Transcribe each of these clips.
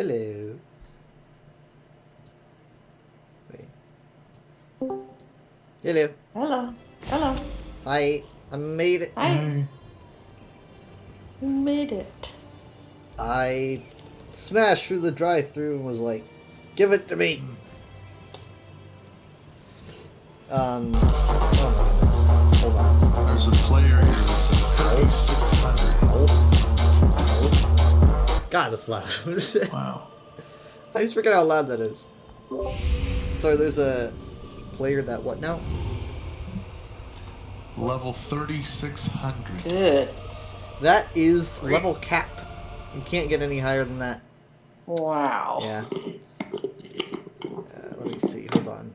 Hello. Wait. Hello. Hello. Hello. I made it. Hi. You made it. I smashed through the drive-thru and was like, "Give it to me." Oh my goodness. Hold on. There's a player here that's at 3,600. God, that's loud. Wow. I just forget how loud that is. So there's a player that what now? Level 3,600. Good. That is level cap. You can't get any higher than that. Wow. Yeah. Let me see. Hold on.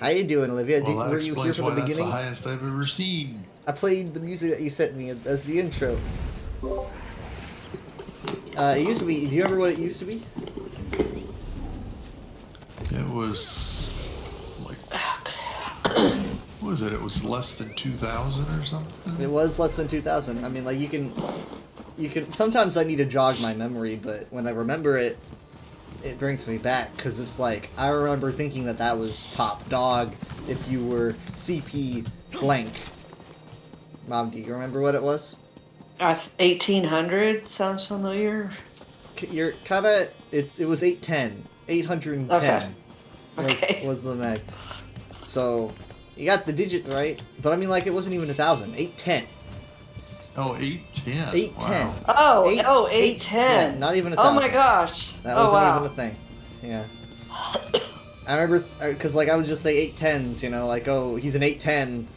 How you doing, Olivia? Well, that Were you here explains for why the that's the beginning? highest I've ever seen. I played the music that you sent me as the intro. It used to be. Do you remember what it used to be? It was like, what was it? It was less than 2,000 or something? It was less than 2,000. I mean, like, you can. Sometimes I need to jog my memory, but when I remember it, it brings me back, because it's like, I remember thinking that was top dog if you were CP blank. Mom, do you remember what it was? 1800 sounds familiar. You're kind of... It was 810. 810 Okay. was the mag. So, you got the digits right, but I mean, like, it wasn't even 1,000. 810. Oh, 810. 810. Wow. Oh, 810. Yeah, not even 1,000. Oh my gosh. That oh, wasn't wow. even a thing. Yeah. I remember, because, like, I would just say 810s, you know, like, oh, he's an 810.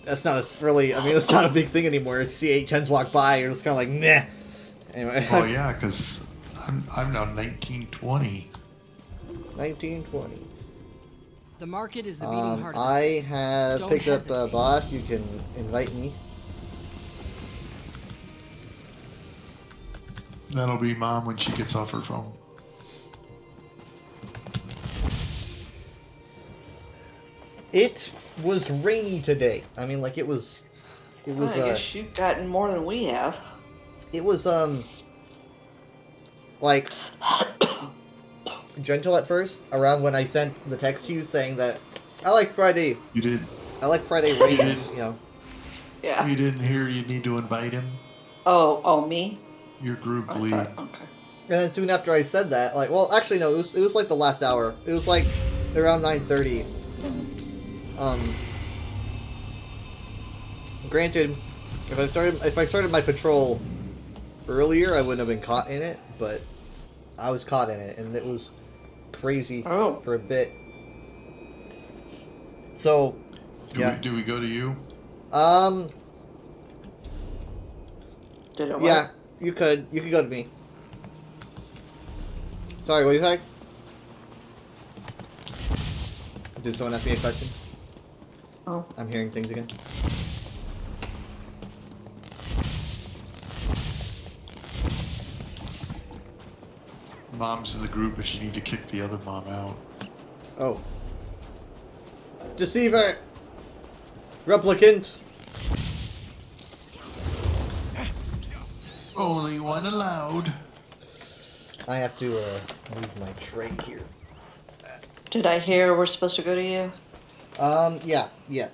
That's not that's not a big thing anymore. You see 810s walk by, you're just kind of like, meh. Anyway. Oh, yeah, because I'm now 1920. 1920. The market is the beating heart of the I city. have Don't picked up hesitate. Boss. You can invite me. That'll be Mom when she gets off her phone. It was rainy today. I mean, like, it was... I guess you've gotten more than we have. It was, like, gentle at first, around when I sent the text to you saying that I like Friday You rains, you know. Yeah. You didn't hear you need to invite him? Oh, me? Your group I lead. thought, okay. And then soon after I said that, like, well, actually, no, it was like the last hour. It was, like, around 9:30. Granted, if I started my patrol earlier, I wouldn't have been caught in it, but I was caught in it, and it was crazy for a bit. So, Do we go to you? Did it work? yeah, you could go to me. Sorry, what did you say? Did someone ask me a question? Oh. I'm hearing things again. Mom's in the group, but you need to kick the other mom out. Oh. Deceiver! Replicant! Only one allowed. I have to move my tray here. Did I hear we're supposed to go to you? Yeah. Yeah.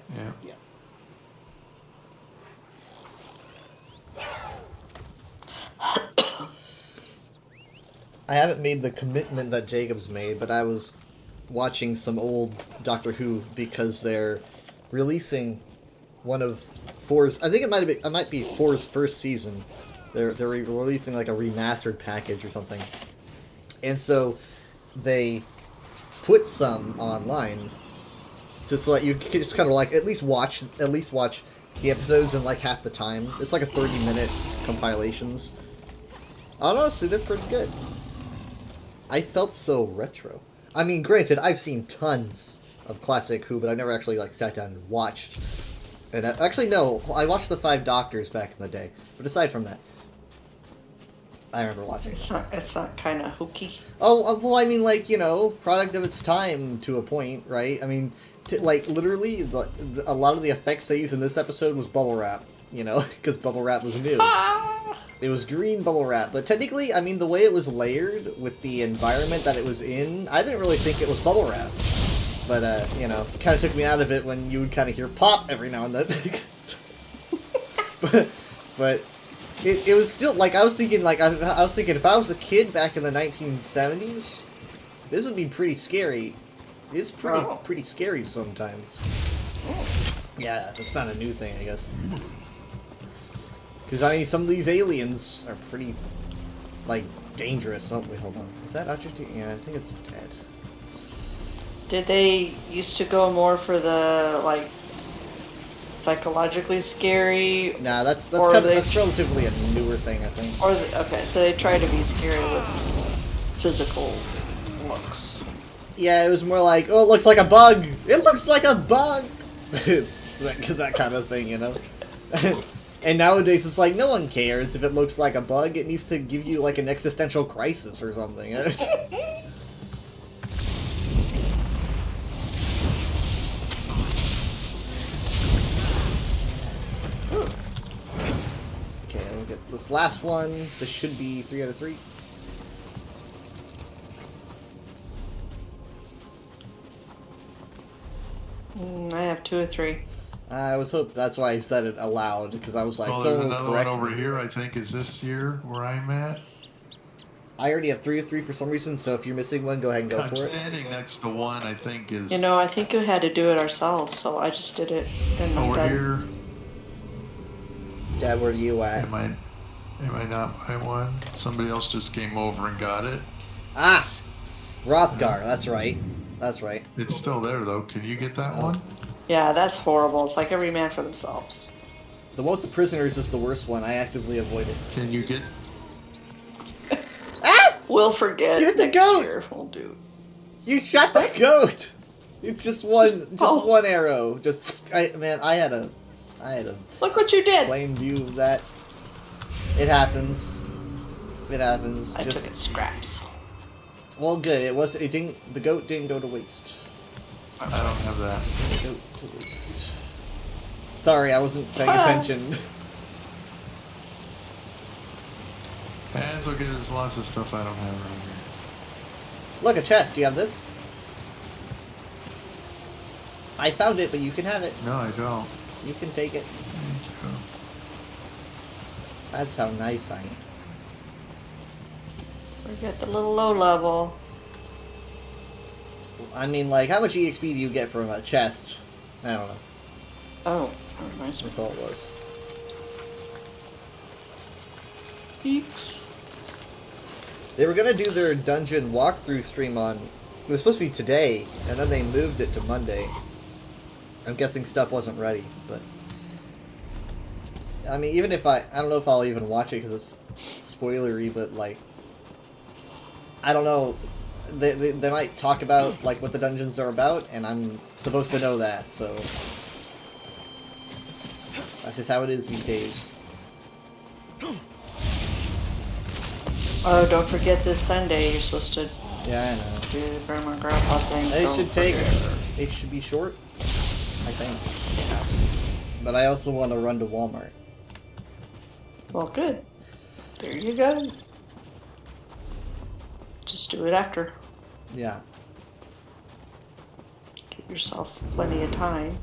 I haven't made the commitment that Jacob's made, but I was watching some old Doctor Who because they're releasing one of Four's. I think it might be Four's first season. They're releasing like a remastered package or something, and so they put some online just so that you can just kind of like at least watch the episodes in like half the time. It's like a 30-minute compilations. Honestly, they're pretty good. I felt so retro. I mean, granted, I've seen tons of classic Who, but I never actually like sat down and watched. And actually, no, I watched the Five Doctors back in the day. But aside from that, I remember watching. It's not kind of hokey. Oh, well, I mean, like, you know, product of its time to a point, right? I mean, like literally, a lot of the effects they used in this episode was bubble wrap. You know, because bubble wrap was new. It was green bubble wrap, but technically, I mean, the way it was layered with the environment that it was in, I didn't really think it was bubble wrap. But, you know, kind of took me out of it when you would kind of hear pop every now and then. but it was still, like, I was thinking, if I was a kid back in the 1970s, this would be pretty scary. It's pretty scary sometimes. Yeah, it's not a new thing, I guess. Because, I mean, some of these aliens are pretty, like, dangerous. Oh, wait, hold on. Is that Archer? Yeah, I think it's dead. Did they used to go more for the, like, psychologically scary? Nah, that's or that's relatively a newer thing, I think. Or okay, so they try to be scary with physical looks. Yeah, it was more like, oh, it looks like a bug! It looks like a bug! that kind of thing, you know? And nowadays, it's like, no one cares if it looks like a bug. It needs to give you, like, an existential crisis or something. Okay, look at this last one. This should be 3 out of 3. I have 2 or 3. I was hoping that's why I said it aloud, because I was like, Oh, so there's another one correct over me. here, I think, is this here where I'm at? I already have 3 of 3 for some reason, so if you're missing one, go ahead and go I'm for it. standing next to one, I think is... You know, I think we had to do it ourselves, so I just did it. And I'm over done. here. Dad, where are you at? Am I not by one? Somebody else just came over and got it. Ah! Rothgar, that's right. That's right. It's still there, though. Can you get that one? Yeah, that's horrible. It's like every man for themselves. The one with the prisoners is the worst one. I actively avoid it. Can you get... Ah! We'll forget. You hit the next goat! year. We'll do. You shot the goat! It's just one Oh. one arrow. I had a Look what you did! plain view of that. It happens. It happens. I took it scraps. Well, good. The goat didn't go to waste. I don't have that. Go to waste. Sorry, I wasn't paying attention. That's okay, there's lots of stuff I don't have around here. Look, a chest. Do you have this? I found it, but you can have it. No, I don't. You can take it. Thank you. That's how nice I am. Forget the little low level. I mean, like, how much EXP do you get from a chest? I don't know. Oh, that reminds me. That's all it was. Peaks. They were gonna do their dungeon walkthrough stream on... It was supposed to be today, and then they moved it to Monday. I'm guessing stuff wasn't ready, but... I mean, even if I don't know if I'll even watch it because it's spoilery, but, like... I don't know. They might talk about, like, what the dungeons are about, and I'm supposed to know that, so... That's just how it is these days. Oh, don't forget this Sunday. You're supposed to Yeah, I know. do the Grandma Grandpa thing. It Don't should take... forget. It should be short, I think. Yeah. But I also want to run to Walmart. Well, good. There you go. Just do it after. Yeah. Give yourself plenty of time.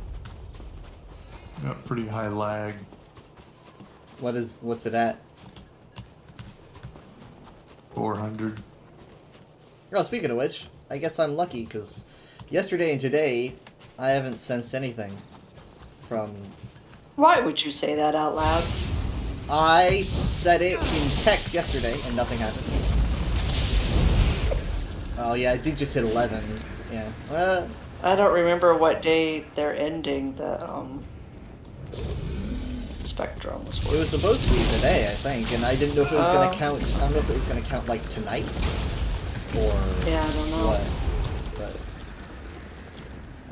Got pretty high lag. What's it at? 400. Oh, speaking of which, I guess I'm lucky, because yesterday and today, I haven't sensed anything from... Why would you say that out loud? I said it in text yesterday, and nothing happened. Oh yeah, I did just hit 11. Yeah. I don't remember what day they're ending the spectrums. It was supposed to be today, I think, and I didn't know if it was going Oh. to count... I don't know if it was going to count, like, tonight, or Yeah, I don't know. what. But...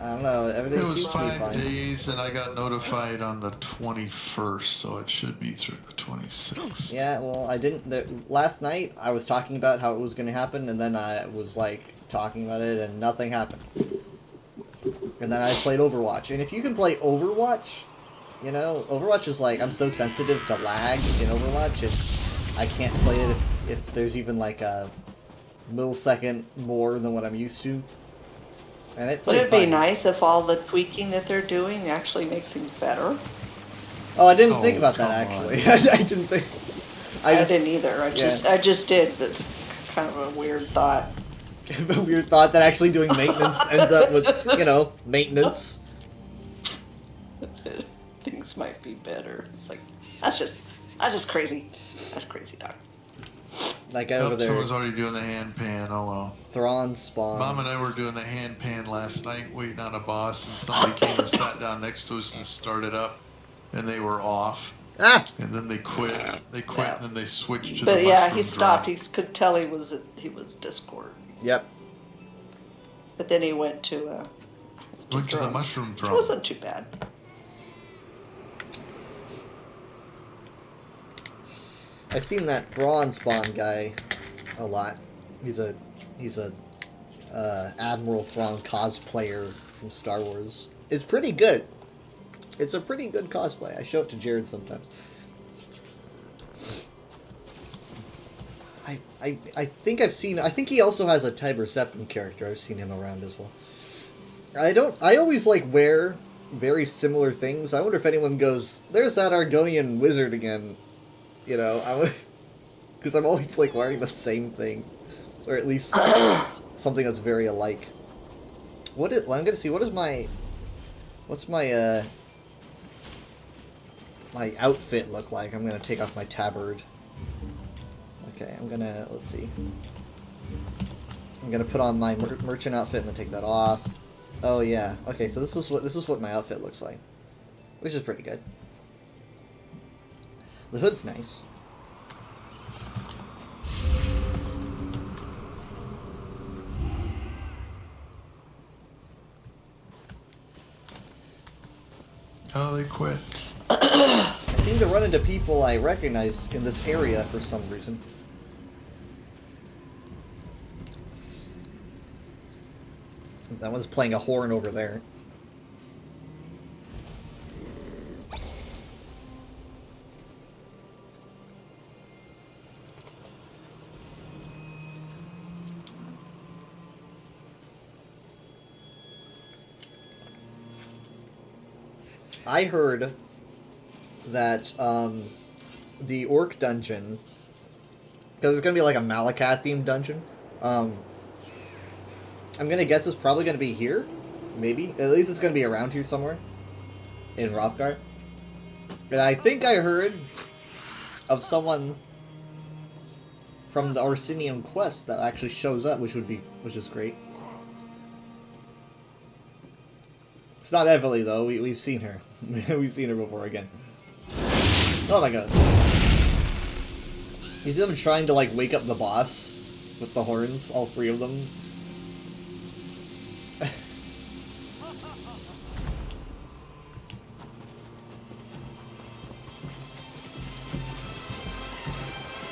I don't know, everything It was seems to be 5 fine. days, and I got notified on the 21st, so it should be through the 26th. Yeah, well, I didn't... last night, I was talking about how it was going to happen, and then I was, like, talking about it, and nothing happened. And then I played Overwatch. And if you can play Overwatch, you know, Overwatch is like, I'm so sensitive to lag in Overwatch, and I can't play it if there's even like a millisecond more than what I'm used to. And it Would played it be fine. nice if all the tweaking that they're doing actually makes things better? Oh, I didn't Oh, think about that come on. actually. I didn't think. I didn't either. yeah. I just did. It's kind of a weird thought. A weird thought that actually doing maintenance ends up with, you know, maintenance. Things might be better. It's like that's just crazy. That's crazy, Doc. Like over there, Someone's already doing the hand pan. Oh well. Thrawn spawn. Mom and I were doing the hand pan last night, waiting on a boss, and somebody came and sat down next to us and started up, and they were off. Ah! And then they quit. They quit, Yeah. and then they switched to But the yeah, mushroom he stopped. drop. He could tell he was Discord. Yep. But then he went to Went to the drones. mushroom It drum. wasn't too bad. I've seen that Thrawn spawn guy a lot. He's a Admiral Thrawn cosplayer from Star Wars. It's pretty good. It's a pretty good cosplay. I show it to Jared sometimes. I think I've seen. I think he also has a Tiber Septim character. I've seen him around as well. I always like wear very similar things. I wonder if anyone goes, "There's that Argonian wizard again." You know, because I'm always like wearing the same thing, or at least something that's very alike. Well, I'm gonna see. What's my my outfit look like? I'm gonna take off my tabard. Okay, let's see. I'm gonna put on my merchant outfit and then take that off. Oh yeah. Okay, so this is what my outfit looks like, which is pretty good. The hood's nice. Oh, they quit. I seem to run into people I recognize in this area for some reason. That one's playing a horn over there. I heard that the Orc dungeon, because it's going to be like a Malakath themed dungeon, I'm going to guess it's probably going to be here, maybe. At least it's going to be around here somewhere, in Hrothgar. And I think I heard of someone from the Orsinian quest that actually shows up, which is great. It's not Evely though. We've seen her. We've seen her before again. Oh my god. You see them trying to like wake up the boss with the horns, all three of them.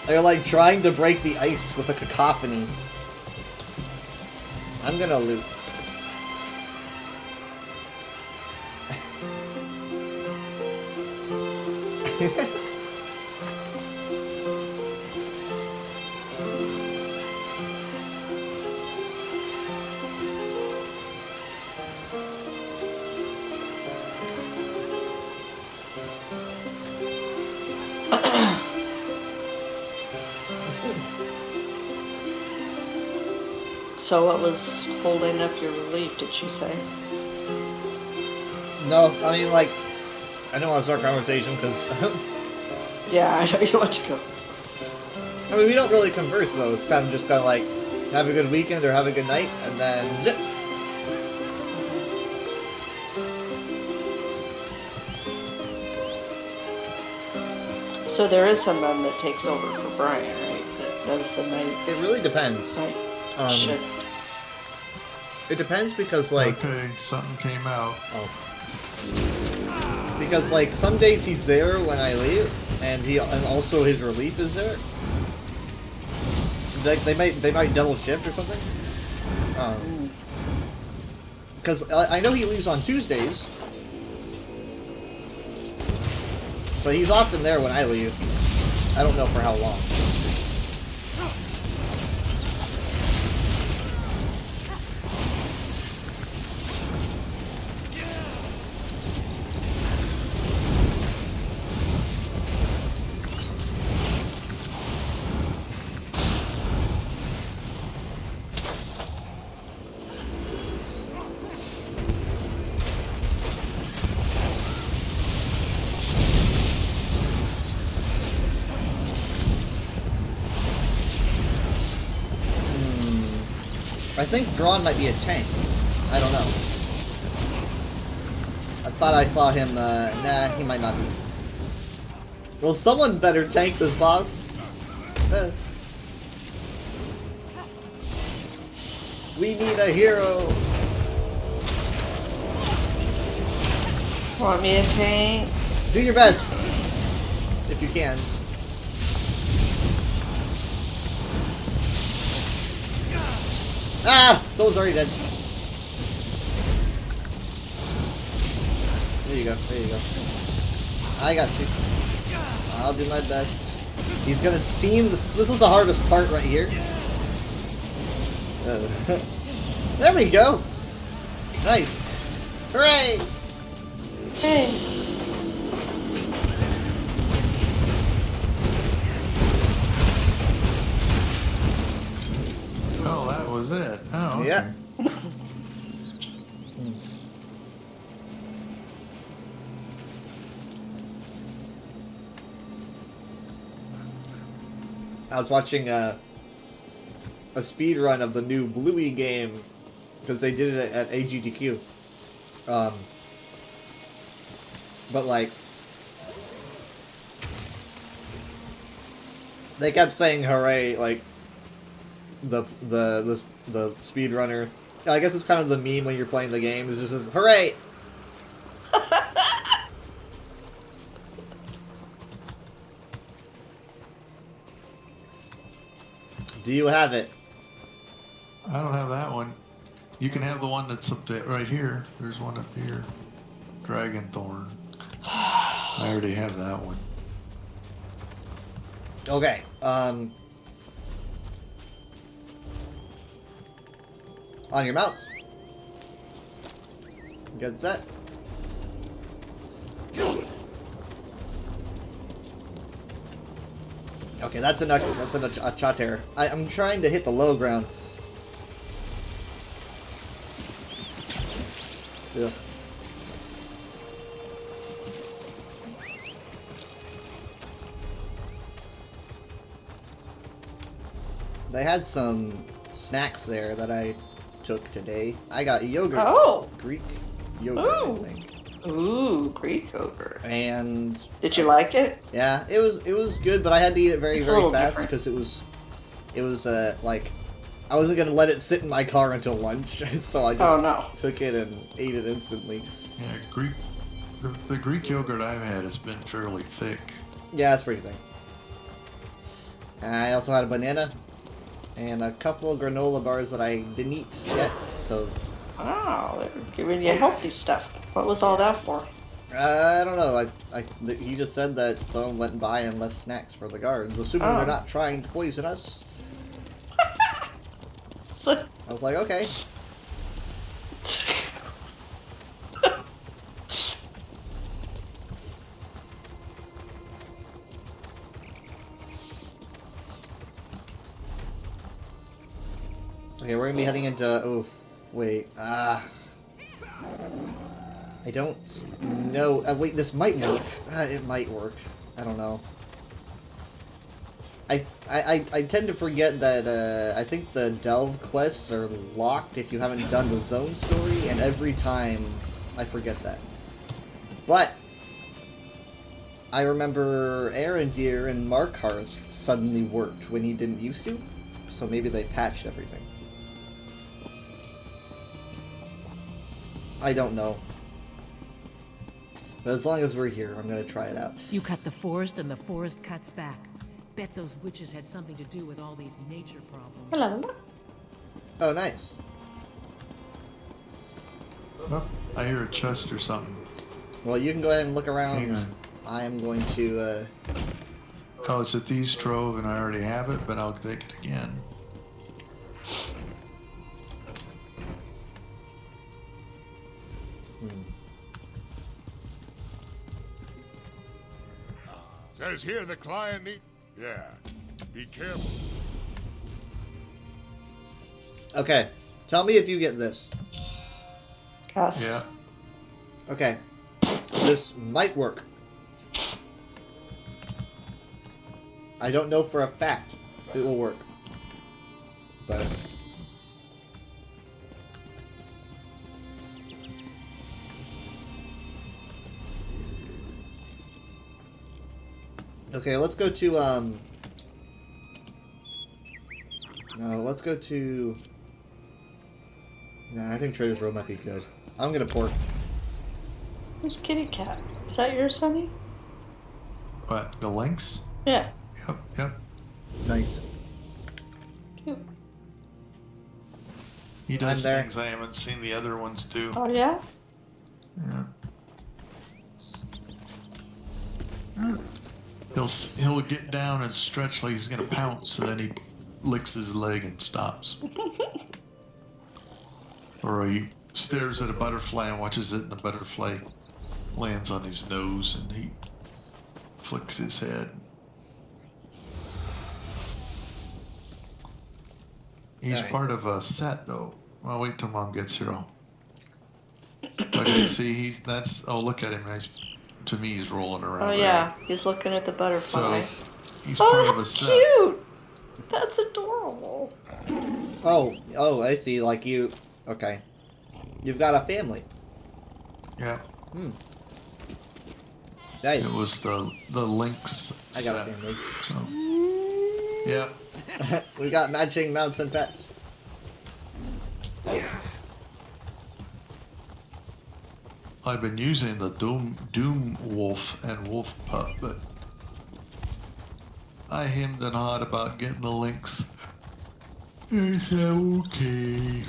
They're like trying to break the ice with a cacophony. I'm gonna loot. So what was holding up your relief, did you say? No, I mean like, I don't want to start a conversation because Yeah, I know you want to go. I mean we don't really converse though. It's kind of like have a good weekend or have a good night and then zip. So there is someone that takes over for Brian, right? That does the night. It really depends. Night Um, shift. It depends because like Okay, something came out. because like some days he's there when I leave, and also his relief is there. Like they might double shift or something. Because I know he leaves on Tuesdays. But he's often there when I leave. I don't know for how long. I think Drawn might be a tank. I don't know. I thought I saw him, nah, he might not be. Well, someone better tank this boss. We need a hero. Want me to tank? Do your best. If you can. Ah! Someone's already dead. There you go, there you go. I got you. I'll do my best. He's gonna steam this. This is the hardest part right here. There we go! Nice! Hooray! Hey. Oh, that was it. Oh, okay. Yeah. I was watching a speed run of the new Bluey game because they did it at AGDQ. But like, they kept saying "hooray!" like the speedrunner. I guess it's kind of the meme when you're playing the game. It's just "hooray!" Do you have it? I don't have that one. You can have the one that's up there, right here. There's one up here. Dragonthorn. I already have that one. Okay. On your mouse. Get set. Okay, that's a Chatter. I'm trying to hit the low ground. Ugh. They had some snacks there that I took today. I got yogurt. Oh. Greek yogurt, Ooh. I think. Ooh, Greek yogurt. And Did you like it? yeah, it was good, but I had to eat it very It's a very little fast different. because it was like I wasn't gonna let it sit in my car until lunch, so I just Oh, no. took it and ate it instantly. Yeah, the Greek yogurt I've had has been fairly thick. Yeah, that's pretty thick. I also had a banana and a couple of granola bars that I didn't eat yet, so Oh, they're giving you healthy stuff. What was all that for? I don't know. He just said that someone went by and left snacks for the guards, assuming Oh. they're not trying to poison us. I was like, okay. Okay, we're gonna be heading into. Oh, wait. I don't know. Wait, this might work. It might work. I don't know. I tend to forget that I think the Delve quests are locked if you haven't done the zone story, and every time I forget that. But I remember Arendir and Markarth suddenly worked when he didn't used to, so maybe they patched everything. I don't know. But as long as we're here, I'm gonna try it out. You cut the forest and the forest cuts back. Bet those witches had something to do with all these nature problems. Hello. Oh, nice. Oh, I hear a chest or something. Well, you can go ahead and look around. Hang on. I am going to. Oh, it's a Thieves' Trove, and I already have it, but I'll take it again. Says here the client need... Yeah. Be careful. Okay, tell me if you get this. Yes. Yeah. Okay, this might work. I don't know for a fact it will work, but okay, let's go to no, let's go to. Nah, I think Trader's Row might be good. I'm gonna port. Who's Kitty Cat? Is that yours, honey? But the links? Yeah. Yep, yep. Nice. Cute. He does there. things I haven't seen the other ones do. Oh, yeah? Yeah. He'll get down and stretch like he's gonna pounce, so then he licks his leg and stops. Or he stares at a butterfly and watches it, and the butterfly lands on his nose, and he flicks his head. He's Alright. part of a set, though. Well, wait till Mom gets here. Okay, see, oh, look at him. To me, he's rolling around. Oh, yeah. He's looking at the butterfly. So, he's part of Oh, a set. cute! That's adorable. Oh, I see. Like you. Okay. You've got a family. Yeah. Nice. It was the Lynx I set. got a family. So, yeah. We got matching mounts and pets. I've been using the Doom Wolf and Wolf Pup, but I hemmed and hawed about getting the Lynx. He said, okay.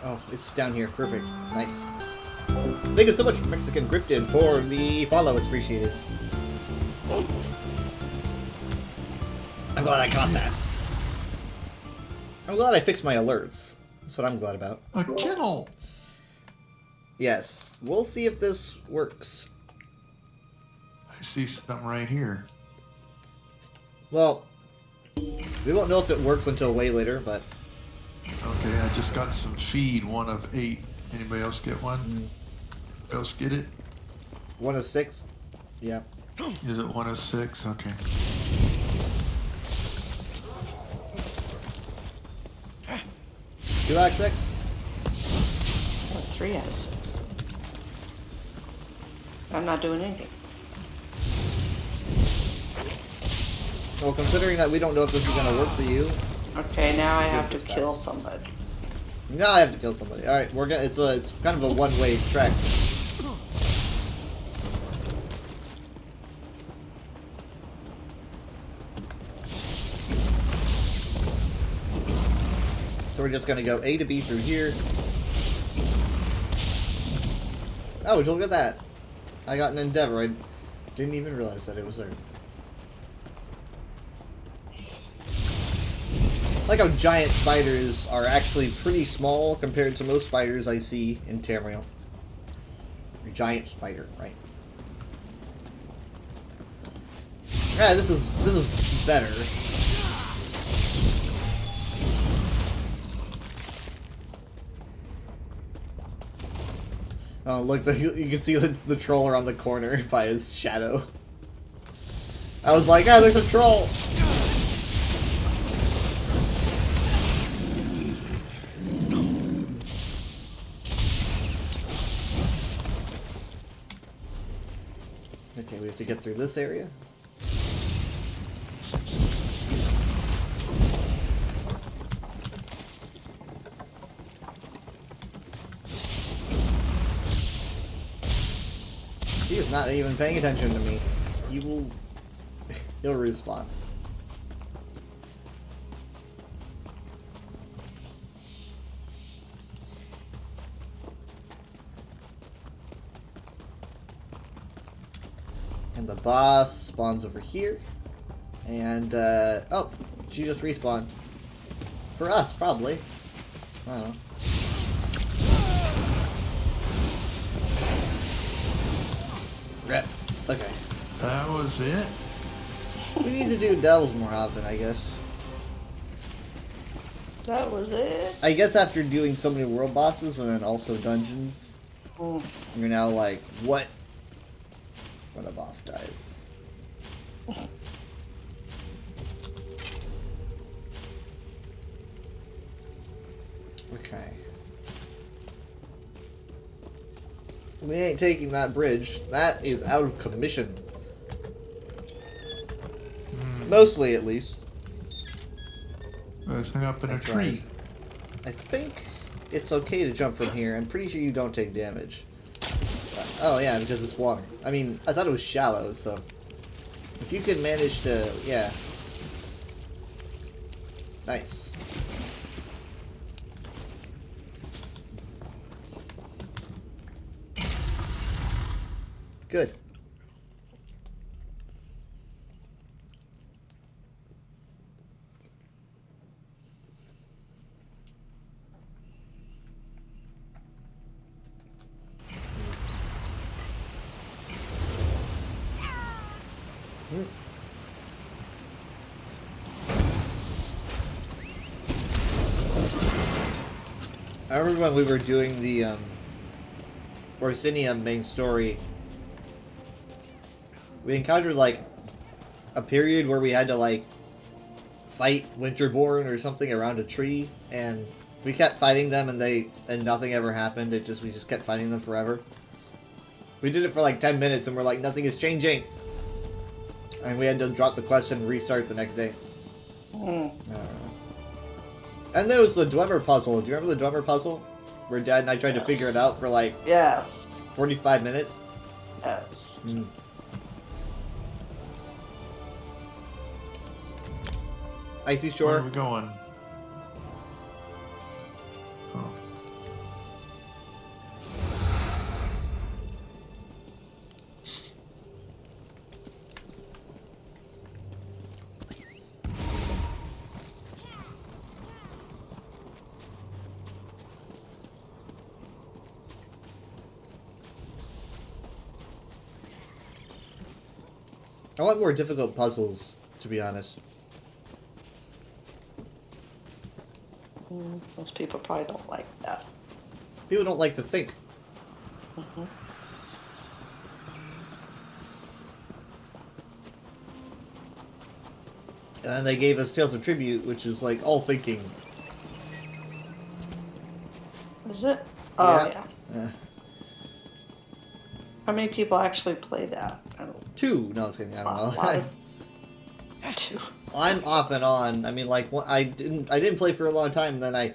Oh, it's down here. Perfect. Nice. Thank you so much, Mexican Cryptid, for the follow. It's appreciated. I'm glad I caught that. I'm glad I fixed my alerts. That's what I'm glad about. A kennel! Yes. We'll see if this works. I see something right here. Well, we won't know if it works until way later, but... Okay, I just got some feed, 1 of 8. Anybody else get one? Anybody else get it? 1 of 6? Yeah. Is it 1 of 6? Okay. 2 out of 6? 3 out of 6. I'm not doing anything. Well, considering that we don't know if this is going to work for you... Okay, now I have to kill somebody. Now I have to kill somebody. Alright, we're gonna... It's kind of a one-way track. So we're just gonna go A to B through here. Oh, look at that. I got an Endeavor. I didn't even realize that it was there. I like how giant spiders are actually pretty small compared to most spiders I see in Tamriel. Giant spider, right? Yeah, this is better. Oh, look, you can see the troll around the corner by his shadow. I was like, ah, there's a troll! Okay, we have to get through this area. He is not even paying attention to me. He will... He'll respawn. And the boss spawns over here. And, oh, she just respawned. For us, probably. I don't know. Rip. Okay. That was it? We need to do devils more often, I guess. That was it. I guess after doing so many world bosses and then also dungeons, you're now like, what? When a boss dies. Okay. We ain't taking that bridge. That is out of commission. Mostly, at least. Let's hang up in a That's tree. right. I think it's okay to jump from here. I'm pretty sure you don't take damage. Oh yeah, because it's water. I mean, I thought it was shallow, so... If you can manage to... yeah. Nice. Good. I remember when we were doing the Orsinium main story, we encountered like a period where we had to like fight Winterborn or something around a tree, and we kept fighting them and nothing ever happened. We just kept fighting them forever. We did it for like 10 minutes and we're like, nothing is changing. And we had to drop the quest and restart the next day. I don't know. And there was the Dwemer puzzle. Do you remember the Dwemer puzzle? Where Dad and I tried to figure it out for like Yes. 45 minutes? Yes. Icy Where Shore? are we going? Oh. I want more difficult puzzles, to be honest. Most people probably don't like that. People don't like to think. And then they gave us Tales of Tribute, which is like all thinking. Is it? Oh, Yeah. yeah. How many people actually play that? I don't 2. No, I was kidding. I don't A lot know. of- Two. I'm off and on. I mean, like I didn't play for a long time. Then I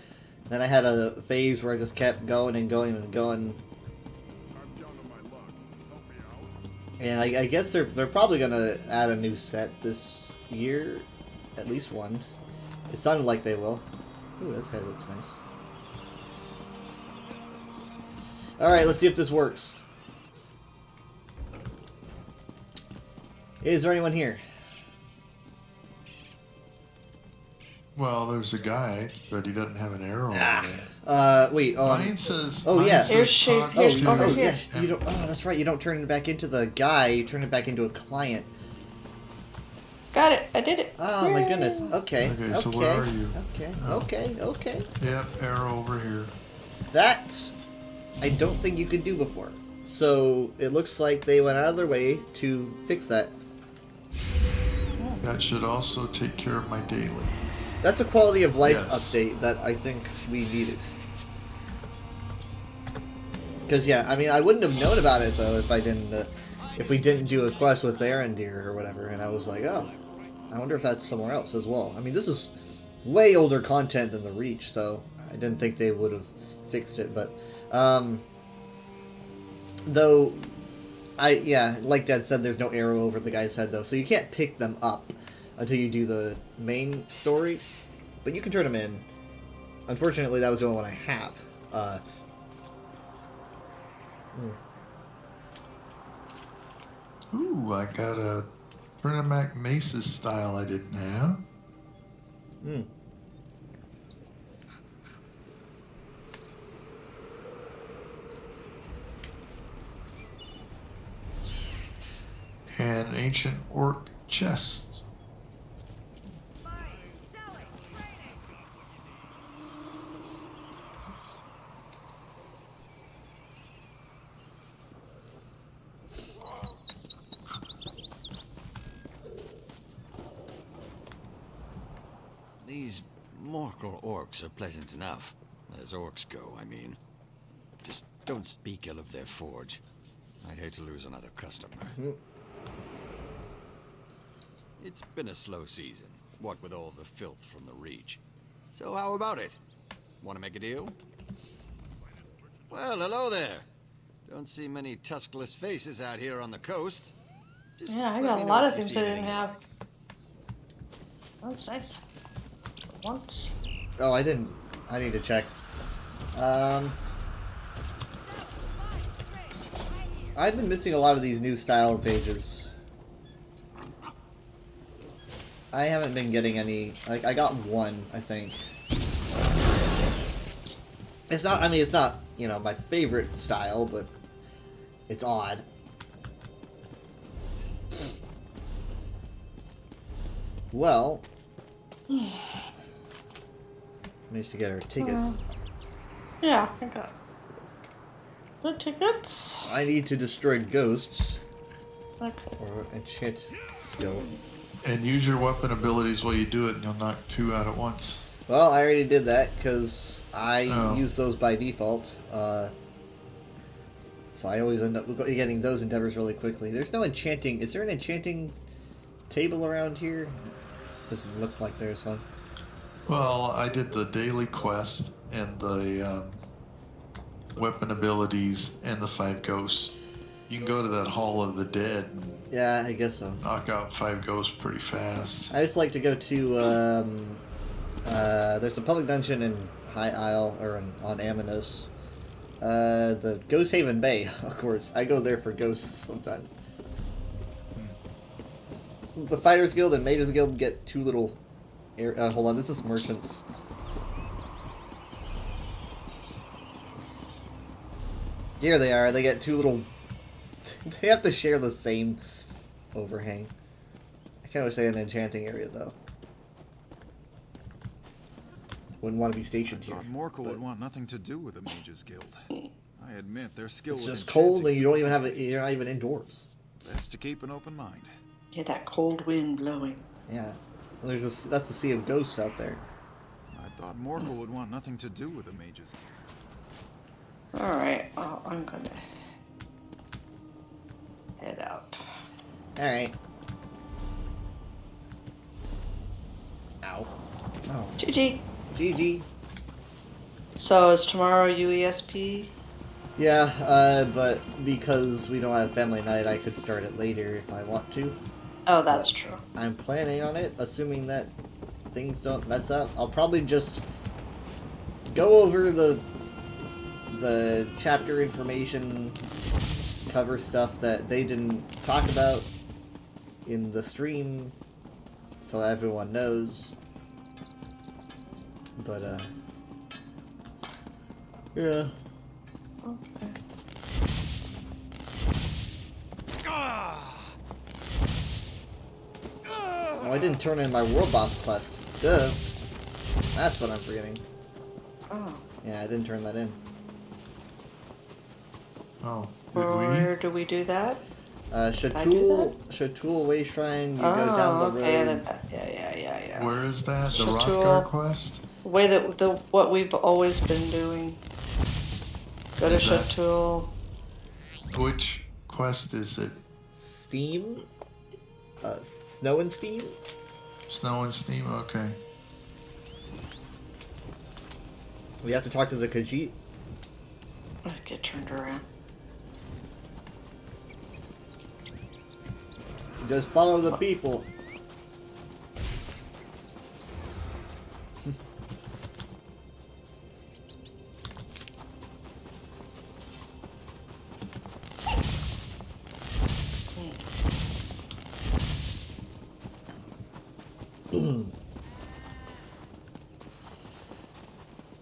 had a phase where I just kept going and going and going. And I guess they're probably gonna add a new set this year, at least one. It sounded like they will. Ooh, this guy looks nice. All right, let's see if this works. Is there anyone here? Well, there's a guy, but he doesn't have an arrow on him. Wait. Mine says. Oh, mine yeah. says Here's shape- talk here's- to- over here. yes. You don't. Oh, that's right. You don't turn it back into the guy. You turn it back into a client. Got it. I did it. Oh my Yay. goodness. Okay. Okay, so where are you? Okay. Oh. Okay. Yep, arrow over here. That I don't think you could do before. So it looks like they went out of their way to fix that. That should also take care of my daily. That's a quality of life Yes. update that I think we needed. Because yeah, I mean, I wouldn't have known about it though if I didn't, if we didn't do a quest with Arendir or whatever. And I was like, oh, I wonder if that's somewhere else as well. I mean, this is way older content than the Reach, so I didn't think they would have fixed it. But though, like Dad said, there's no arrow over the guy's head though, so you can't pick them up until you do the main story. But you can turn them in. Unfortunately, that was the only one I have. Ooh, I got a Brenamac Mace's style I didn't have. Hmm. And ancient orc chest. These Morkel orcs are pleasant enough. As orcs go, I mean. Just don't speak ill of their forge. I'd hate to lose another customer. It's been a slow season, what with all the filth from the Reach. So how about it? Want to make a deal? Well, hello there. Don't see many tuskless faces out here on the coast. Just Yeah, I let got me a know lot if of you things see I didn't anything you have. like. That's nice. For once. Oh, I didn't. I need to check. I've been missing a lot of these new style pages. I haven't been getting any. Like, I got one, I think. It's not. I mean, it's not. You know, my favorite style, but it's odd. Well, managed to get our tickets. Yeah, I got the tickets. I need to destroy ghosts Okay. or enchant skill. And use your weapon abilities while you do it, and you'll knock 2 out at once. Well, I already did that because I Oh. use those by default. So I always end up getting those endeavors really quickly. There's no enchanting. Is there an enchanting table around here? Doesn't look like there's one. Well, I did the daily quest and the weapon abilities and the 5 ghosts. You can go to that Hall of the Dead and Yeah, I guess so. knock out 5 ghosts pretty fast. I just like to go to. There's a public dungeon in High Isle or on Amanos. The Ghost Haven Bay, of course. I go there for ghosts sometimes. The Fighters Guild and Mages Guild get 2 little. Hold on, this is merchants. Here they are. They get 2 little. They have to share the same overhang. I kind of wish they had an enchanting area though. Wouldn't want to be stationed here. Thought Morkel but would want nothing to do with the Mages Guild. I admit their skill It's with just cold and enchanting's you don't even have amazing. it. You're not even indoors. Best to keep an open mind. Hear that cold wind blowing. Yeah. Well, there's this. That's the Sea of Ghosts out there. I thought Morkel would want nothing to do with the Mages Guild. Alright, well, I'm gonna head out. All right. Ow. Oh. GG. GG. So is tomorrow UESP? Yeah, but because we don't have family night, I could start it later if I want to. Oh, that's true. I'm planning on it, assuming that things don't mess up. I'll probably just go over the chapter information, cover stuff that they didn't talk about in the stream, so everyone knows. But yeah. Okay. Oh, I didn't turn in my world boss quest. Duh. That's what I'm forgetting. Oh. Yeah, I didn't turn that in. Oh, did Where do we do that? I do Shatul Way Shrine, you go down the road. okay, yeah. we? Where is that? The Shatul. Rothgar quest? The way that what we've always been doing. Go to Is that- Shatul. Which quest is it? Steam? Snow and Steam? Snow and Steam? Okay. We have to talk to the Khajiit. Let's get turned around. Just follow the people.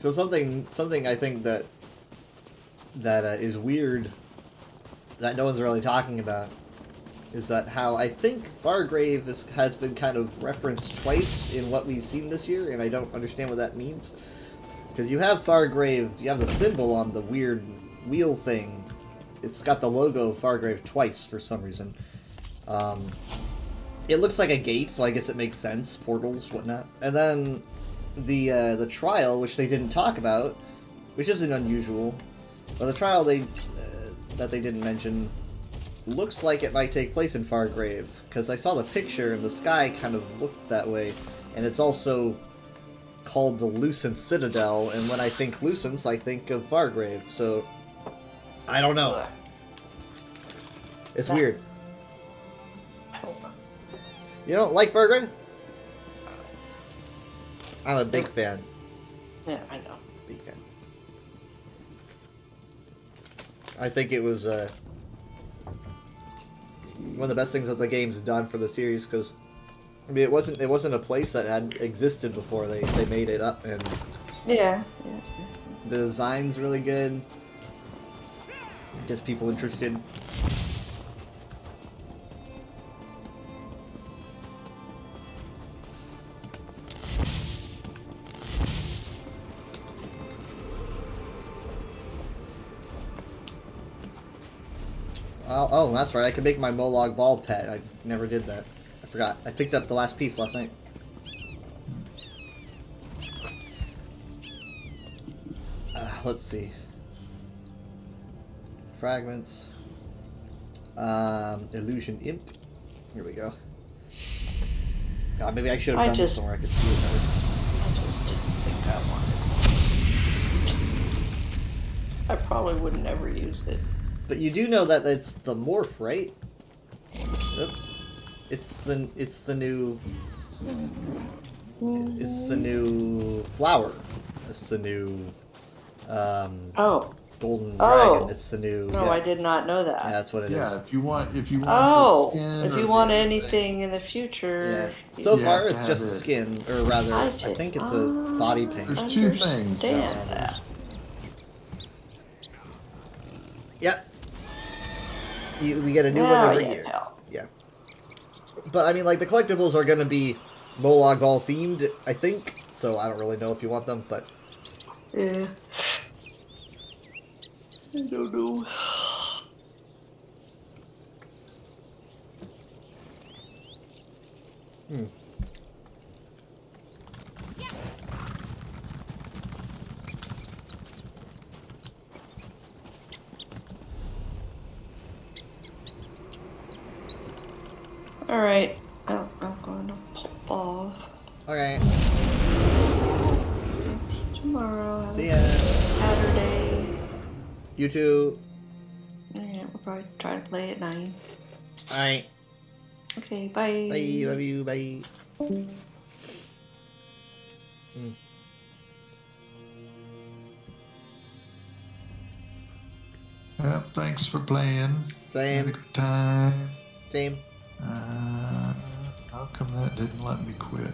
So something I think that is weird that no one's really talking about is that how I think Fargrave has been kind of referenced twice in what we've seen this year, and I don't understand what that means. Because you have Fargrave, you have the symbol on the weird wheel thing. It's got the logo of Fargrave twice for some reason. It looks like a gate, so I guess it makes sense. Portals, whatnot. And then the trial, which they didn't talk about, which isn't unusual, but the trial that they didn't mention looks like it might take place in Fargrave, because I saw the picture and the sky kind of looked that way, and it's also called the Lucent Citadel, and when I think Lucents, I think of Fargrave, so I don't know. It's weird. You don't like Fargrave? I'm a big fan. Yeah, I know. Big fan. I think it was one of the best things that the game's done for the series, because I mean it wasn't a place that had existed before. They made it up, and Yeah. the design's really good. Gets people interested. Oh, that's right. I can make my Molag Bal pet. I never did that. I forgot. I picked up the last piece last night. Let's see. Fragments. Illusion Imp. Here we go. God, maybe I should have done this somewhere I could see it I just didn't think I wanted it. I probably would never use it. But you do know that it's the morph, right? Yep. It's the new flower. It's the new golden dragon. It's the new. No, yeah. I did not know that. Yeah, that's what it is. Yeah, if you want the skin if you or want the- anything in the future. Yeah. So You far, have to it's have just it. skin, or rather, I think it's a body paint. There's two things. Understand that. Yep. We get a new Now one every you year. know. Yeah. But I mean, like, the collectibles are going to be Molag Bal themed, I think. So I don't really know if you want them, but Yeah. I don't know. All right, I'm going to pop off. okay. See you tomorrow. Have See a ya. good Saturday. You too. Yeah, we'll probably try to play at 9. Alright. Okay, bye. Bye. Love you. Bye. Yep, thanks for playing. Same. Had a good time. Same. How come that didn't let me quit?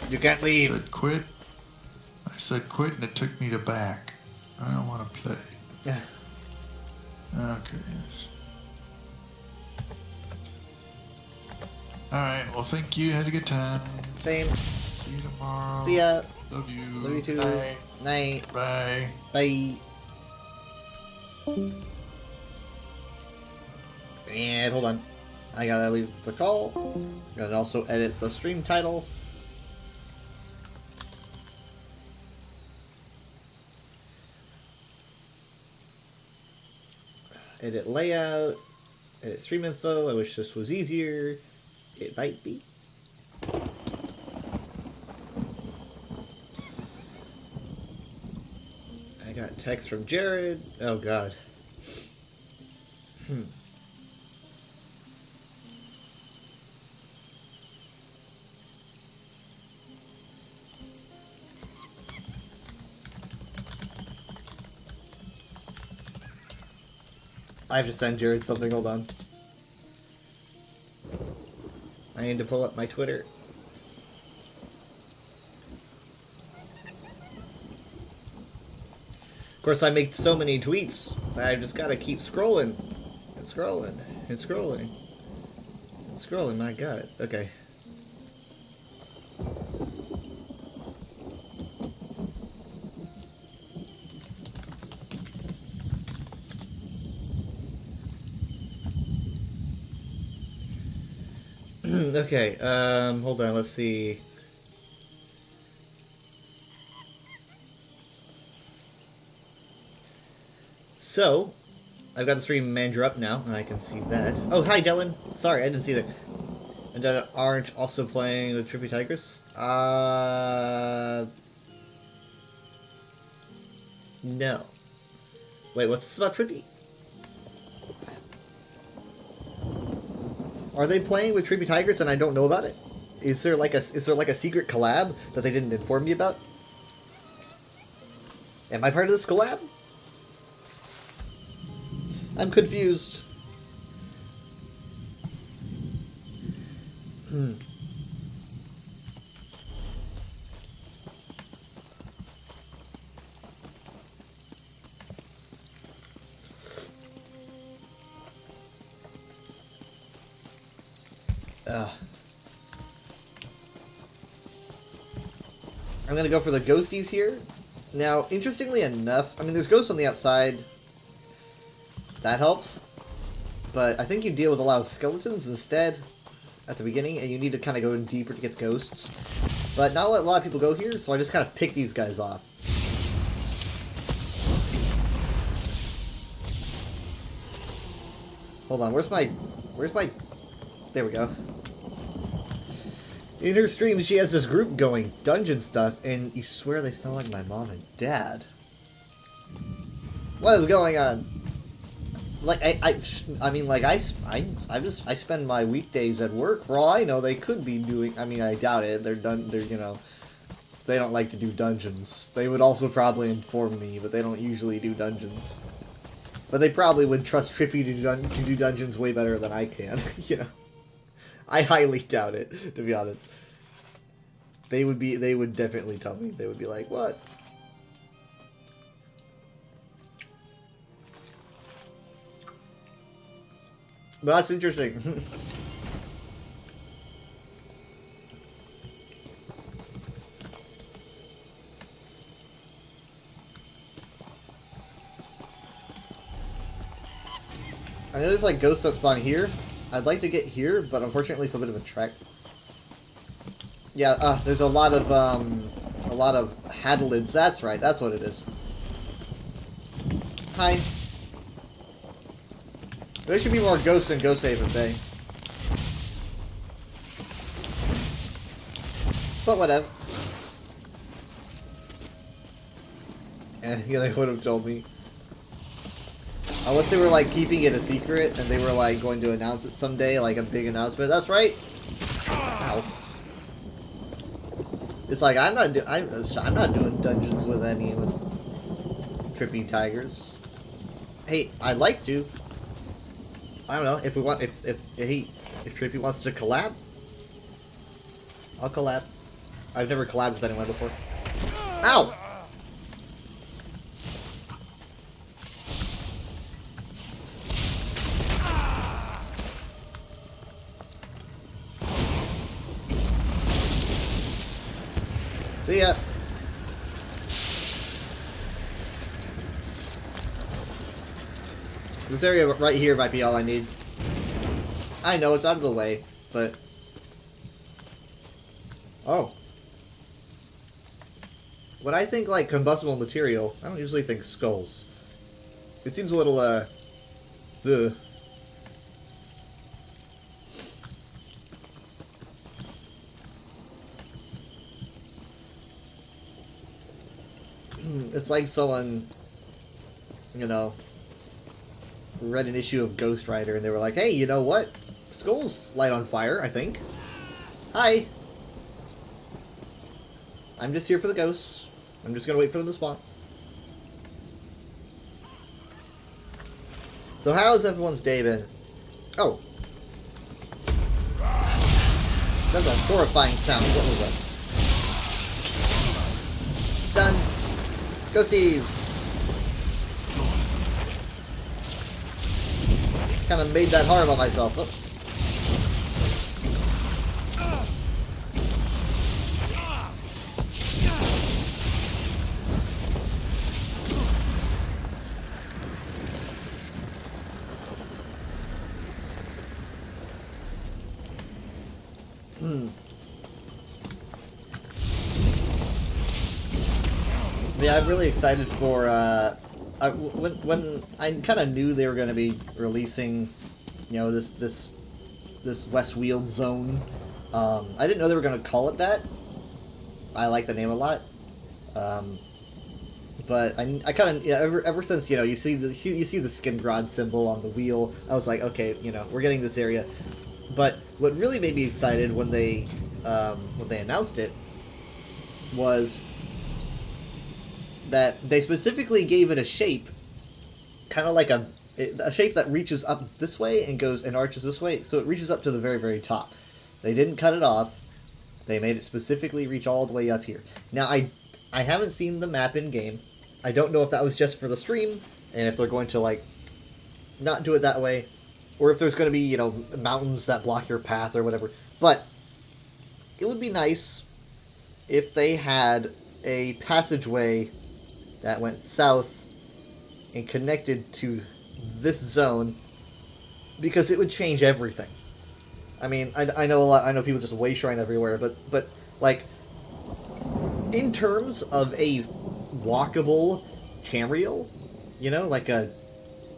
You can't I leave. said quit. I said quit, and it took me to back. I don't want to play. Yeah. Okay. Yes. All right. Well, thank you. Had a good time. Same. See you tomorrow. See ya. Love you. Love you too. Night. Night. Bye. Bye. And hold on. I gotta leave the call. Gotta also edit the stream title. Edit layout. Edit stream info. I wish this was easier. It might be. I got text from Jared. Oh god. I have to send Jared something, hold on. I need to pull up my Twitter. course, I make so many tweets that I just gotta keep scrolling. And scrolling. And scrolling. And scrolling, my god. Okay. Okay, hold on, let's see. So, I've got the stream manager up now, and I can see that. Oh, hi, Dylan. Sorry, I didn't see that. And aren't also playing with Trippy Tigers? No. Wait, what's this about Trippy? Are they playing with Trippy Tigers and I don't know about it? Is there like a secret collab that they didn't inform me about? Am I part of this collab? I'm confused. I'm gonna go for the ghosties here. Now, interestingly enough, I mean, there's ghosts on the outside. That helps. But I think you deal with a lot of skeletons instead at the beginning, and you need to kind of go in deeper to get the ghosts. But not a lot of people go here, so I just kind of pick these guys off. Hold on, where's my... There we go. In her stream, she has this group going, dungeon stuff, and you swear they sound like my mom and dad. What is going on? Like, I mean, like, I spend my weekdays at work. For all I know, they could be doing, I mean, I doubt it. They're, you know, they don't like to do dungeons. They would also probably inform me, but they don't usually do dungeons. But they probably would trust Trippy to do dungeons way better than I can, you know. I highly doubt it, to be honest. They would definitely tell me. They would be like, what? But that's interesting. I know there's like ghosts that spawn here. I'd like to get here, but unfortunately it's a bit of a trek. Yeah, there's a lot of hadalids. That's right, that's what it is. Hi. There should be more ghosts in Ghost Haven Bay. But whatever. Yeah, they would have told me. Unless they were like keeping it a secret and they were like going to announce it someday, like a big announcement. That's right. Ow. It's like I'm not doing dungeons with Trippy Tigers. Hey, I'd like to. I don't know if we want if Trippy wants to collab. I'll collab. I've never collabed with anyone before. Ow! See ya. This area right here might be all I need. I know it's out of the way, but... Oh. When I think, like, combustible material, I don't usually think skulls. It seems a little, ugh. It's like someone, you know, read an issue of Ghost Rider and they were like, hey, you know what? Skulls light on fire, I think. Hi. I'm just here for the ghosts. I'm just gonna wait for them to spawn. So how's everyone's day been? Oh. That's a horrifying sound. What was that? Done. Go Steves! kind of made that harm on myself. Oh. Yeah, I'm really excited for, when I kind of knew they were going to be releasing, you know, this Westweald zone. I didn't know they were going to call it that. I like the name a lot. But I kind of, ever since, you know, you see the Skingrod symbol on the wheel, I was like, okay, you know, we're getting this area. But what really made me excited when they announced it was that they specifically gave it a shape, kind of like a shape that reaches up this way and goes and arches this way, so it reaches up to the very, very top. They didn't cut it off. They made it specifically reach all the way up here. Now, I haven't seen the map in game. I don't know if that was just for the stream, and if they're going to, like, not do it that way, or if there's going to be, you know, mountains that block your path or whatever. But it would be nice if they had a passageway that went south and connected to this zone, because it would change everything. I mean, I know a lot. I know people just way shrine everywhere, but like, in terms of a walkable Tamriel, you know, like a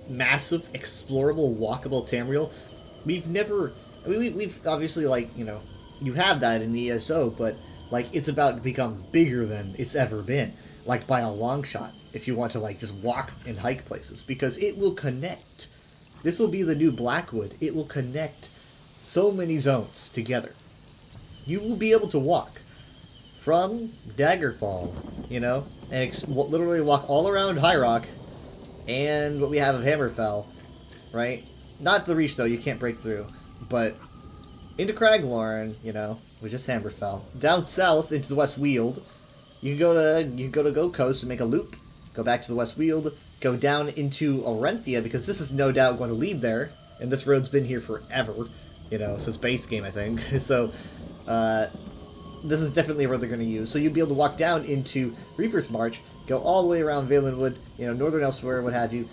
massive explorable walkable Tamriel, we've never. I mean, we've obviously, like, you know, you have that in ESO, but like, it's about to become bigger than it's ever been, like, by a long shot, if you want to, like, just walk and hike places, because it will connect. This will be the new Blackwood. It will connect so many zones together. You will be able to walk from Daggerfall, you know, and literally walk all around High Rock and what we have of Hammerfell, right? Not the Reach, though, you can't break through, but into Craglorn, you know, which is Hammerfell. Down south into the Westweald, you can go to Gold Coast and make a loop, go back to the Westweald, go down into Orenthia, because this is no doubt going to lead there, and this road's been here forever, you know, since base game, I think. So, this is definitely a road they're going to use. So you'll be able to walk down into Reaper's March, go all the way around Valenwood, you know, Northern Elsewhere, what have you,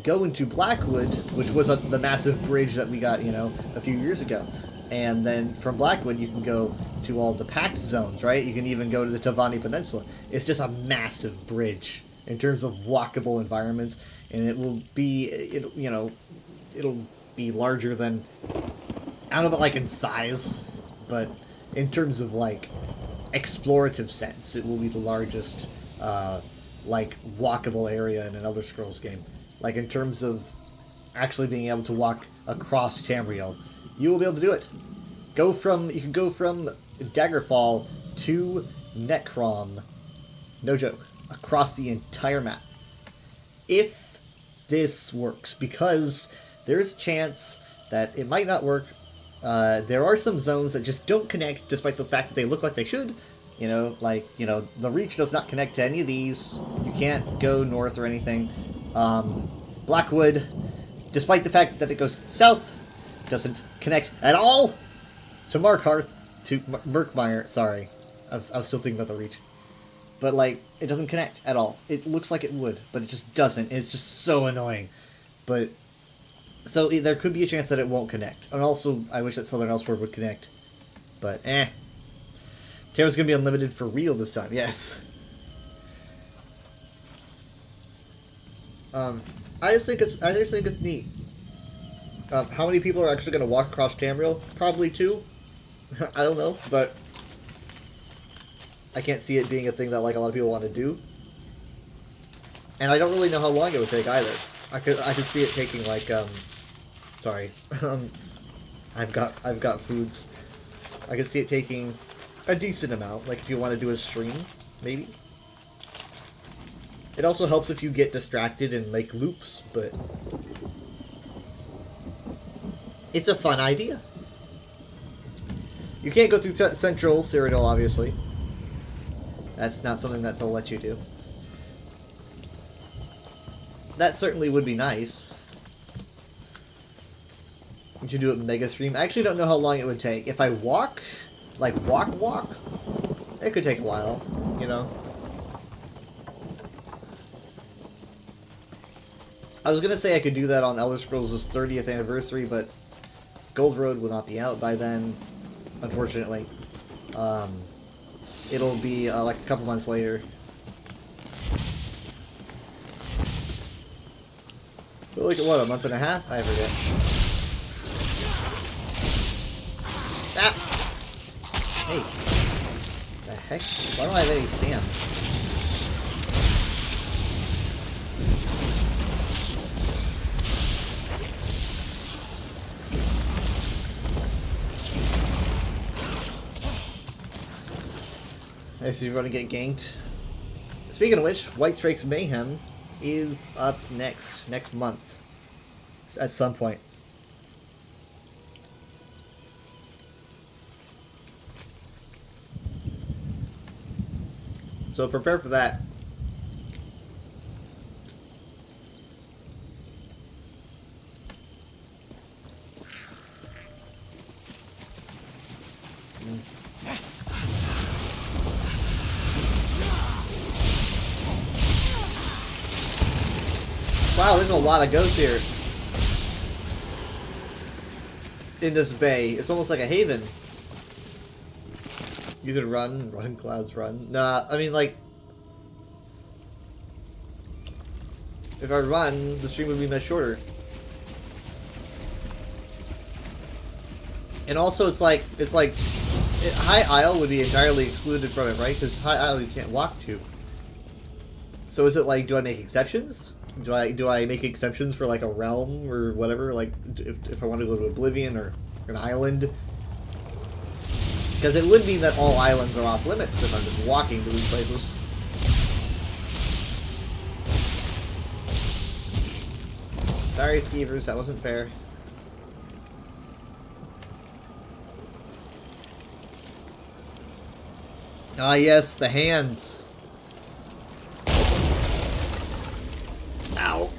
go into Blackwood, which was the massive bridge that we got, you know, a few years ago. And then from Blackwood, you can go to all the Pact zones, right? You can even go to the Tavani Peninsula. It's just a massive bridge in terms of walkable environments, and it will be, it'll be larger than, I don't know about, like, in size, but in terms of, like, explorative sense, it will be the largest, like, walkable area in an Elder Scrolls game. Like, in terms of actually being able to walk across Tamriel, you will be able to do it. You can go from Daggerfall to Necrom, no joke, across the entire map. If this works, because there's a chance that it might not work. There are some zones that just don't connect, despite the fact that they look like they should. You know, like, you know, the Reach does not connect to any of these. You can't go north or anything. Blackwood, despite the fact that it goes south, doesn't connect at all to Markarth, to Murkmire. Sorry, I was still thinking about the Reach. But, like, it doesn't connect at all. It looks like it would, but it just doesn't. It's just so annoying. But, so there could be a chance that it won't connect. And also, I wish that Southern Elsewhere would connect. But, Terra's gonna be unlimited for real this time, yes. I just think it's neat. How many people are actually gonna walk across Tamriel? Probably 2. I don't know, but I can't see it being a thing that, like, a lot of people want to do. And I don't really know how long it would take either. I could see it taking, like, sorry. I've got foods. I could see it taking a decent amount, like, if you want to do a stream, maybe. It also helps if you get distracted and make loops, but it's a fun idea. You can't go through Central Cyrodiil, obviously. That's not something that they'll let you do. That certainly would be nice. Would you do it mega stream? I actually don't know how long it would take. If I walk, like walk, it could take a while, you know? I was gonna say I could do that on Elder Scrolls' 30th anniversary, but Gold Road will not be out by then, unfortunately. It'll be like a couple months later. Like what, a month and a half? I forget. Ah! Hey. The heck? Why don't I have any stamp? I see you're gonna get ganked. Speaking of which, White Strike's Mayhem is up next month. At some point. So prepare for that. Wow, there's a lot of ghosts here. In this bay. It's almost like a haven. You could run, clouds, run. Nah, I mean, like... If I run, the stream would be much shorter. And also, it's like High Isle would be entirely excluded from it, right? Because High Isle you can't walk to. So is it like, do I make exceptions? Do I make exceptions for like a realm or whatever? Like if I want to go to Oblivion or an island? Because it would mean that all islands are off limits if I'm just walking to these places. Sorry, Skeevers, that wasn't fair. Ah, yes, the hands. Ow.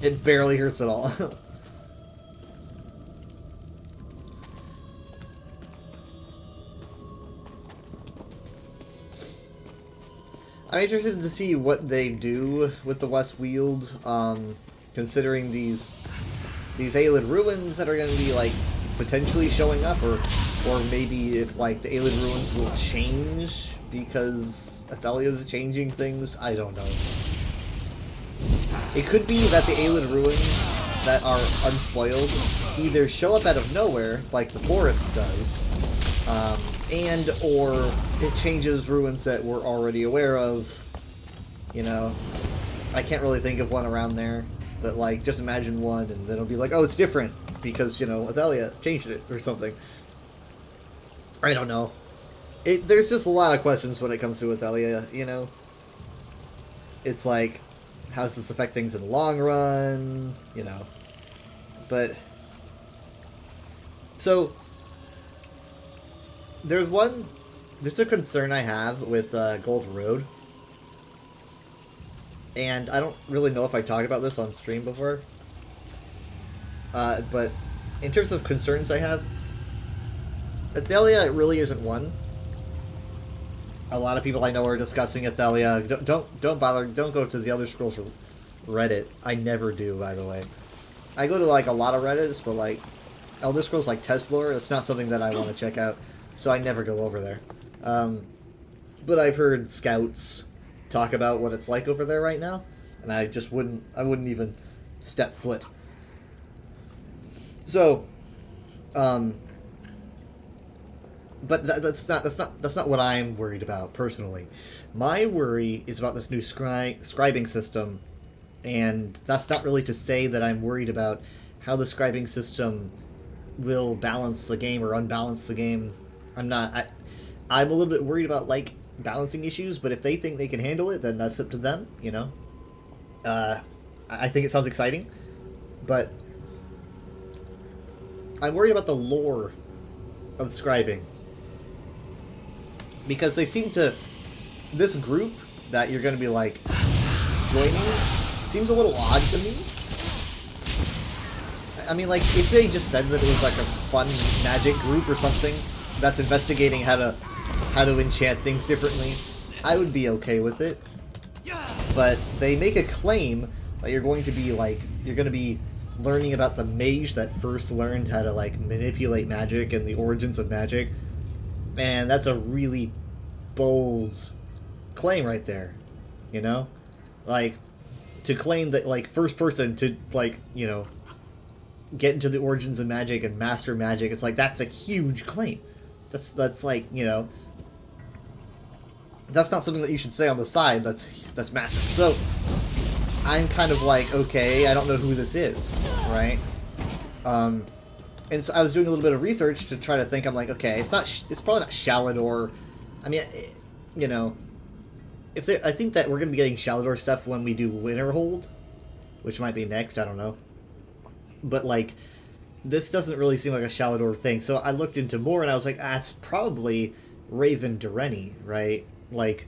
It barely hurts at all. I'm interested to see what they do with the Westweald, considering these Ayleid ruins that are going to be like potentially showing up, or maybe if like the Ayleid ruins will change because Athelia is changing things. I don't know. It could be that the Ayleid ruins that are unspoiled either show up out of nowhere, like the forest does, and or it changes ruins that we're already aware of. You know, I can't really think of one around there, but like just imagine one and then it'll be like, oh, it's different because, you know, Athelia changed it or something. I don't know. There's just a lot of questions when it comes to Athelia, you know. It's like, how does this affect things in the long run, you know. But so there's a concern I have with Gold Road, and I don't really know if I talked about this on stream before, but in terms of concerns I have, Athelia really isn't one. A lot of people I know are discussing Athelia. Don't bother. Don't go to the Elder Scrolls Reddit. I never do, by the way. I go to like a lot of Reddits, but like Elder Scrolls like Teslore, it's not something that I want to check out, so I never go over there. But I've heard scouts talk about what it's like over there right now, and I just wouldn't even step foot. So, but that's not what I'm worried about personally. My worry is about this new scribing system, and that's not really to say that I'm worried about how the scribing system will balance the game or unbalance the game. I'm not. I'm a little bit worried about like balancing issues, but if they think they can handle it, then that's up to them. You know. I think it sounds exciting, but I'm worried about the lore of scribing. Because they seem to... This group that you're going to be, like, joining seems a little odd to me. I mean, like, if they just said that it was like a fun magic group or something that's investigating how to enchant things differently, I would be okay with it. But they make a claim that you're going to be learning about the mage that first learned how to like manipulate magic and the origins of magic, and that's a really bold claim right there, you know, like to claim that like first person to like, you know, get into the origins of magic and master magic. It's like that's a huge claim. That's like, you know, that's not something that you should say on the side. That's massive. So I'm kind of like, okay, I don't know who this is, right? And so I was doing a little bit of research to try to think. I'm like, okay, it's probably not Shalador. I mean, you know, I think that we're gonna be getting Shalador stuff when we do Winterhold, which might be next. I don't know, but like, this doesn't really seem like a Shalador thing. So I looked into more, and I was like, it's probably Raven Durrani, right? Like,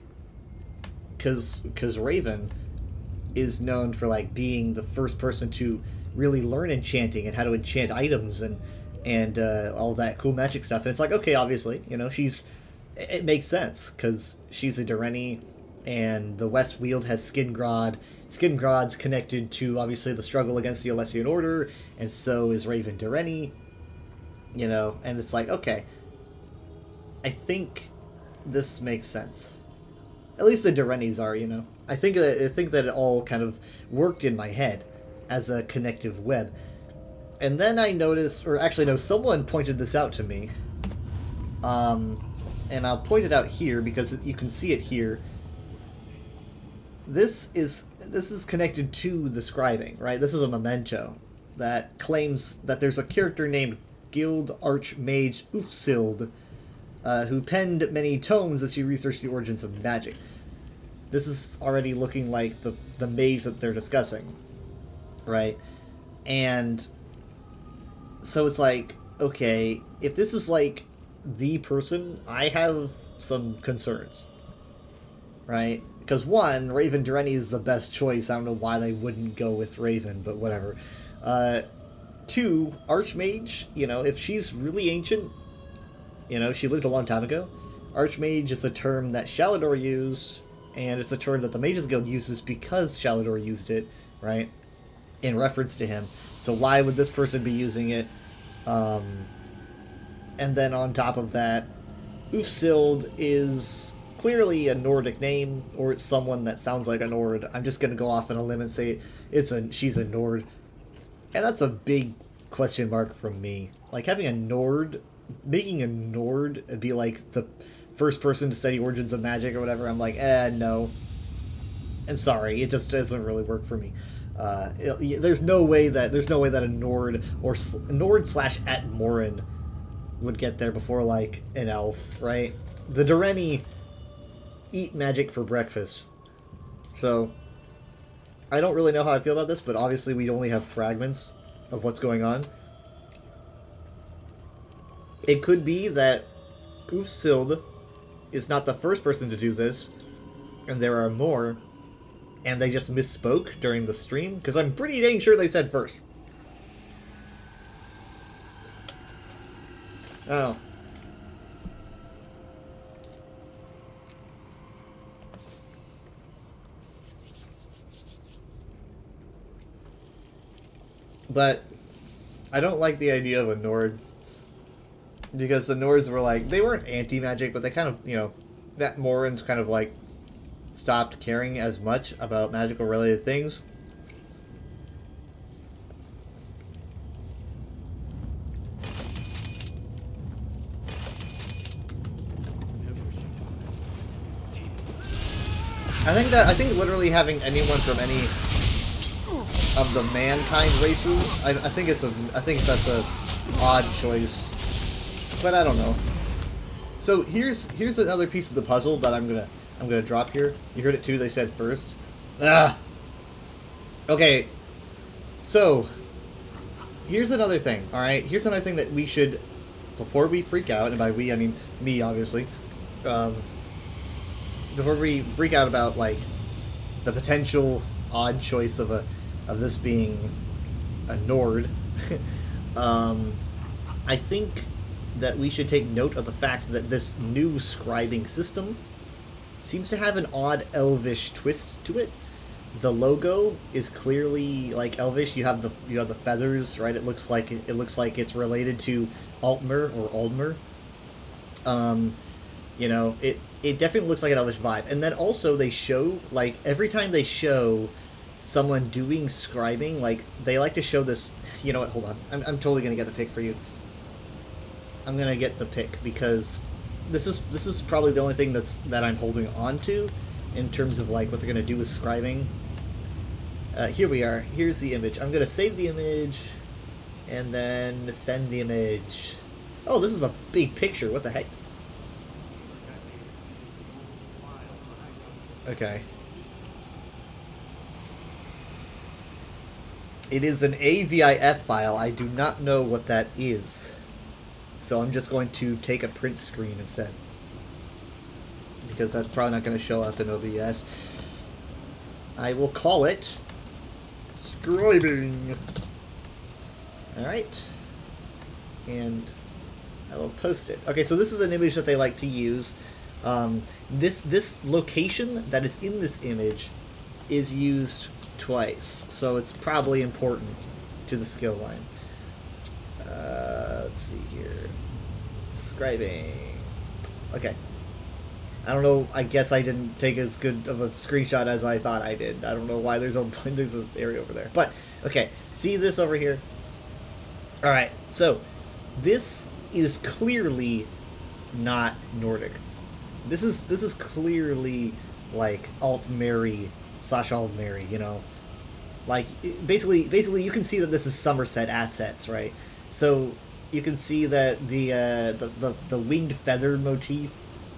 because Raven is known for like being the first person to really learn enchanting and how to enchant items and all that cool magic stuff. And it's like, okay, obviously, you know, it makes sense because she's a Durrani, and the Westweald has Skingrod. Skingrod's connected to obviously the struggle against the Alessian Order, and so is Raven Durrani. You know, and it's like, okay, I think this makes sense. At least the Durranis are, you know. I think that it all kind of worked in my head as a connective web. And then I noticed, or actually no, someone pointed this out to me. And I'll point it out here because you can see it here. This is connected to the scribing, right? This is a memento that claims that there's a character named Guild Archmage Ufsild, who penned many tomes as she researched the origins of magic. This is already looking like the mage that they're discussing, right? And so it's like, okay, if this is like the person, I have some concerns, right? Because one, Raven Durrani is the best choice. I don't know why they wouldn't go with Raven, but whatever. Two, Archmage, you know, if she's really ancient, you know, she lived a long time ago. Archmage is a term that Shalador used, and it's a term that the Mages Guild uses because Shalador used it, right? In reference to him. So why would this person be using it? And then on top of that, Ufsild is clearly a Nordic name, or it's someone that sounds like a Nord. I'm just going to go off on a limb and say she's a Nord. And that's a big question mark from me. Like, having a Nord, making a Nord be like the first person to study origins of magic or whatever, I'm like, no. I'm sorry, it just doesn't really work for me. There's no way that a Nord or Nord/Atmoran would get there before like an elf, right? The Durrani eat magic for breakfast, so I don't really know how I feel about this. But obviously, we only have fragments of what's going on. It could be that Ufsild is not the first person to do this, and there are more, and they just misspoke during the stream, because I'm pretty dang sure they said first. Oh. But I don't like the idea of a Nord, because the Nords were like, they weren't anti-magic, but they kind of, you know, that Morans kind of like stopped caring as much about magical related things. I think literally having anyone from any of the mankind races, I think that's a odd choice. But I don't know. So here's another piece of the puzzle that I'm gonna drop here. You heard it too. They said first. Okay. So here's another thing. All right. Here's another thing that we should, before we freak out, and by we I mean me, obviously. Before we freak out about like the potential odd choice of this being a Nord, I think that we should take note of the fact that this new scribing system seems to have an odd elvish twist to it. The logo is clearly like elvish. You have the feathers, right? It looks like it's related to Altmer or Aldmer. You know, it definitely looks like an elvish vibe. And then also they show, like, every time they show someone doing scribing, like, they like to show this. You know what? Hold on. I'm totally gonna get the pick for you. I'm gonna get the pick because this is probably the only thing that I'm holding on to in terms of like what they're gonna do with scribing. Here we are. Here's the image. I'm gonna save the image and then send the image. Oh, this is a big picture. What the heck? Okay. It is an AVIF file. I do not know what that is. So I'm just going to take a print screen instead. Because that's probably not going to show up in OBS. I will call it scribing. Alright. And I will post it. Okay, so this is an image that they like to use. This location that is in this image is used twice. So it's probably important to the skill line. Let's see here. Scribing. Okay. I don't know. I guess I didn't take as good of a screenshot as I thought I did. I don't know why there's an area over there. But, okay. See this over here? Alright. So, this is clearly not Nordic. This is clearly like Altmeri / Altmeri, you know? Like, basically you can see that this is Somerset assets, right? So you can see that the winged feather motif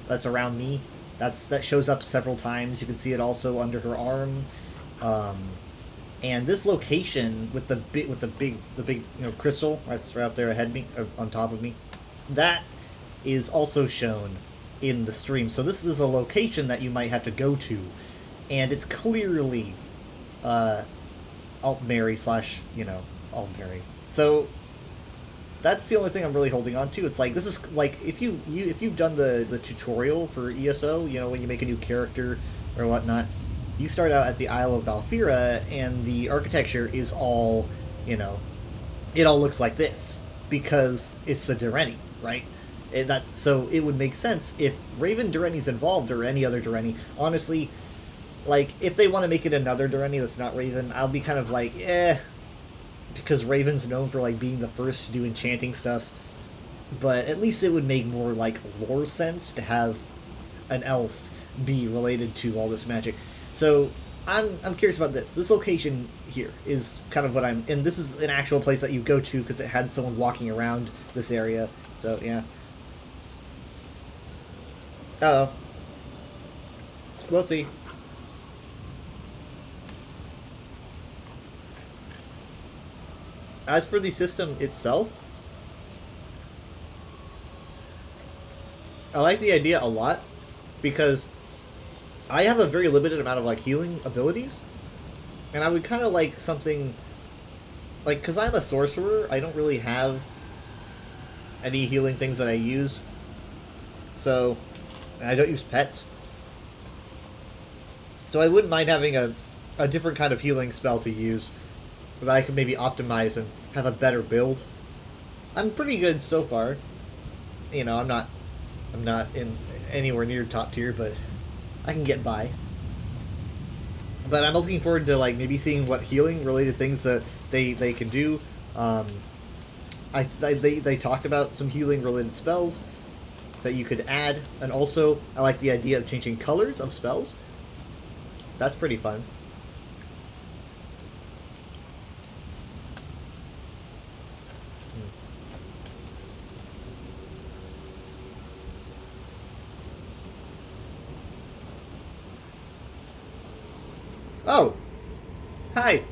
that's around me, that shows up several times. You can see it also under her arm, and this location with the big crystal that's right up there ahead of me, or on top of me, that is also shown in the stream. So this is a location that you might have to go to, and it's clearly Altmeri / Altmeri. So that's the only thing I'm really holding on to. It's like, this is like, if you've done the tutorial for ESO, you know, when you make a new character or whatnot, you start out at the Isle of Balfira, and the architecture is all, you know, it all looks like this because it's a Dureni, right? So it would make sense if Raven Dureni's involved, or any other Dureni. Honestly, like, if they want to make it another Dureni that's not Raven, I'll be kind of like, because Raven's known for, like, being the first to do enchanting stuff. But at least it would make more, like, lore sense to have an elf be related to all this magic. So I'm curious about this. This location here is kind of what and this is an actual place that you go to because it had someone walking around this area. So, yeah. Uh-oh. We'll see. As for the system itself, I like the idea a lot because I have a very limited amount of, like, healing abilities, and I would kind of like something like, because I'm a sorcerer, I don't really have any healing things that I use, so I don't use pets, so I wouldn't mind having a different kind of healing spell to use that I could maybe optimize and have a better build. I'm pretty good so far. You know, I'm not in anywhere near top tier, but I can get by. But I'm looking forward to, like, maybe seeing what healing related things that they can do. They talked about some healing related spells that you could add, and also I like the idea of changing colors of spells. That's pretty fun. Oh! Hi!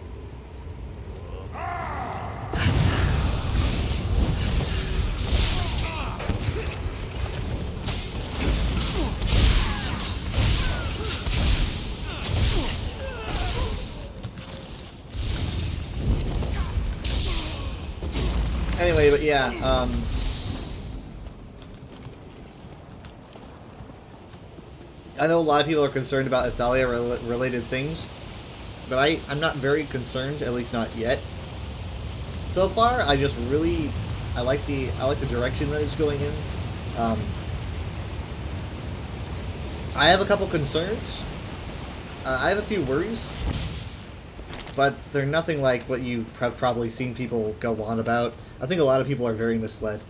Anyway, but yeah, I know a lot of people are concerned about Athalia related things, but I'm not very concerned, at least not yet. So far, I just really I like the direction that it's going in. I have a couple concerns. I have a few worries, but they're nothing like what you have probably seen people go on about. I think a lot of people are very misled.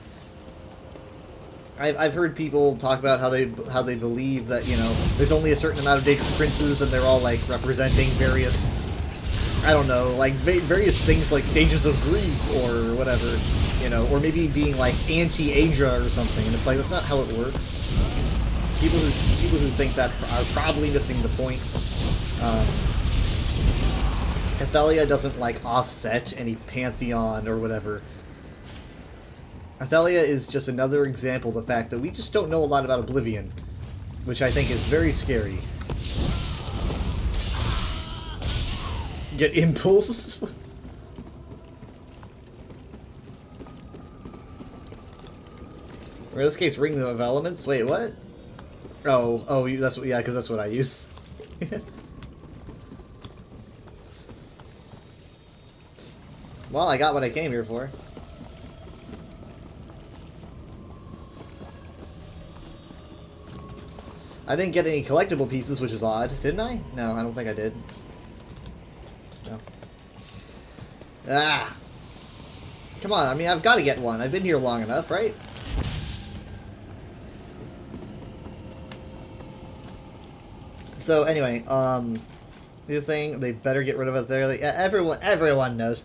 I've heard people talk about how they believe that, you know, there's only a certain amount of Daedric princes and they're all like representing various, I don't know, like various things like stages of grief or whatever, you know, or maybe being like anti-Aedra or something. And it's like, that's not how it works. People who think that are probably missing the point. Athalia doesn't like offset any pantheon or whatever. Athalia is just another example of the fact that we just don't know a lot about Oblivion, which I think is very scary. Get impulse? Or in this case, Ring of Elements? Wait, what? Oh, that's what, yeah, because that's what I use. Well, I got what I came here for. I didn't get any collectible pieces, which is odd. Didn't I? No, I don't think I did. No. Ah! Come on, I mean, I've got to get one. I've been here long enough, right? So, anyway, the thing, they better get rid of it there. Yeah, everyone knows.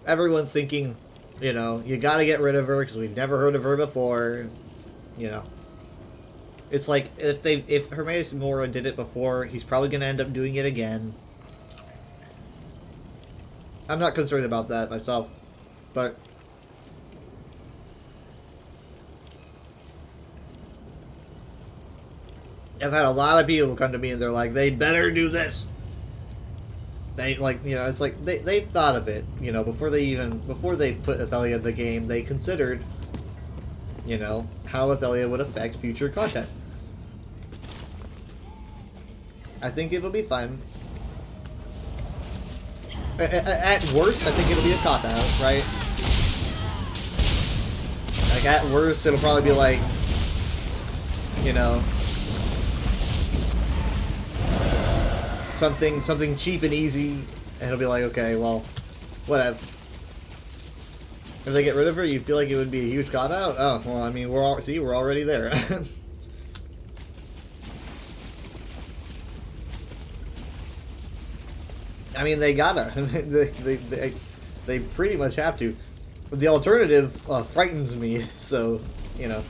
Everyone's thinking, you know, you gotta get rid of her because we've never heard of her before. You know, it's like if Hermaeus Mora did it before, he's probably gonna end up doing it again. I'm not concerned about that myself, but I've had a lot of people come to me and they're like, they better do this. They, like, you know, it's like they've thought of it, you know, before they put Athalia in the game, they considered, you know, how Athalia would affect future content. I think it'll be fine. At worst, I think it'll be a cop-out, right? Like, at worst, it'll probably be like, you know, something cheap and easy, and it'll be like, okay, well, whatever. If they get rid of her, you feel like it would be a huge cop-out? Oh, well, I mean, we're already there. I mean, they gotta. they pretty much have to. But the alternative frightens me, so, you know.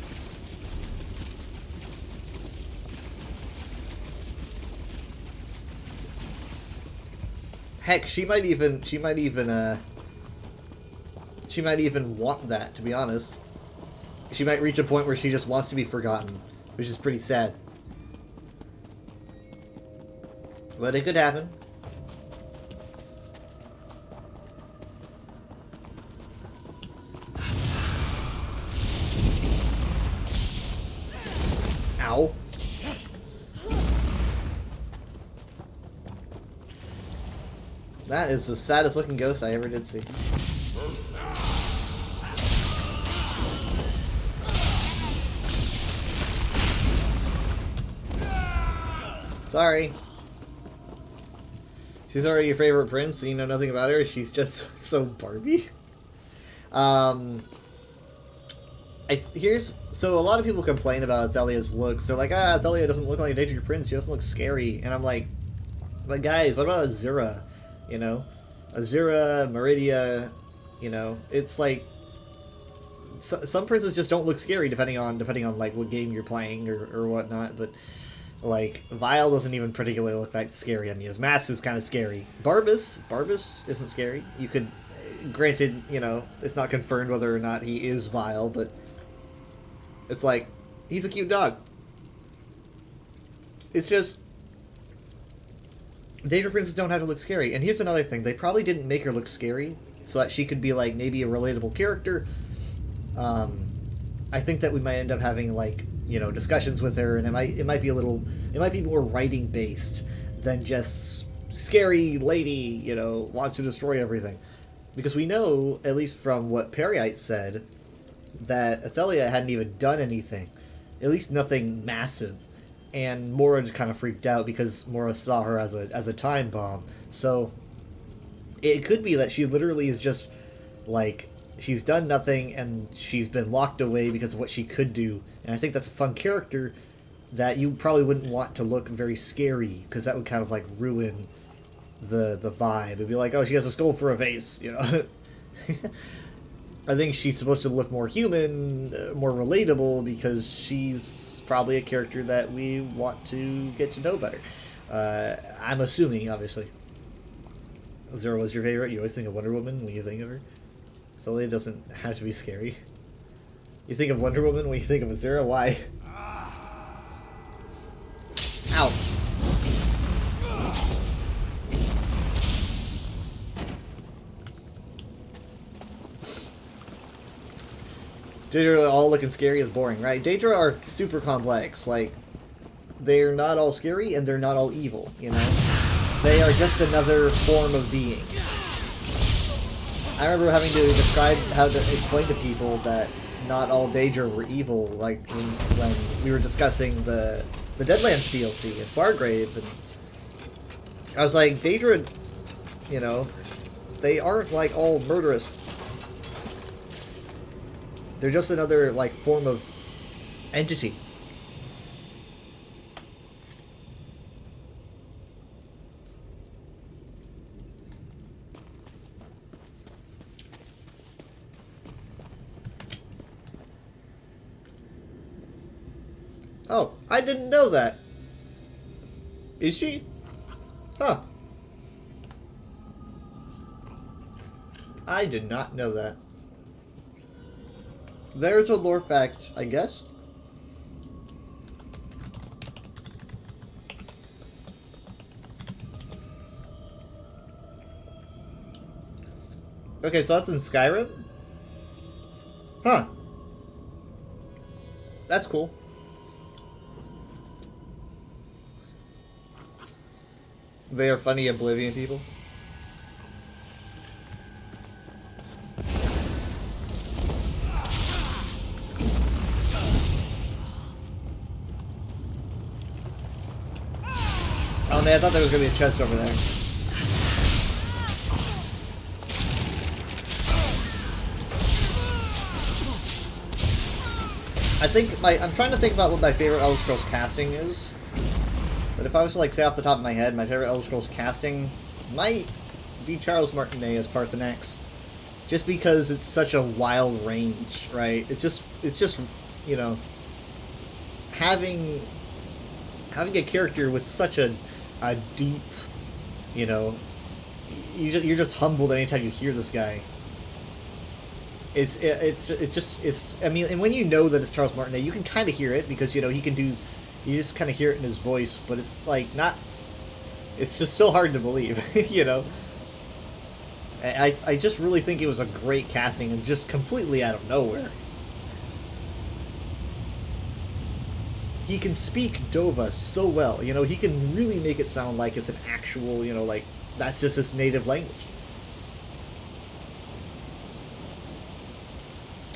Heck, she might even want that, to be honest. She might reach a point where she just wants to be forgotten, which is pretty sad. But it could happen. Ow. That is the saddest looking ghost I ever did see. Sorry. She's already your favorite prince, so you know nothing about her. She's just so Barbie. So a lot of people complain about Athalia's looks. They're like, Athalia doesn't look like a Daedric prince. She doesn't look scary. And I'm like, but guys, what about Azura? You know, Azura, Meridia, you know, it's like some princes just don't look scary depending on like what game you're playing or whatnot. But like Vile doesn't even particularly look that scary. I mean, his mask is kind of scary. Barbas isn't scary. You could, granted, you know, it's not confirmed whether or not he is Vile, but it's like he's a cute dog. It's just Daedra Princess don't have to look scary. And here's another thing. They probably didn't make her look scary so that she could be, like, maybe a relatable character. I think that we might end up having, like, you know, discussions with her, and it might be more writing based than just scary lady, you know, wants to destroy everything. Because we know, at least from what Periite said, that Athelia hadn't even done anything. At least nothing massive. And Mora just kind of freaked out because Mora saw her as a time bomb. So it could be that she literally is just, like, she's done nothing and she's been locked away because of what she could do. And I think that's a fun character that you probably wouldn't want to look very scary, because that would kind of, like, ruin the vibe. It'd be like, oh, she has a skull for a face, you know. I think she's supposed to look more human, more relatable, because she's probably a character that we want to get to know better. I'm assuming, obviously. Zero was your favorite? You always think of Wonder Woman when you think of her? Athelia doesn't have to be scary. You think of Wonder Woman when you think of Azura? Why? Ow. Daedra all looking scary is boring, right? Daedra are super complex. Like, they're not all scary and they're not all evil, you know? They are just another form of being. I remember having to describe how to explain to people that not all Daedra were evil, like when we were discussing the Deadlands DLC and Fargrave, and I was like, Daedra, you know, they aren't like all murderous. They're just another, like, form of entity. Oh, I didn't know that. Is she? Huh. I did not know that. There's a lore fact, I guess. Okay, so that's in Skyrim? Huh. That's cool. They are funny Oblivion people. Oh man, I thought there was gonna be a chest over there. I'm trying to think about what my favorite Elder Scrolls casting is. But if I was to, like, say off the top of my head, my favorite Elder Scrolls casting might be Charles Martinet as Parthenax. Just because it's such a wild range, right? It's just, you know, having a character with such a deep, you know, you're just humbled anytime you hear this guy. It's I mean, and when you know that it's Charles Martinet, you can kind of hear it because, you know, you just kind of hear it in his voice, but it's like not, it's just still hard to believe, you know. I just really think it was a great casting and just completely out of nowhere. He can speak Dova so well, you know, he can really make it sound like it's an actual, you know, like, that's just his native language.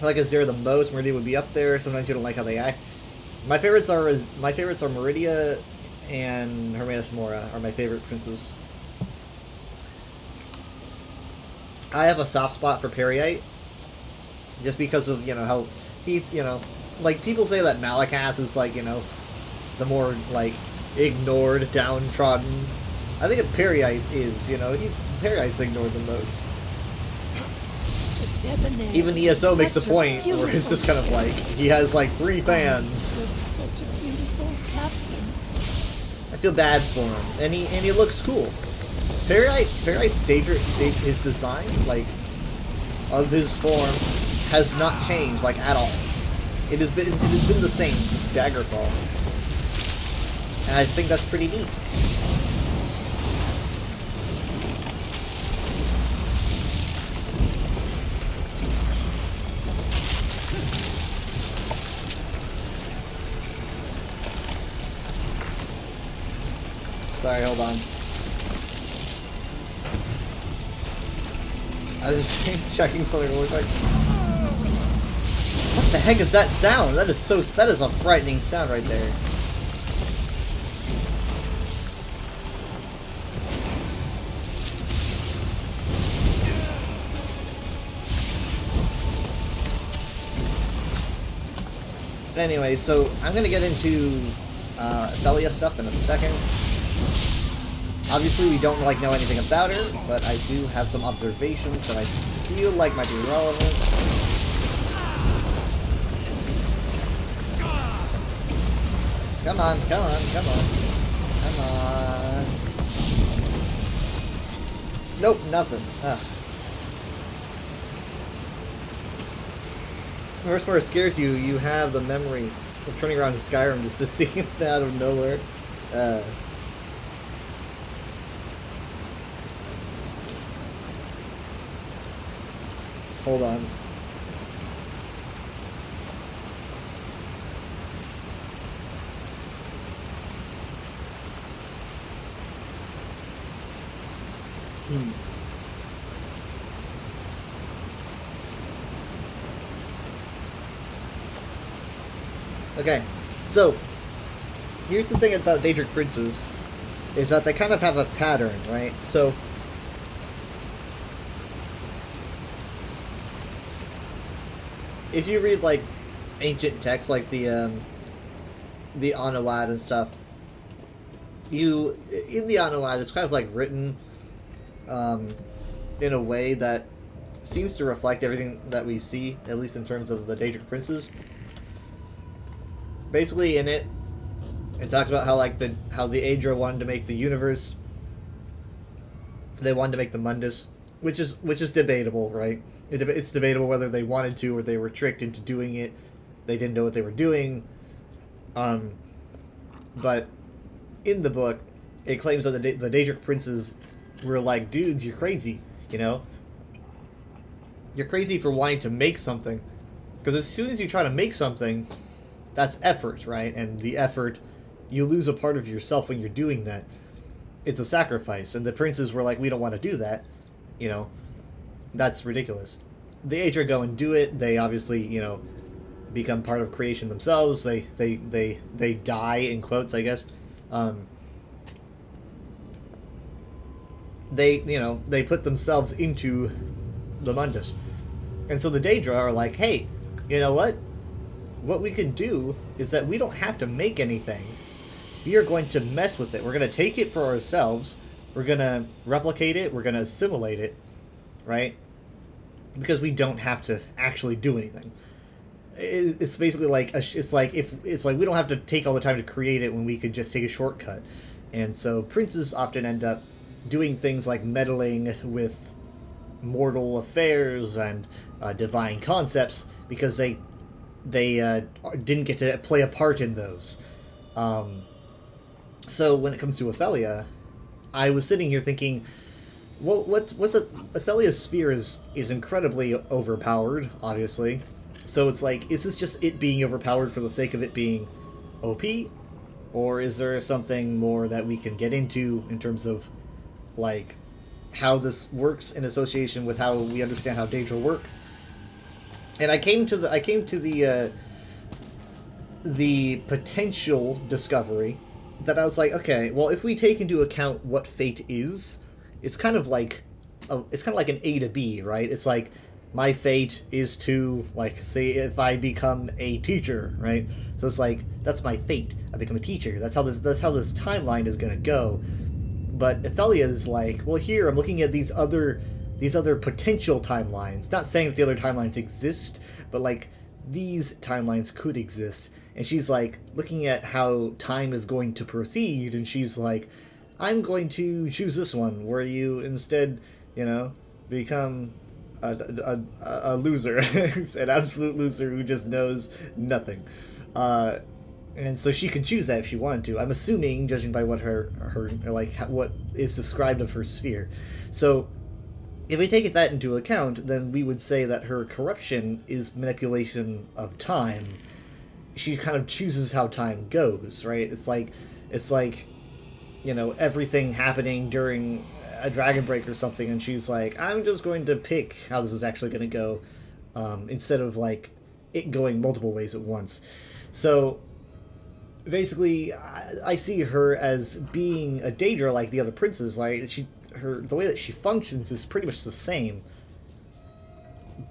I like Azura the most. Meridia would be up there. Sometimes you don't like how they act. My favorites are Meridia and Hermaeus Mora are my favorite princes. I have a soft spot for Periite, just because of, you know, how he's, you know, like, people say that Malakath is, like, you know, the more, like, ignored, downtrodden. I think Periite is, you know, Periite's ignored the most. Even ESO makes a point where it's just kind of like, he has like 3 fans. I feel bad for him, and he looks cool. Periite's his design, like, of his form, has not changed, like, at all. It has been the same since Daggerfall, and I think that's pretty neat. Sorry, hold on. I was checking something really quick. What the heck is that sound? That is a frightening sound right there. Anyway, so I'm gonna get into Athalia stuff in a second. Obviously, we don't know anything about her, but I do have some observations that I feel like might be relevant. Come on, come on, come on. Come on. Nope, nothing. Ugh. The first part scares you. You have the memory of turning around in Skyrim just to see him out of nowhere. Hold on. Okay, so here's the thing about Daedric Princes, is that they kind of have a pattern, right? So if you read like ancient texts, like the Anuad and stuff, in the Anuad it's kind of like written in a way that seems to reflect everything that we see, at least in terms of the Daedric Princes. Basically, in it talks about how how the Aedra wanted to make the universe. They wanted to make the Mundus, which is debatable, right? It's debatable whether they wanted to or they were tricked into doing it. They didn't know what they were doing. But in the book, it claims that the Daedric Princes were like, dudes, you're crazy, you know? You're crazy for wanting to make something. Because as soon as you try to make something, that's effort, right? And the effort, you lose a part of yourself when you're doing that. It's a sacrifice. And the princes were like, we don't want to do that. You know, that's ridiculous. The Aedra go and do it. They obviously, you know, become part of creation themselves. They die, in quotes, I guess. They put themselves into the Mundus. And so the Daedra are like, hey, you know what? What we can do is that we don't have to make anything. We are going to mess with it. We're going to take it for ourselves. We're going to replicate it. We're going to assimilate it, right? Because we don't have to actually do anything. It's basically like it's like we don't have to take all the time to create it when we could just take a shortcut. And so princes often end up doing things like meddling with mortal affairs and divine concepts because they didn't get to play a part in those. So when it comes to Athalia, I was sitting here thinking, well, Athalia's sphere is incredibly overpowered, obviously. So it's like, is this just it being overpowered for the sake of it being OP? Or is there something more that we can get into in terms of, like, how this works in association with how we understand how Daedra work? And I came to the potential discovery that I was like, okay, well, if we take into account what fate is, it's kind of like an A to B, right? It's like my fate is to, like, say if I become a teacher, right? So it's like that's my fate. I become a teacher. That's how this timeline is gonna go. But Athalia is like, well, here I'm looking at these other potential timelines. Not saying that the other timelines exist, but like these timelines could exist. And she's like looking at how time is going to proceed, and she's like, I'm going to choose this one where you instead, you know, become a loser, an absolute loser who just knows nothing. And so she could choose that if she wanted to. I'm assuming, judging by what what is described of her sphere. So if we take that into account, then we would say that her corruption is manipulation of time. She kind of chooses how time goes, right? It's like everything happening during a dragon break or something, and she's like, I'm just going to pick how this is actually going to go, instead of like it going multiple ways at once. So basically, I see her as being a Daedra like the other princes. Like the way that she functions is pretty much the same,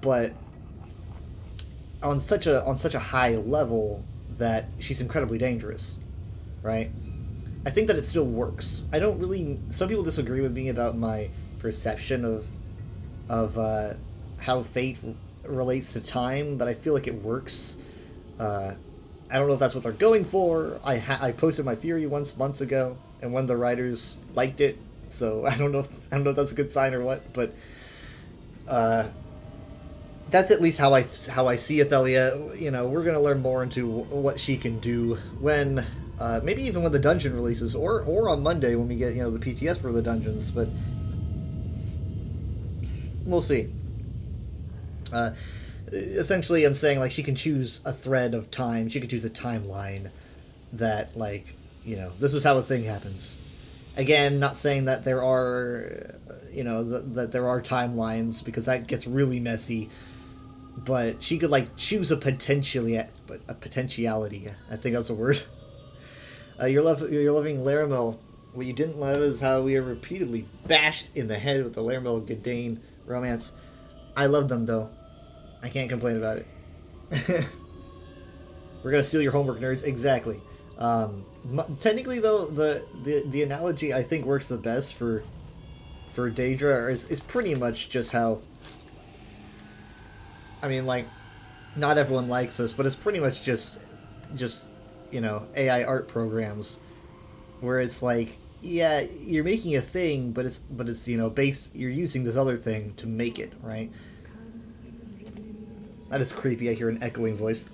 but on such a high level that she's incredibly dangerous, right? I think that it still works. I don't really. Some people disagree with me about my perception of how fate relates to time, but I feel like it works. I don't know if that's what they're going for. I posted my theory months ago, and one of the writers liked it. So I don't know if that's a good sign or what, but that's at least how I see Athalia. We're gonna learn more into what she can do when. Maybe even when the dungeon releases, or on Monday when we get the PTS for the dungeons, but we'll see. Essentially, I'm saying like she can choose a thread of time. She can choose a timeline that this is how a thing happens. Again, not saying that there are that there are timelines, because that gets really messy. But she could choose a potentiality. I think that's a word. You're loving Laramel. What you didn't love is how we are repeatedly bashed in the head with the Laramel Gadain romance. I love them, though. I can't complain about it. We're gonna steal your homework, nerds. Exactly. Technically, though, the analogy I think works the best for Daedra is pretty much just how. I mean, not everyone likes this, but it's pretty much just AI art programs, where it's like, yeah, you're making a thing, but it's based. You're using this other thing to make it, right? That is creepy. I hear an echoing voice.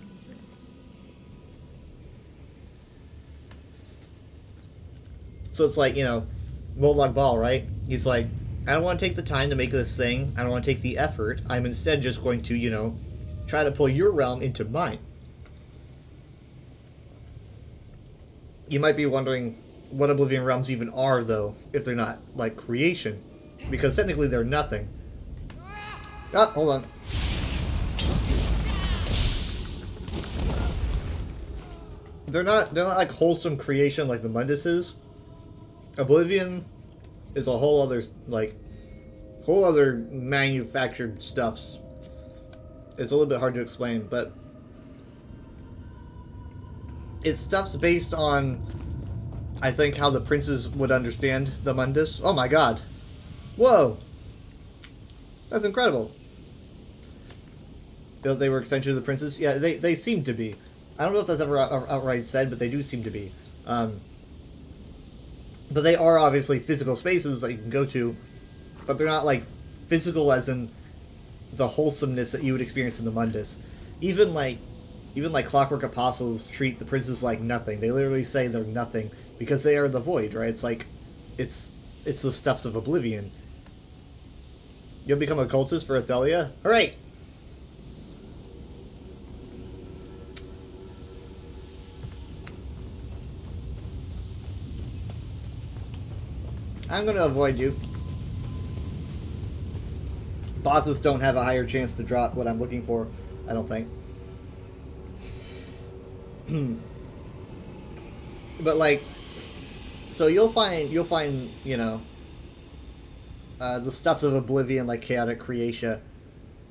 So it's like, Molag Bal, right? He's like, I don't want to take the time to make this thing. I don't want to take the effort. I'm instead just going to, try to pull your realm into mine. You might be wondering what Oblivion Realms even are, though, if they're not, creation. Because technically they're nothing. Ah, hold on. They're not wholesome creation like the Mundus is. Oblivion is a whole other manufactured stuffs. It's a little bit hard to explain, but it's stuff's based on, I think, how the princes would understand the Mundus. Oh my god. Whoa. That's incredible. They were extensions of the princes? Yeah, they seem to be. I don't know if that's ever outright said, but they do seem to be. But they are obviously physical spaces that you can go to, but they're not physical as in the wholesomeness that you would experience in the Mundus. Even Clockwork Apostles treat the princes like nothing. They literally say they're nothing because they are the void, right? It's the stuffs of Oblivion. You'll become a cultist for Athalia? Alright! I'm gonna avoid you. Bosses don't have a higher chance to drop what I'm looking for, I don't think. But so you'll find the stuffs of Oblivion, like Chaotic Creatia.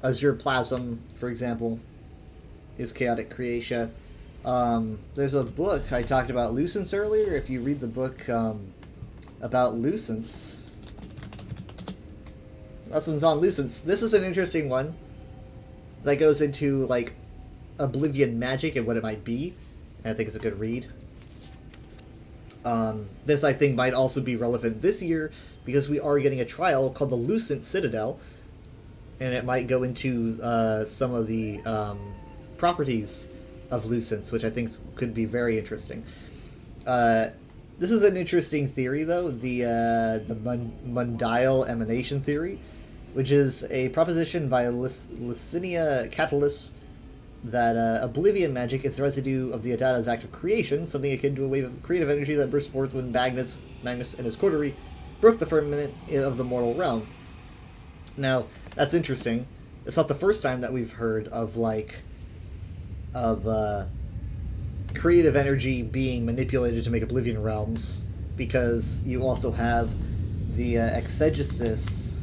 Azure Plasm, for example, is Chaotic Creatia. There's a book I talked about Lucence earlier. If you read the book about Lucence, Lessons on Lucence, this is an interesting one that goes into Oblivion magic and what it might be, and I think it's a good read. This, I think, might also be relevant this year because we are getting a trial called the Lucent Citadel, and it might go into some of the properties of Lucence, which I think could be very interesting. This is an interesting theory, though, the Mundial Emanation Theory, which is a proposition by Licinia Catullus that Oblivion magic is the residue of the Adada's act of creation, something akin to a wave of creative energy that burst forth when Magnus and his coterie broke the firmament of the mortal realm. Now, that's interesting. It's not the first time that we've heard of, creative energy being manipulated to make Oblivion realms, because you also have the exegesis,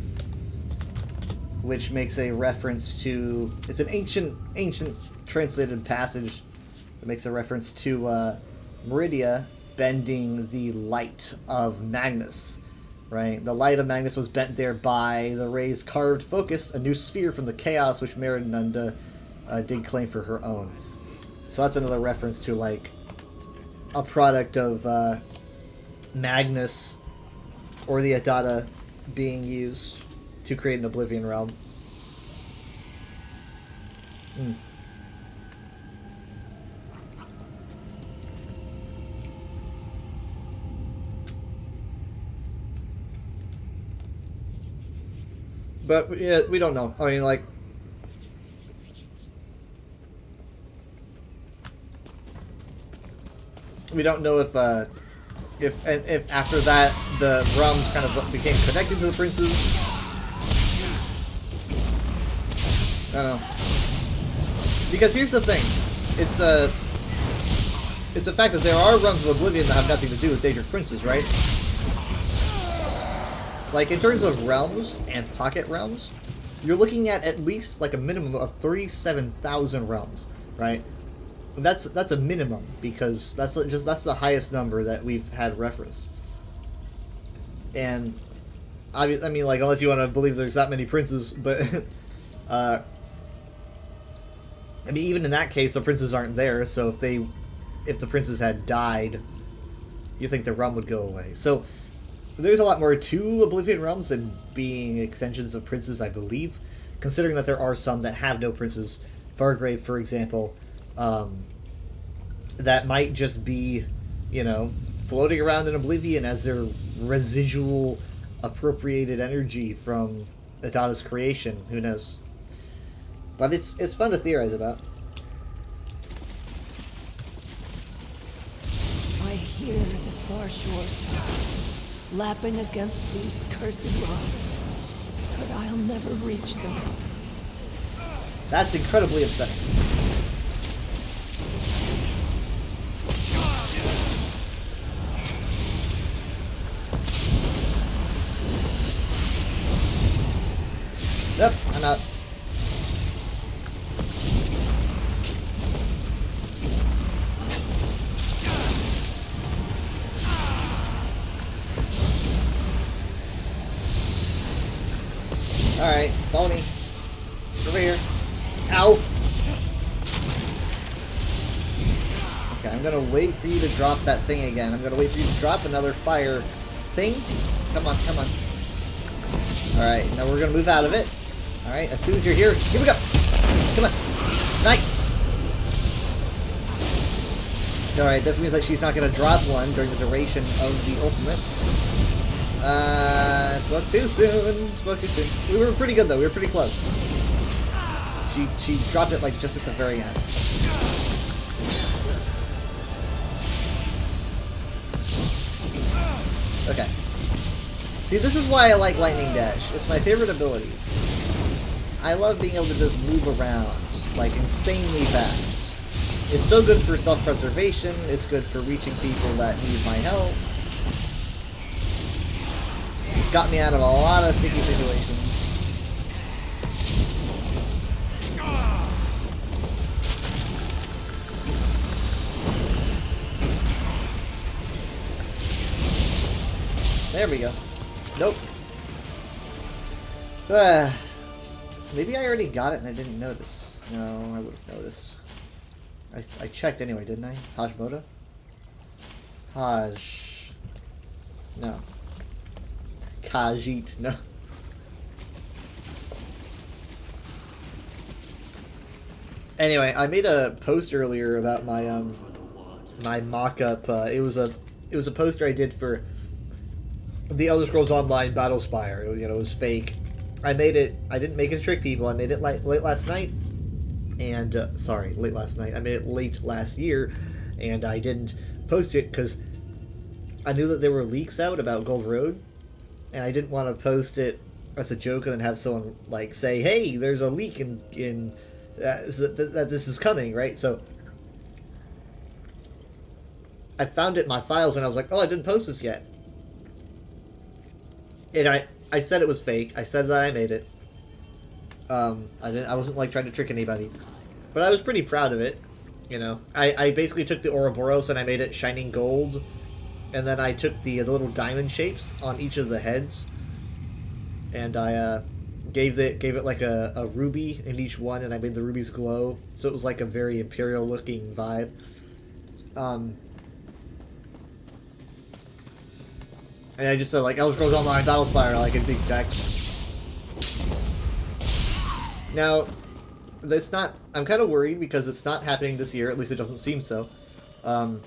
which makes a reference to... It's an ancient translated passage that makes a reference to Meridia bending the light of Magnus, right? The light of Magnus was bent there by the ray's carved focus, a new sphere from the chaos which Meridunda did claim for her own. So that's another reference to, like, a product of Magnus or the Adada being used to create an Oblivion realm. But yeah, we don't know. I mean, like, we don't know if after that the realms kind of became connected to the princes. I don't know. Because here's the thing, it's a fact that there are realms of Oblivion that have nothing to do with Daedric princes, right? Like, in terms of realms and pocket realms, you're looking at least like a minimum of 37,000 realms, right? That's a minimum, because that's the highest number that we've had referenced. And I mean, like, unless you want to believe there's that many princes, but I mean, even in that case, the princes aren't there. So if the princes had died, you think the realm would go away. So there's a lot more to Oblivion realms than being extensions of princes, I believe, considering that there are some that have no princes. Fargrave, for example, that might just be, floating around in Oblivion as their residual appropriated energy from Adada's creation. Who knows? But it's fun to theorize about. I hear the far shores lapping against these cursed rocks, but I'll never reach them. That's incredibly upsetting. Yep, I'm out. Alright, follow me. Over here. Ow! Okay, I'm gonna wait for you to drop that thing again. I'm gonna wait for you to drop another fire thing. Come on, come on. Alright, now we're gonna move out of it. Alright, as soon as you're here we go! Come on! Nice! Alright, this means that she's not gonna drop one during the duration of the ultimate. Spoke too soon. Spoke too soon. We were pretty good though. We were pretty close. She dropped it like just at the very end. Okay. See, this is why I like Lightning Dash. It's my favorite ability. I love being able to just move around like insanely fast. It's so good for self-preservation. It's good for reaching people that need my help. It's got me out of a lot of sticky situations. There we go. Nope. Maybe I already got it and I didn't notice. No, I would have noticed. I checked anyway, didn't I? Hashmoda? Haj... No. Khajiit, no. Anyway, I made a post earlier about my my mock-up. It was a poster I did for the Elder Scrolls Online Battlespire. It was fake. I didn't make it to trick people. I made it late last night. and sorry, late last night. I made it late last year, and I didn't post it because I knew that there were leaks out about Gold Road, and I didn't want to post it as a joke and then have someone like say, "Hey, there's a leak in that this is coming," right? So I found it in my files, and I was like, "Oh, I didn't post this yet," and I said it was fake. I said that I made it. I wasn't like trying to trick anybody, but I was pretty proud of it. You know, I basically took the Ouroboros and I made it shining gold, and then I took the little diamond shapes on each of the heads, and I gave it like a ruby in each one, and I made the rubies glow, so it was like a very imperial looking vibe. And I just said like Elder Scrolls Online Battlespire like a big jack. Now, that's not. I'm kind of worried because it's not happening this year. At least it doesn't seem so. And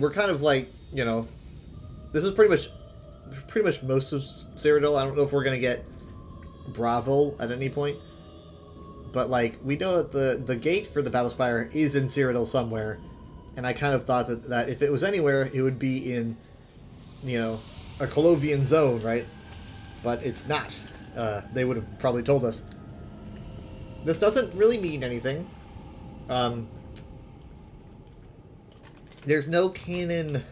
we're kind of like, you know, this is pretty much most of Cyrodiil. I don't know if we're gonna get Bravo at any point, but like we know that the gate for the Battlespire is in Cyrodiil somewhere, and I kind of thought that if it was anywhere, it would be in, you know, a Colovian zone, right? But it's not. They would have probably told us. This doesn't really mean anything. There's no canon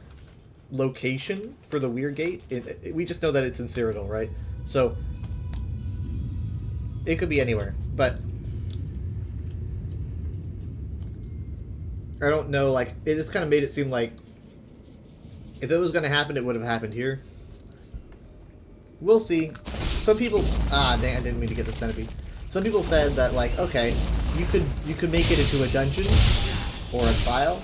location for the Weird Gate. We just know that it's in Cyrodiil, right? So it could be anywhere, but I don't know. Like, it just kind of made it seem like if it was going to happen, it would have happened here. We'll see. Some people... Ah, dang, I didn't mean to get the centipede. Some people said that, like, okay, you could make it into a dungeon or a trial.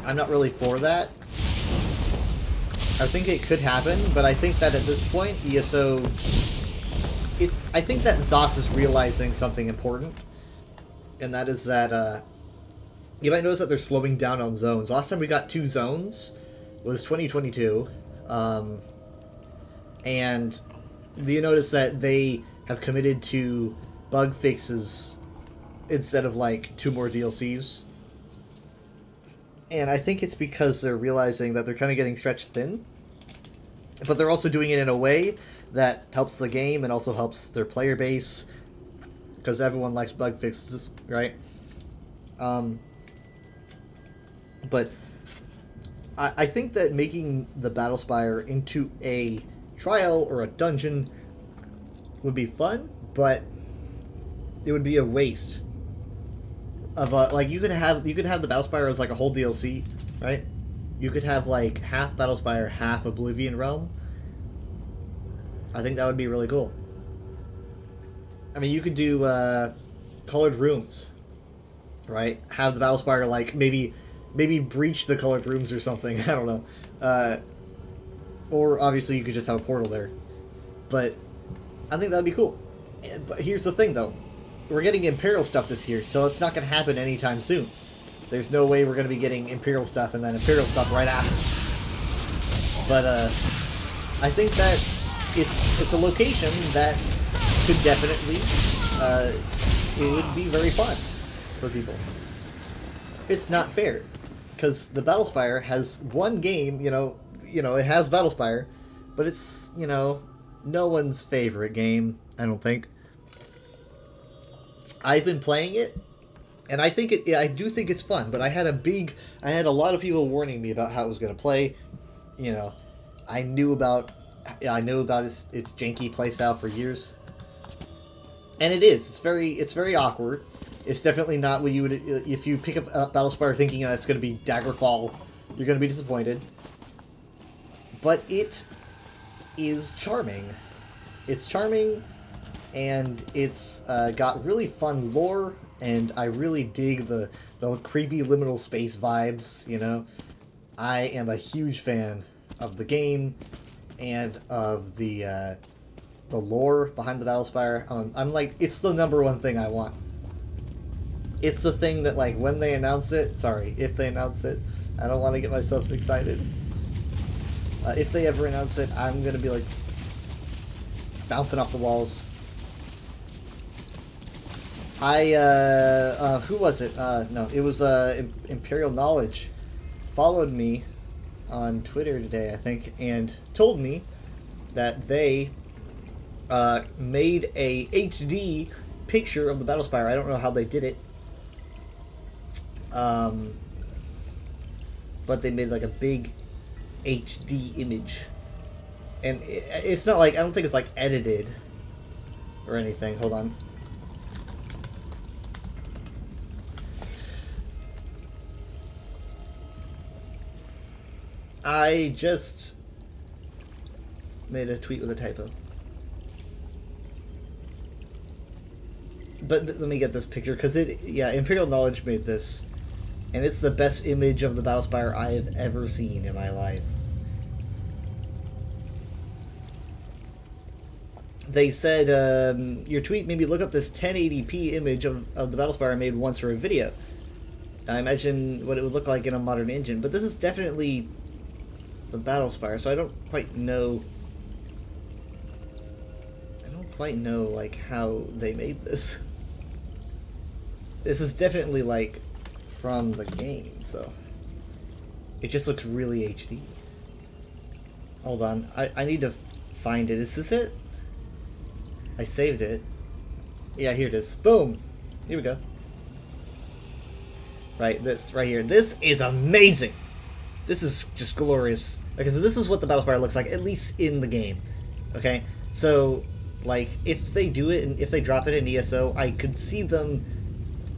I'm not really for that. I think it could happen, but I think that at this point, ESO... I think that ZOS is realizing something important, and that is that, you might notice that they're slowing down on zones. Last time we got 2 zones was 2022, and you notice that they have committed to bug fixes instead of like 2 more DLCs. And I think it's because they're realizing that they're kind of getting stretched thin, but they're also doing it in a way that helps the game and also helps their player base, because everyone likes bug fixes, right? But I think that making the Battlespire into a trial or a dungeon would be fun, but it would be a waste of like you could have the Battlespire as like a whole DLC, right? You could have like half Battlespire, half Oblivion Realm. I think that would be really cool. I mean, you could do colored rooms, right? Have the Battlespire like maybe breach the colored rooms or something. I don't know. Or obviously you could just have a portal there. But I think that would be cool. But here's the thing though. We're getting Imperial stuff this year, so it's not going to happen anytime soon. There's no way we're going to be getting Imperial stuff and then Imperial stuff right after. But I think that it's a location that could definitely it would be very fun for people. It's not fair because the Battlespire has one game, you know, it has Battlespire, but it's, you know, no one's favorite game, I don't think. I've been playing it, and I do think it's fun, but I had a lot of people warning me about how it was going to play. You know, I knew about its janky playstyle for years. And it is. It's very awkward. It's definitely not what you would, if you pick up Battlespire thinking that it's going to be Daggerfall, you're going to be disappointed. But it is charming. It's charming, and it's got really fun lore, and I really dig the creepy liminal space vibes, you know. I am a huge fan of the game and of the lore behind the Battlespire. I'm like, it's the #1 thing I want. It's the thing that, like, when they announce it, if they announce it, I don't want to get myself excited. If they ever announce it, I'm going to be like, bouncing off the walls. Who was it? No, it was Imperial Knowledge followed me on Twitter today, I think, and told me that they made a HD picture of the Battlespire. I don't know how they did it. But they made like a big HD image. And it's not like, I don't think it's like edited or anything. Hold on. I just made a tweet with a typo. But let me get this picture, because Imperial Knowledge made this. And it's the best image of the Battlespire I have ever seen in my life. They said, your tweet made me look up this 1080p image of the Battlespire I made once for a video. I imagine what it would look like in a modern engine, but this is definitely the Battlespire, so I don't quite know like how they made this. This is definitely like from the game, so it just looks really HD. Hold on, I need to find it. Is this it? I saved it. Yeah, here it is. Boom! Here we go. Right, this right here. This is amazing! This is just glorious. Because this is what the Battlespire looks like, at least in the game. Okay? So, like, if they do it, and if they drop it in ESO, I could see them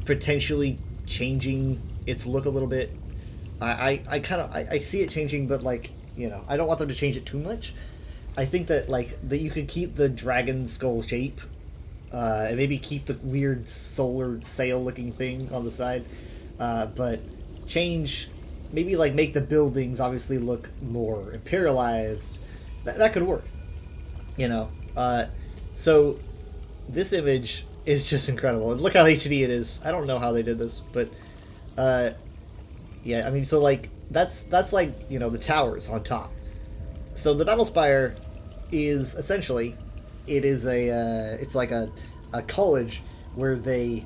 potentially changing its look a little bit. I see it changing, but, like, you know, I don't want them to change it too much. I think that, like, that you could keep the dragon skull shape, and maybe keep the weird solar sail-looking thing on the side, but change, maybe, like, make the buildings obviously look more imperialized. That could work, you know. So, this image is just incredible. And look how HD it is. I don't know how they did this, but, yeah, I mean, so, like, that's like, you know, the towers on top. So the Battlespire is essentially, it is it's like a college where they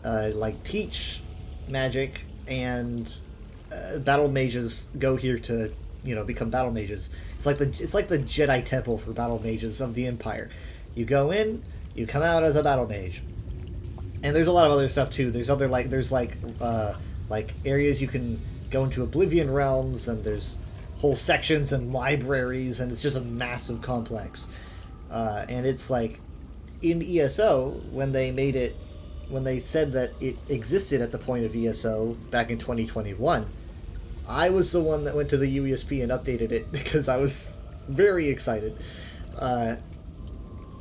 like teach magic, and battle mages go here to, you know, become battle mages. It's like the Jedi Temple for battle mages of the Empire. You go in, you come out as a battle mage, and there's a lot of other stuff too. There's other like areas you can go into Oblivion realms, and there's whole sections and libraries, and it's just a massive complex. And it's like, in ESO, when they said that it existed at the point of ESO back in 2021, I was the one that went to the UESP and updated it because I was very excited.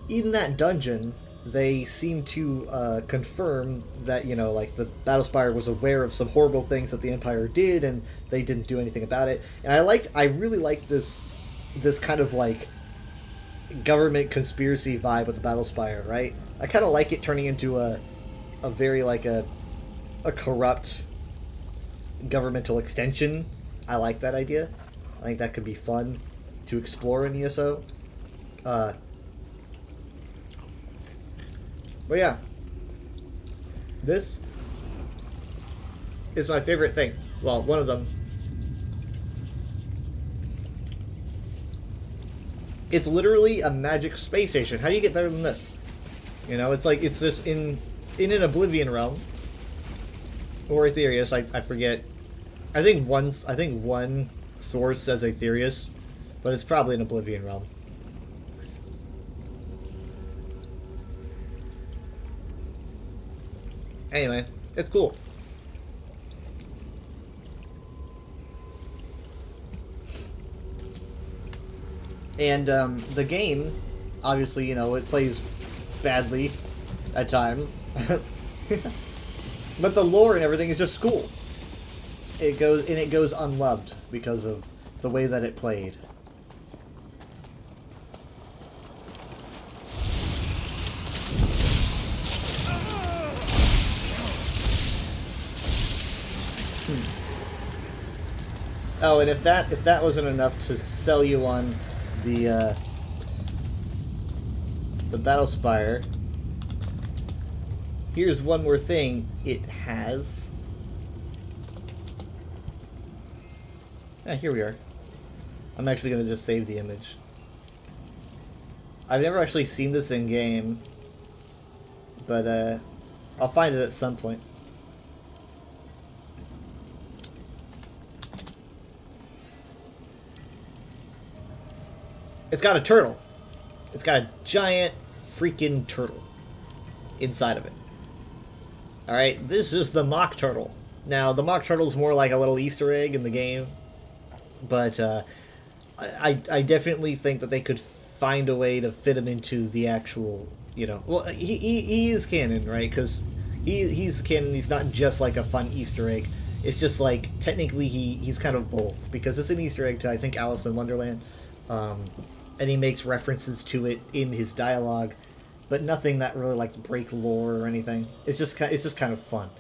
In that dungeon, they seem to confirm that, you know, like, the Battlespire was aware of some horrible things that the Empire did, and they didn't do anything about it. And I really like this kind of, like, government conspiracy vibe with the Battlespire, right? I kind of like it turning into a very, like, a corrupt governmental extension. I like that idea. I think that could be fun to explore in ESO. But yeah, this is my favorite thing. Well, one of them. It's literally a magic space station. How do you get better than this? You know, it's like, it's just in an Oblivion realm, or Aetherius. I forget. I think one source says Aetherius, but it's probably an Oblivion realm. Anyway, it's cool. And the game, obviously, you know, it plays badly at times. But the lore and everything is just cool. It goes unloved because of the way that it played. Oh, and if that wasn't enough to sell you on the Battlespire. Here's one more thing it has. Here we are. I'm actually going to just save the image. I've never actually seen this in game, but I'll find it at some point. It's got a turtle. It's got a giant freaking turtle inside of it. Alright, this is the mock turtle. Now, the mock turtle is more like a little Easter egg in the game, but I definitely think that they could find a way to fit him into the actual, you know... Well, he is canon, right? Because he's canon, he's not just like a fun Easter egg. It's just like, technically he's kind of both, because it's an Easter egg to, I think, Alice in Wonderland. And he makes references to it in his dialogue, but nothing that really like to break lore or anything. It's just kind of fun.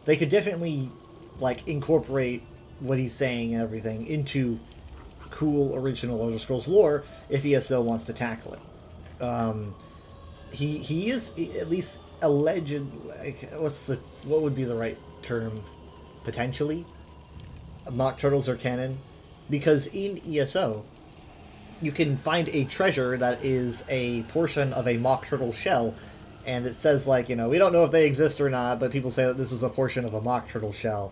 They could definitely like incorporate what he's saying and everything into cool original Elder Scrolls lore if ESO wants to tackle it. He is at least alleged. Like, what would be the right term? Potentially, mock turtles are canon because in ESO you can find a treasure that is a portion of a mock turtle shell, and it says, like, you know, we don't know if they exist or not, but people say that this is a portion of a mock turtle shell.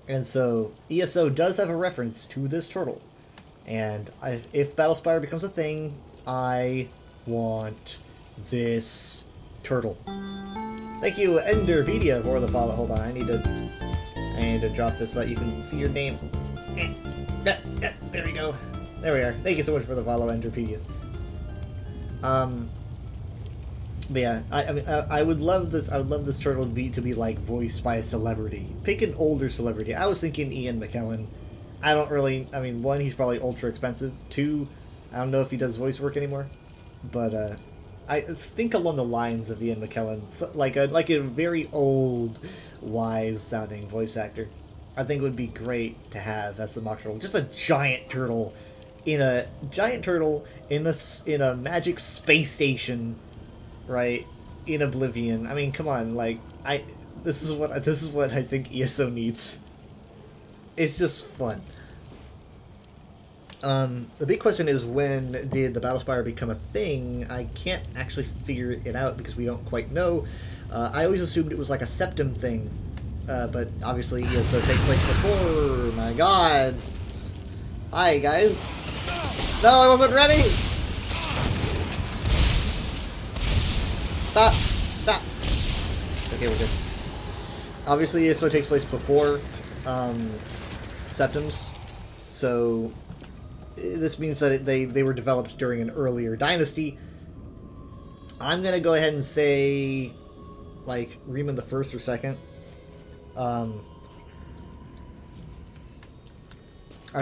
And so ESO does have a reference to this turtle. And if Battlespire becomes a thing, I want this turtle. Thank you, Enderpedia, for the follow. Hold on, I need to drop this so that you can see your name. There we go. There we are. Thank you so much for the follow, Enderpedia. But yeah, I mean, I would love this. I would love this turtle to be like voiced by a celebrity. Pick an older celebrity. I was thinking Ian McKellen. I don't really. I mean, one, he's probably ultra expensive. Two, I don't know if he does voice work anymore. But I think along the lines of Ian McKellen, so, like a very old, wise sounding voice actor. I think would be great to have as the mock turtle. Just a giant turtle in a magic space station, right, in Oblivion. I mean, come on, like, this is what I think ESO needs. It's just fun. The big question is, when did the Battlespire become a thing? I can't actually figure it out because we don't quite know. I always assumed it was like a Septim thing, but obviously ESO takes place before. My God! Hi guys. No, I wasn't ready. Stop. Okay, we're good. Obviously, ESO takes place before Septims, so this means that they were developed during an earlier dynasty. I'm gonna go ahead and say, like, Riemann the First or Second. I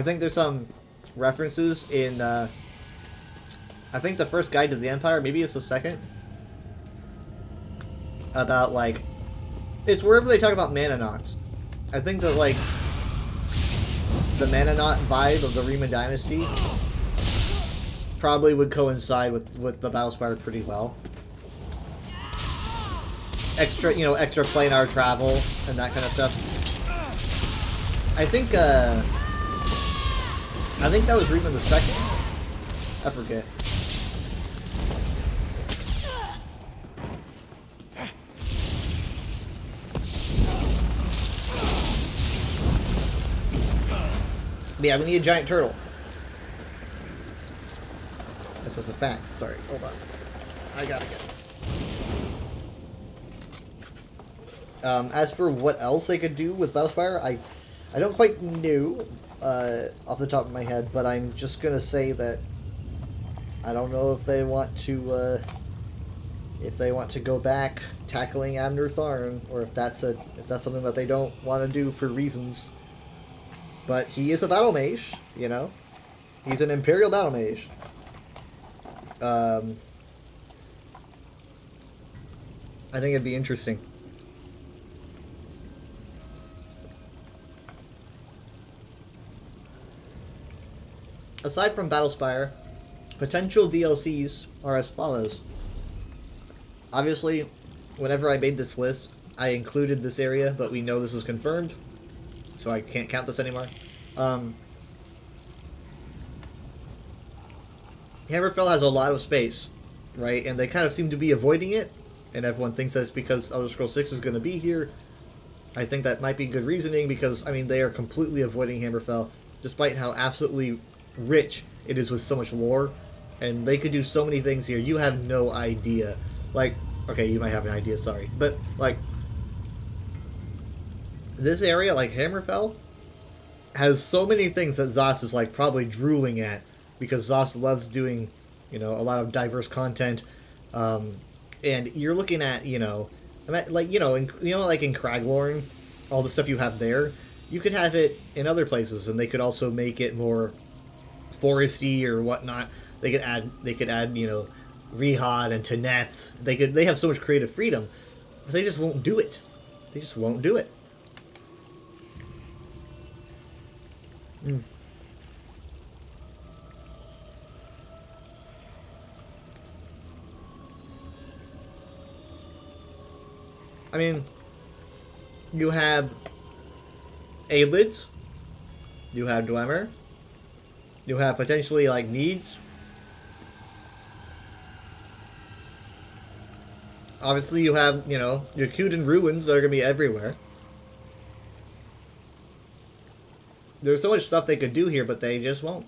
think there's some references in, I think the first Guide to the Empire, maybe it's the second, about, like, it's wherever they talk about Manonauts. I think that, like, the Manonaut vibe of the Riemann Dynasty probably would coincide with the Battlespire pretty well. Extra planar travel and that kind of stuff. I think that was Riemann the Second. I forget. But yeah, we need a giant turtle. This is a fact. Sorry, hold on. I gotta get it. As for what else they could do with Battlespire, I don't quite know off the top of my head, but I'm just gonna say that I don't know if they want to go back tackling Abner Tharn, or if that's something that they don't want to do for reasons. But he is a battle mage, you know. He's an Imperial battle mage. I think it'd be interesting. Aside from Battlespire, potential DLCs are as follows. Obviously, whenever I made this list, I included this area, but we know this is confirmed, so I can't count this anymore. Hammerfell has a lot of space, right? And they kind of seem to be avoiding it, and everyone thinks that's because Elder Scrolls 6 is going to be here. I think that might be good reasoning because, I mean, they are completely avoiding Hammerfell, despite how absolutely rich it is with so much lore. And they could do so many things here. You have no idea. Like, okay, you might have an idea, sorry. But, like, this area, like Hammerfell, has so many things that Zos is, like, probably drooling at. Because Zos loves doing, you know, a lot of diverse content. And you're looking at, you know, like, like in Craglorn, all the stuff you have there, you could have it in other places, and they could also make it more foresty or whatnot. They could add, you know, Rihad and Teneth. They have so much creative freedom, but they just won't do it. They just won't do it. I mean, you have Aelids, you have Dwemer, you have potentially, like, Needs. Obviously, you have, you know, your Kuden ruins that are going to be everywhere. There's so much stuff they could do here, but they just won't.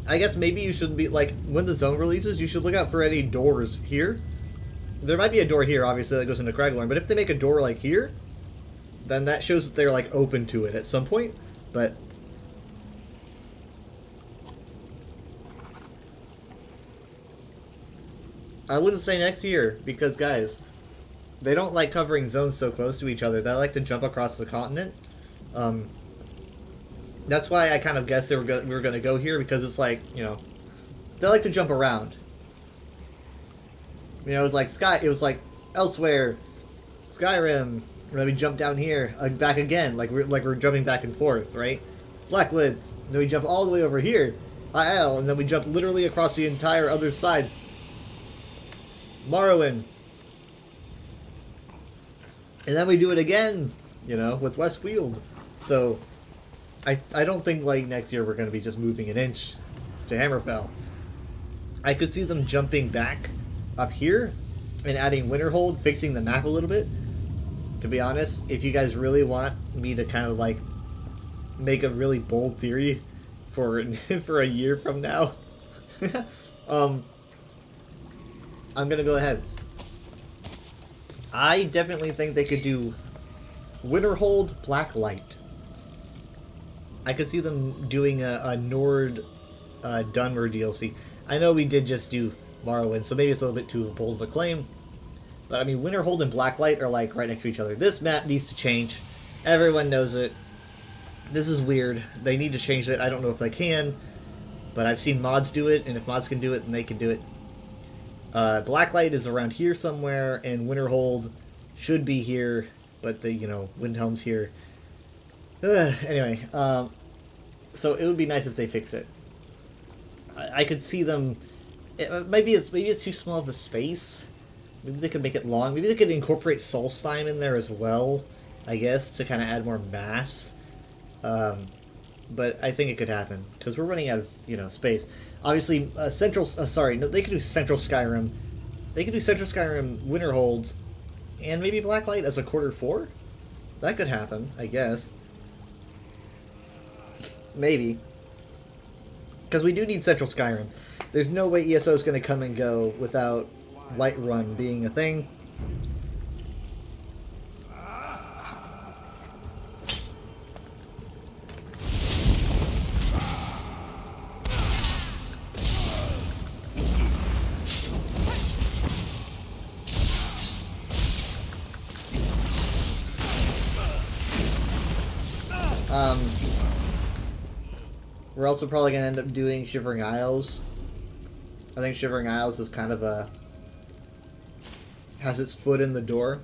I guess maybe you should be, like, when the zone releases, you should look out for any doors here. There might be a door here, obviously, that goes into Craglorn, but if they make a door, like, here, then that shows that they're, like, open to it at some point, but... I wouldn't say next year, because, guys, they don't like covering zones so close to each other. They like to jump across the continent. That's why I kind of guessed we were going to go here, because it's like, you know, they like to jump around. You know, it was like elsewhere, Skyrim, and then we jump down here, back again, like we're jumping back and forth, right? Blackwood, and then we jump all the way over here, Aiel, and then we jump literally across the entire other side. Morrowind. And then we do it again, you know, with Westfield. So... I don't think, like, next year we're going to be just moving an inch to Hammerfell. I could see them jumping back up here and adding Winterhold, fixing the map a little bit. To be honest, if you guys really want me to kind of, like, make a really bold theory for for a year from now, I'm going to go ahead. I definitely think they could do Winterhold, Blacklight. I could see them doing a Nord Dunmer DLC. I know we did just do Morrowind, so maybe it's a little bit too bold of a claim. But I mean, Winterhold and Blacklight are like right next to each other. This map needs to change. Everyone knows it. This is weird. They need to change it. I don't know if they can, but I've seen mods do it, and if mods can do it, then they can do it. Blacklight is around here somewhere, and Winterhold should be here, but the, you know, Windhelm's here. Anyway, so it would be nice if they fix it. I could see them. Maybe it's too small of a space. Maybe they could make it long. Maybe they could incorporate Solstheim in there as well, I guess, to kind of add more mass. But I think it could happen because we're running out of, you know, space. Obviously, they could do Central Skyrim. They could do Central Skyrim, Winterhold, and maybe Blacklight as a quarter 4. That could happen, I guess. Maybe. Because we do need Central Skyrim. There's no way ESO is going to come and go without Whiterun being a thing. We're also probably going to end up doing Shivering Isles. I think Shivering Isles is kind of has its foot in the door.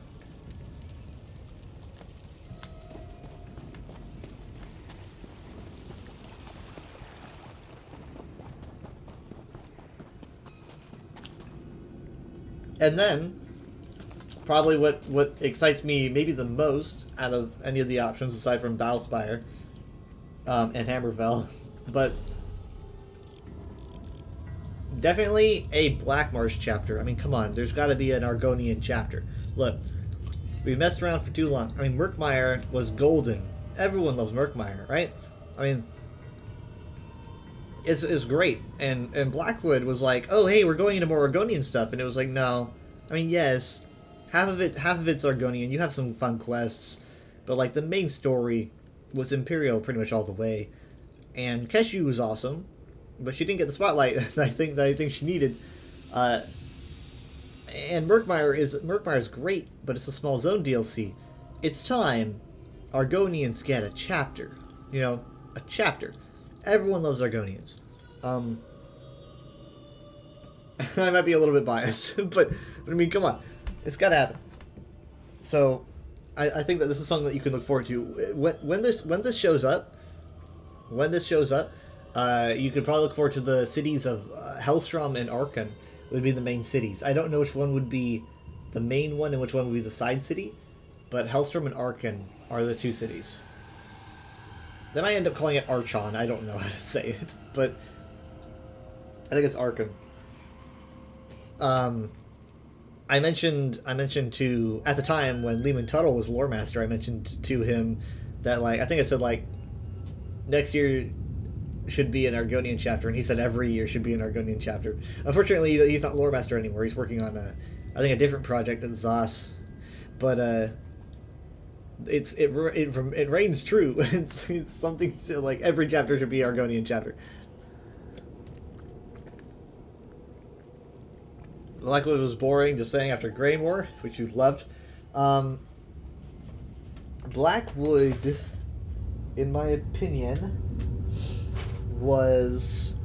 And then, probably what excites me maybe the most out of any of the options aside from Battlespire and Hammerfell, but definitely a Black Marsh chapter. I mean, come on, there's got to be an Argonian chapter. Look, we've messed around for too long. I mean, Murkmire was golden. Everyone loves Murkmire, right? I mean, it's great. And Blackwood was like, oh, hey, we're going into more Argonian stuff. And it was like, no. I mean, yes, half of it's Argonian. You have some fun quests. But, like, the main story was Imperial pretty much all the way. And Keshu was awesome. But she didn't get the spotlight I think she needed. And Murkmire is great, but it's a small zone DLC. It's time Argonians get a chapter. You know, a chapter. Everyone loves Argonians. I might be a little bit biased, but I mean, come on, it's gotta happen. So, I think that this is something that you can look forward to when this shows up. You could probably look forward to the cities of Hellstrom and Arkan would be the main cities. I don't know which one would be the main one and which one would be the side city, but Hellstrom and Arkan are the two cities. Then I end up calling it Archon. I don't know how to say it, but I think it's Arkham. I mentioned to, at the time when Lehman Tuttle was lore master, I mentioned to him that, like, I think I said, like, next year should be an Argonian chapter, and he said every year should be an Argonian chapter. Unfortunately, he's not lore master anymore. He's working on I think a different project at ZOS, but it reigns true. It's something to, like, every chapter should be Argonian chapter. Blackwood was boring, just saying, after Greymore, which you loved. Blackwood, in my opinion, was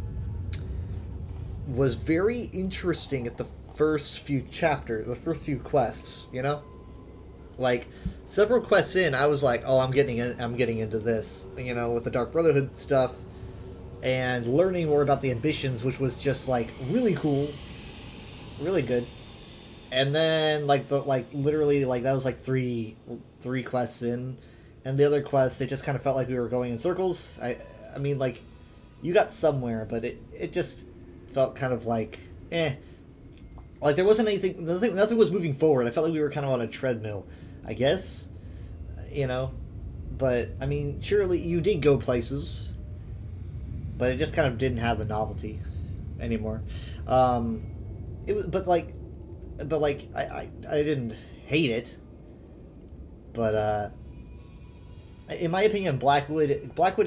very interesting at the first few chapters, the first few quests, you know? Like, several quests in, I was like, oh, I'm getting into this, you know, with the Dark Brotherhood stuff, and learning more about the ambitions, which was just, like, really cool, really good. And then, literally, that was, like, three quests in, and the other quests, it just kind of felt like we were going in circles. I mean, like, you got somewhere, but it just felt kind of like, eh. Like, there wasn't anything, nothing was moving forward. I felt like we were kind of on a treadmill, I guess, you know, but, I mean, surely you did go places, but it just kind of didn't have the novelty anymore. It was, but I didn't hate it, but, in my opinion, Blackwood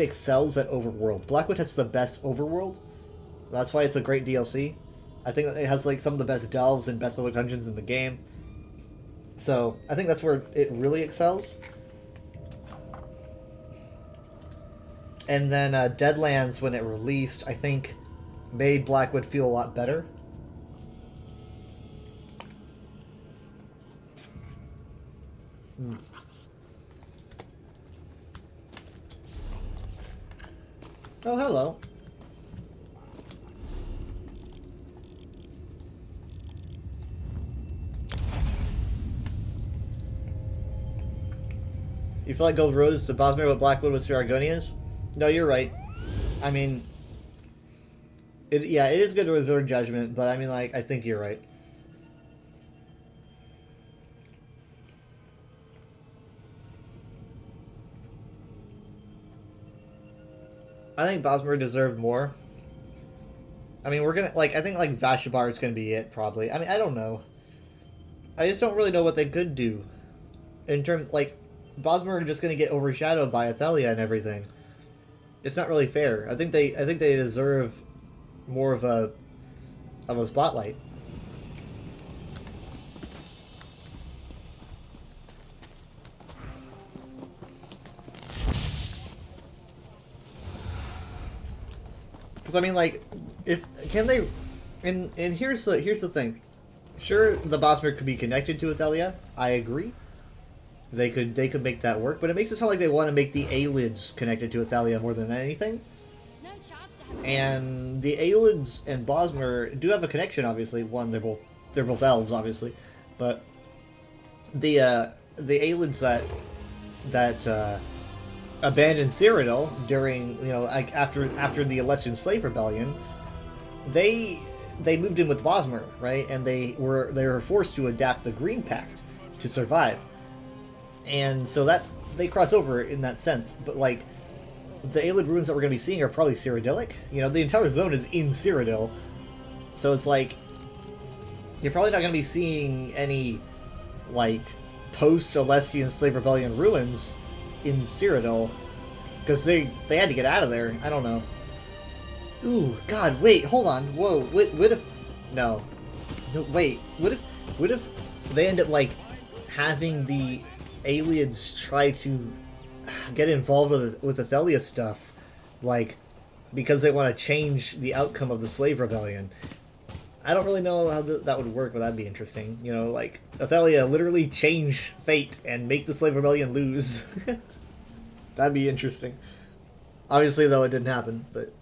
excels at overworld. Blackwood has the best overworld. That's why it's a great DLC. I think it has, like, some of the best delves and best public dungeons in the game. So, I think that's where it really excels. And then Deadlands, when it released, I think made Blackwood feel a lot better. Oh, hello. You feel like Gold Road is to Bosmer what Blackwood was to Argonians? No, you're right. I mean, it is good to reserve judgment, but I mean, like, I think you're right. I think Bosmer deserved more. I mean, we're gonna, like, I think, like, Vashabar is gonna be it, probably. I mean, I don't know. I just don't really know what they could do. In terms, like, Bosmer are just gonna get overshadowed by Athelia and everything. It's not really fair. I think they deserve more of a spotlight. Because I mean, like, and here's the thing. Sure, the Bosmer could be connected to Athelia. I agree. They could make that work, but it makes it sound like they want to make the Aelids connected to Athelia more than anything. And the Aelids and Bosmer do have a connection, obviously. One, they're both they're both elves, obviously, but the aliens that abandoned Cyrodiil during, you know, like after the Alessian Slave Rebellion, they moved in with Bosmer, right? And they were forced to adapt the Green Pact to survive, and so that they cross over in that sense. But like, the Ayleid ruins that we're going to be seeing are probably Cyrodiilic. You know, the entire zone is in Cyrodiil, so it's like you're probably not going to be seeing any like post-Alessian Slave Rebellion ruins in Cyrodiil, because they had to get out of there. I don't know. Ooh, God, wait, hold on, whoa, what if, no, wait, what if they end up, like, having the Ayleids try to get involved with the Athelia stuff, like, because they want to change the outcome of the Slave Rebellion? I don't really know how that would work, but that'd be interesting. You know, like, Athelia literally change fate and make the Slave Rebellion lose. That'd be interesting. Obviously, though, it didn't happen, but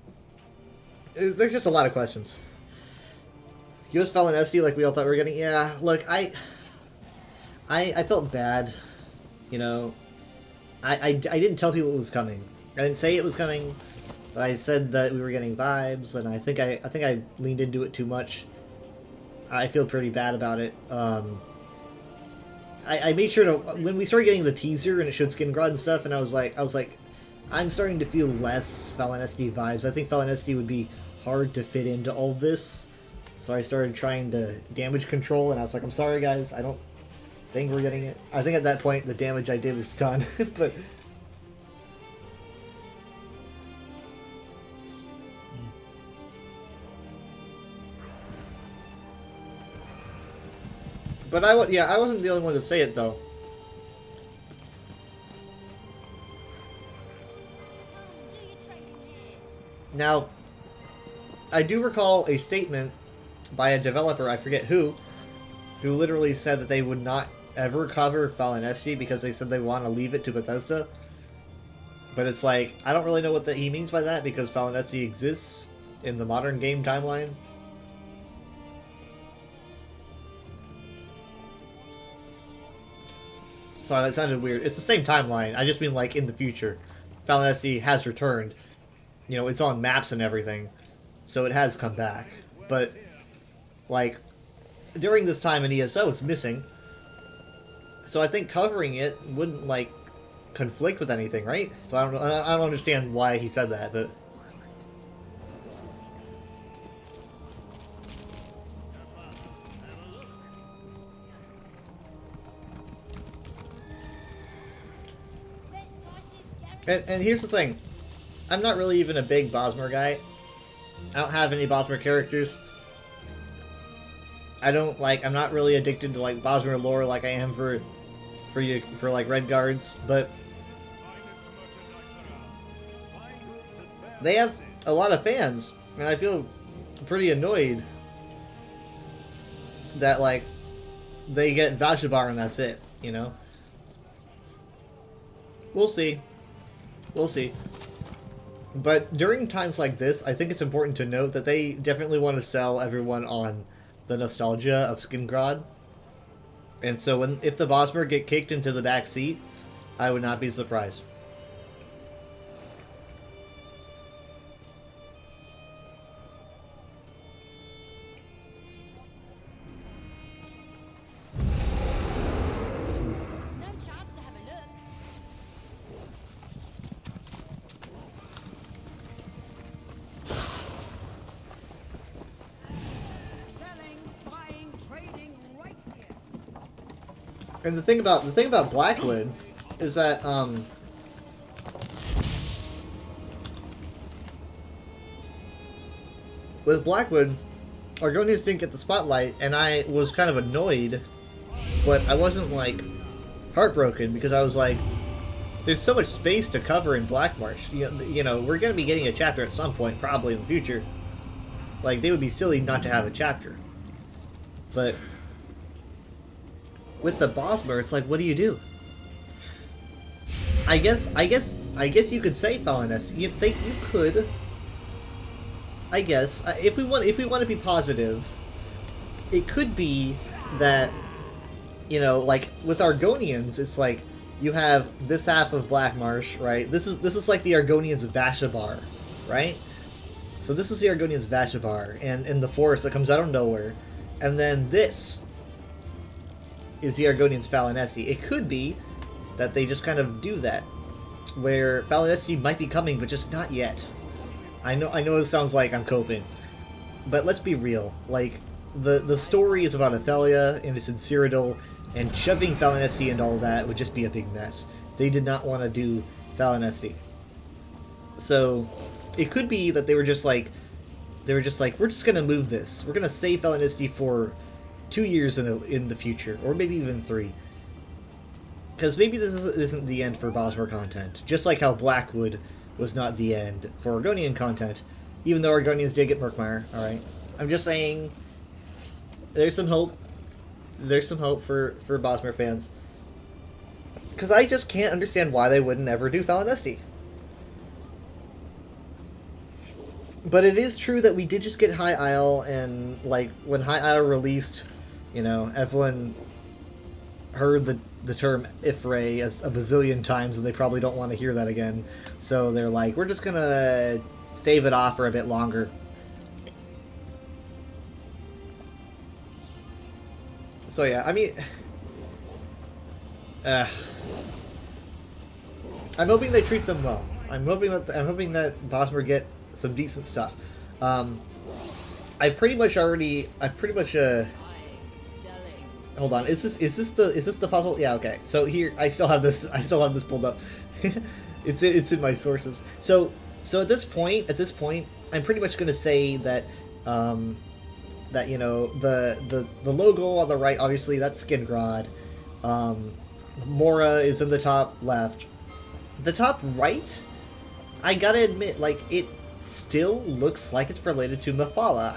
there's just a lot of questions. US Fallen SD, like we all thought we were getting. Yeah, look, I felt bad. You know, I didn't tell people it was coming. I didn't say it was coming. But I said that we were getting vibes, and I think I leaned into it too much. I feel pretty bad about it. I made sure to, when we started getting the teaser and it showed Skingrad and stuff, and I was like, I'm starting to feel less Fallen SD vibes. I think Fallen SD would be hard to fit into all this. So I started trying to damage control, and I was like, I'm sorry guys, I don't think we're getting it. I think at that point the damage I did was done, but I wasn't the only one to say it though. Now, I do recall a statement by a developer, I forget who literally said that they would not ever cover Fallen SD because they said they want to leave it to Bethesda. But it's like, I don't really know what he means by that, because Fallen SD exists in the modern game timeline. Sorry, that sounded weird. It's the same timeline. I just mean, like, in the future. Fallen SD has returned. You know, it's on maps and everything. So it has come back. But, like, during this time in ESO, it's missing. So I think covering it wouldn't, like, conflict with anything, right? So I don't understand why he said that, but... And here's the thing. I'm not really even a big Bosmer guy. I don't have any Bosmer characters. I'm not really addicted to, like, Bosmer lore like I am for like Redguards, but they have a lot of fans, and I feel pretty annoyed that, like, they get Valshabar and that's it, you know? We'll see. We'll see. But during times like this, I think it's important to note that they definitely want to sell everyone on the nostalgia of Skingrad. And so if the Bosmer get kicked into the back seat, I would not be surprised. And the thing about Blackwood is that with Blackwood, Argonians didn't get the spotlight, and I was kind of annoyed, but I wasn't, like, heartbroken, because I was like, there's so much space to cover in Blackmarsh. You know, we're going to be getting a chapter at some point, probably in the future. Like, they would be silly not to have a chapter. But with the Bosmer, it's like, what do you do? I guess you could say Fallen SD. You could. I guess if we want to be positive, it could be that, you know, like with Argonians, it's like you have this half of Black Marsh, right? This is like the Argonians' Vashabar, right? So this is the Argonians' Vashabar, and in the forest that comes out of nowhere, and then this is the Argonians' Falinesti. It could be that they just kind of do that, where Falinesti might be coming, but just not yet. I know it sounds like I'm coping, but let's be real. Like, the story is about Athalia and it's in Cyrodiil, and shoving Falinesti and all that would just be a big mess. They did not want to do Falinesti. So, it could be that they were just like, we're just gonna move this. We're gonna save Falinesti for 2 years in the future, or maybe even 3. Because maybe this isn't the end for Bosmer content. Just like how Blackwood was not the end for Argonian content, even though Argonians did get Murkmire, alright? I'm just saying, there's some hope. There's some hope for Bosmer fans. Because I just can't understand why they wouldn't ever do Falinesti. But it is true that we did just get High Isle, and like when High Isle released, you know, everyone heard the term Ifray as a bazillion times, and they probably don't want to hear that again. So they're like, we're just gonna stave it off for a bit longer. So yeah, I mean, I'm hoping they treat them well. I'm hoping that Bosmer get some decent stuff. I've pretty much hold on, is this the puzzle? Yeah, okay. So here I still have this pulled up. it's in my sources. So at this point, I'm pretty much going to say that that, you know, the logo on the right, obviously that's Skingrad. Mora is in the top left. The top right, I gotta admit, like, it still looks like it's related to Mephala.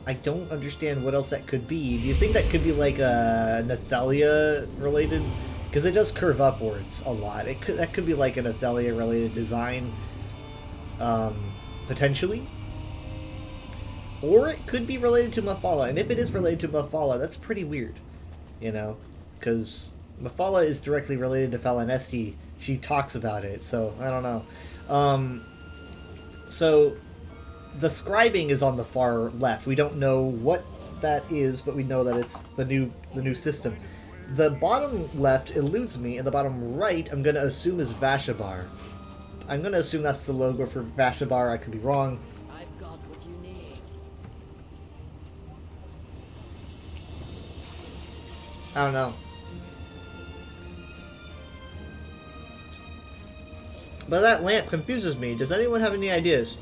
I don't understand what else that could be. Do you think that could be like a Nathalia related? Because it does curve upwards a lot. That could be like an Athalia related design, potentially. Or it could be related to Mephala, and if it is related to Mephala, that's pretty weird, you know, because Mephala is directly related to Falinesti. She talks about it, so I don't know. So the scribing is on the far left. We don't know what that is, but we know that it's the new system. The bottom left eludes me, and the bottom right I'm gonna assume is Vashabar. I'm gonna assume that's the logo for Vashabar. I could be wrong. I've got what you need. I don't know. But that lamp confuses me. Does anyone have any ideas?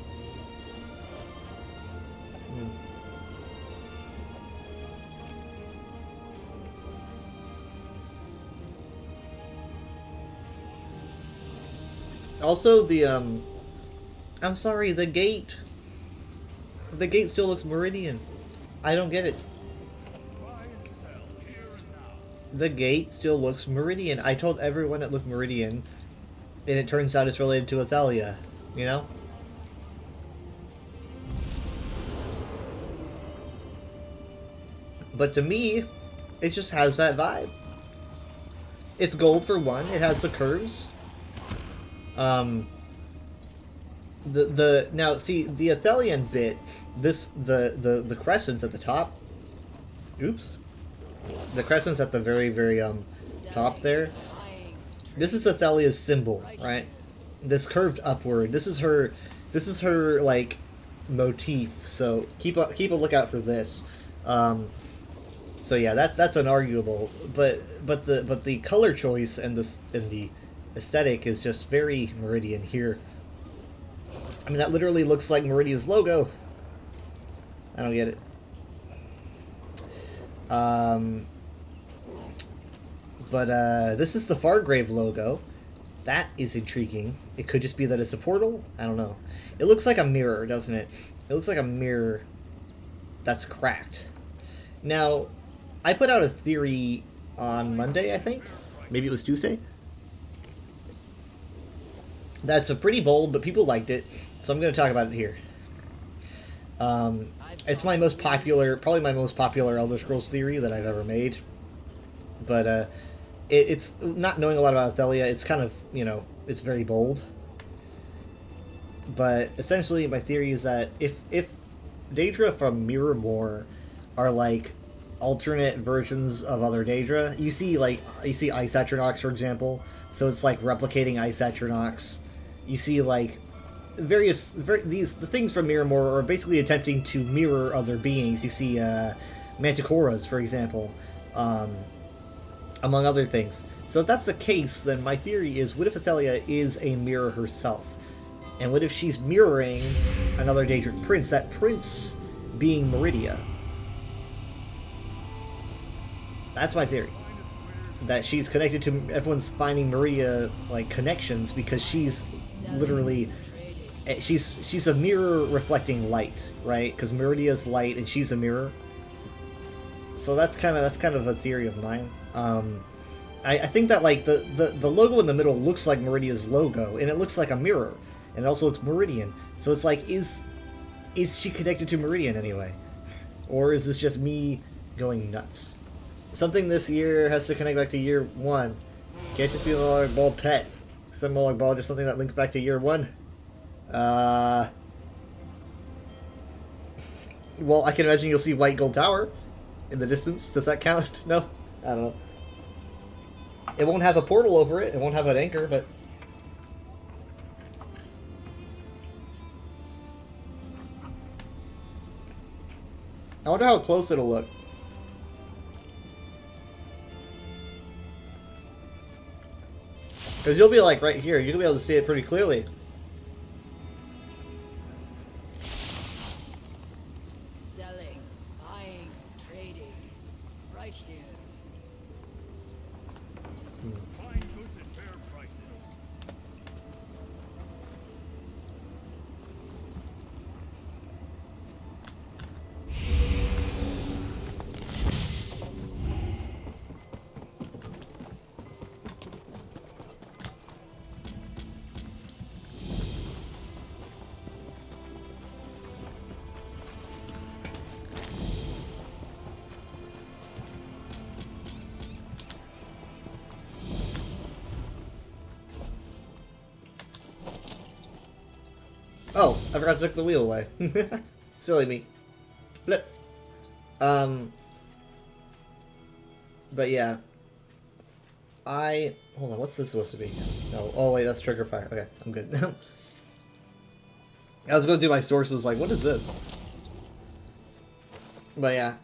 Also, I'm sorry, the gate still looks Meridian. I don't get it. The gate still looks Meridian. I told everyone it looked Meridian, and it turns out it's related to Athalia, you know? But to me, it just has that vibe. It's gold for one, it has the curves. Now see the Athelian bit, the crescents at the top. Oops. The crescents at the very top there. This is Athalia's symbol, right? This curved upward. This is her like motif. So keep a lookout for this. So yeah, that's unarguable. But the color choice and the aesthetic is just very Meridian here. I mean, that literally looks like Meridian's logo. I don't get it. But this is the Fargrave logo. That is intriguing. It could just be that it's a portal. I don't know. It looks like a mirror, doesn't it? It looks like a mirror that's cracked. Now, I put out a theory on Monday, I think. Maybe it was Tuesday. That's a pretty bold, but people liked it, so I'm going to talk about it here. It's my most popular, probably my most popular Elder Scrolls theory that I've ever made. But it's not knowing a lot about Athelia. It's kind of, you know, it's very bold. But essentially, my theory is that if Daedra from Mirrormore are like alternate versions of other Daedra, you see Ice Atronachs, for example. So it's like replicating Ice Atronachs. You see like the things from Mirrormore are basically attempting to mirror other beings. You see Manticoras, for example, among other things. So if that's the case, then my theory is, what if Athelia is a mirror herself? And what if she's mirroring another Daedric prince, that prince being Meridia? That's my theory. That she's connected to, everyone's finding Meridia, like, connections, because she's literally, she's a mirror reflecting light, right? Because Meridia's light and she's a mirror. So that's kind of a theory of mine. I think that, like, the logo in the middle looks like Meridia's logo, and it looks like a mirror. And it also looks Meridian. So it's like, is she connected to Meridian anyway? Or is this just me going nuts? Something this year has to connect back to year 1. Can't just be a Molag Bal pet. Some Molag Bal, just something that links back to year 1. Well, I can imagine you'll see White Gold Tower in the distance. Does that count? No? I don't know. It won't have a portal over it. It won't have an anchor, but... I wonder how close it'll look. Because you'll be like right here. You'll be able to see it pretty clearly. Selling, buying, trading. Right here. Find goods at fair prices. Oh, I forgot to take the wheel away. Silly me. Flip. But yeah. Hold on, what's this supposed to be? No, oh wait, that's trigger fire. Okay, I'm good. I was going to do my sources, like, what is this? But yeah.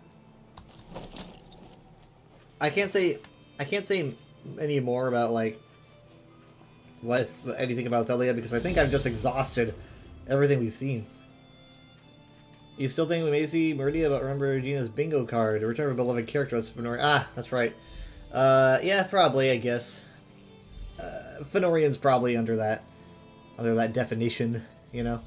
I can't say any more about, like, anything about Zelda because I think I've just exhausted everything we've seen. You still think we may see Meridia, but remember Regina's bingo card. A return of a beloved character. That's Fenorian. Ah, that's right. Yeah, probably, I guess. Fenorian's probably under that definition, you know?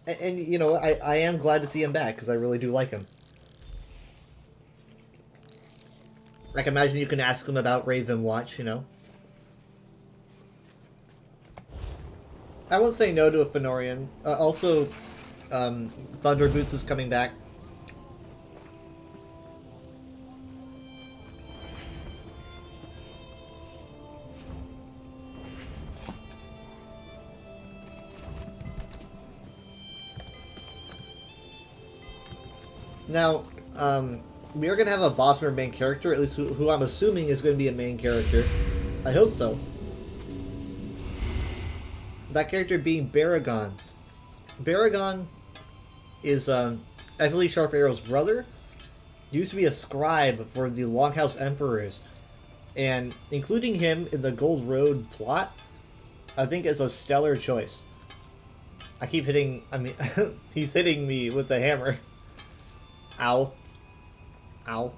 And you know, I am glad to see him back, because I really do like him. I can imagine you can ask him about Raven Watch, you know? I won't say no to a Fenorian. Also, Thunder Boots is coming back. Now, we are going to have a Bosmer main character, at least who I'm assuming is going to be a main character. I hope so. That character being Baragon. Baragon is Evely Sharp Arrow's brother. Used to be a scribe for the Longhouse Emperors. And including him in the Gold Road plot, I think is a stellar choice. I keep hitting, I mean, he's hitting me with the hammer. Ow. Ow.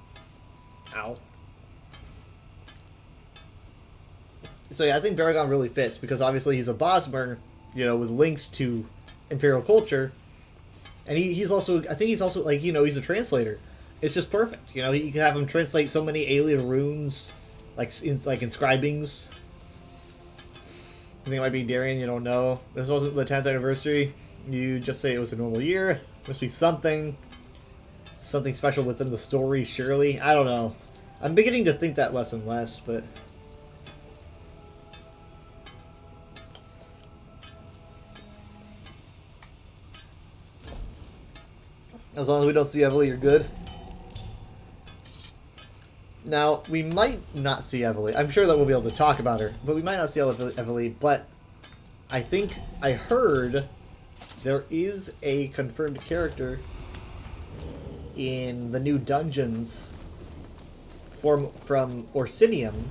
Ow. So yeah, I think Baragon really fits, because obviously he's a Bosmer, you know, with links to Imperial culture. And he's also, I think he's also, like, you know, he's a translator. It's just perfect. You know, you can have him translate so many alien runes, like inscribings. I think it might be Darien, you don't know. This wasn't the 10th anniversary. You just say it was a normal year. Must be something special within the story, surely. I don't know. I'm beginning to think that less and less, but... As long as we don't see Evely, you're good. Now, we might not see Evely. I'm sure that we'll be able to talk about her, but we might not see Evely, but I think I heard there is a confirmed character in the new dungeons from Orsinium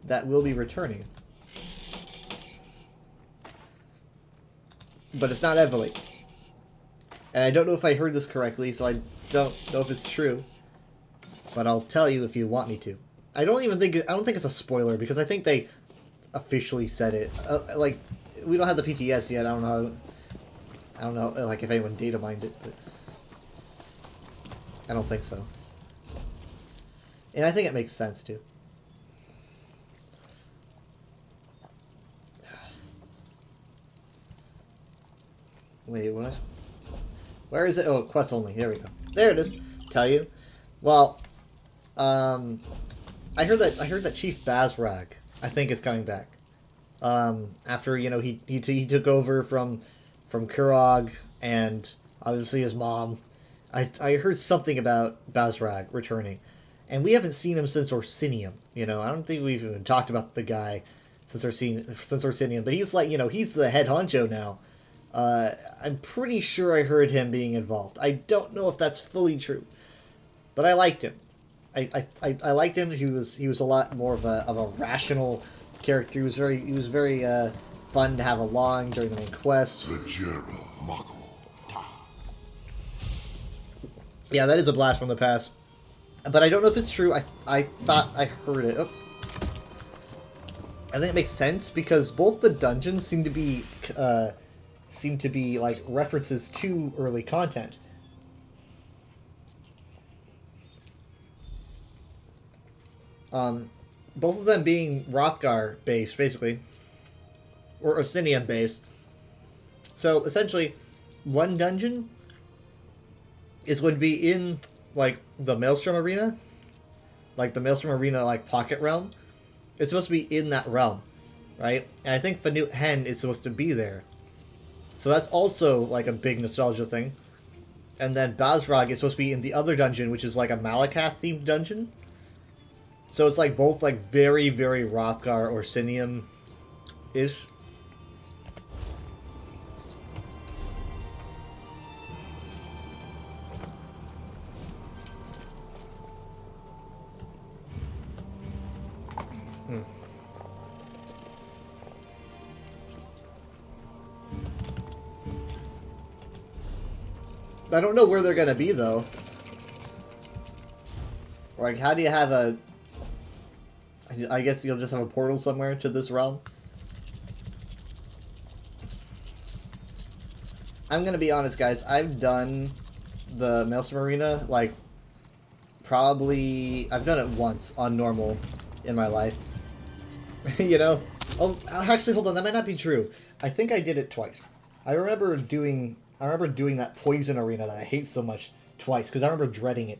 that will be returning. But it's not Evely. And I don't know if I heard this correctly, so I don't know if it's true. But I'll tell you if you want me to. I don't think it's a spoiler, because I think they officially said it. Like, we don't have the PTS yet. I don't know, like, if anyone data mined it, but I don't think so. And I think it makes sense, too. Wait, what? Where is it? Oh, quest only. There we go. There it is. Tell you. Well, I heard that Chief Bazrag, I think, is coming back. After, you know, he took over from Kurog and obviously his mom. I heard something about Bazrag returning, and we haven't seen him since Orsinium. You know, I don't think we've even talked about the guy since Orsinium, but he's like, you know, he's the head honcho now. I'm pretty sure I heard him being involved. I don't know if that's fully true, but I liked him. I liked him. He was a lot more of a rational character. He was very fun to have along during the main quest. Yeah, that is a blast from the past, but I don't know if it's true. I thought I heard it. Oh. I think it makes sense because both the dungeons seem to be like references to early content. Both of them being Hrothgar based, basically, or Orsinium based. So essentially, one dungeon is going to be in like the Maelstrom Arena, like the Maelstrom Arena like pocket realm. It's supposed to be in that realm, right? And I think Fanute Hen is supposed to be there. So that's also like a big nostalgia thing. And then Bazrag is supposed to be in the other dungeon, which is like a Malakath themed dungeon. So it's like both like very, very Hrothgar or Orsinium-ish. I don't know where they're gonna be though. Like, how do you have a... I guess you'll just have a portal somewhere to this realm. I'm gonna be honest, guys. I've done the Maelstrom Arena, like, probably... I've done it once on normal in my life. You know? Oh, actually, hold on. That might not be true. I think I did it twice. I remember doing that Poison Arena that I hate so much twice, because I remember dreading it.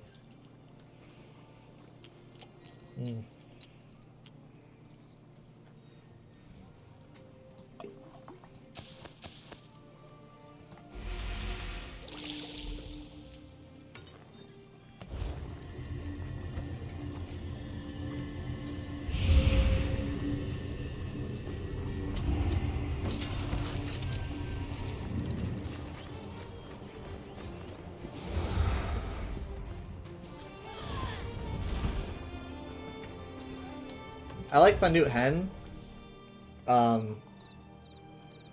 I like Fanute Hen,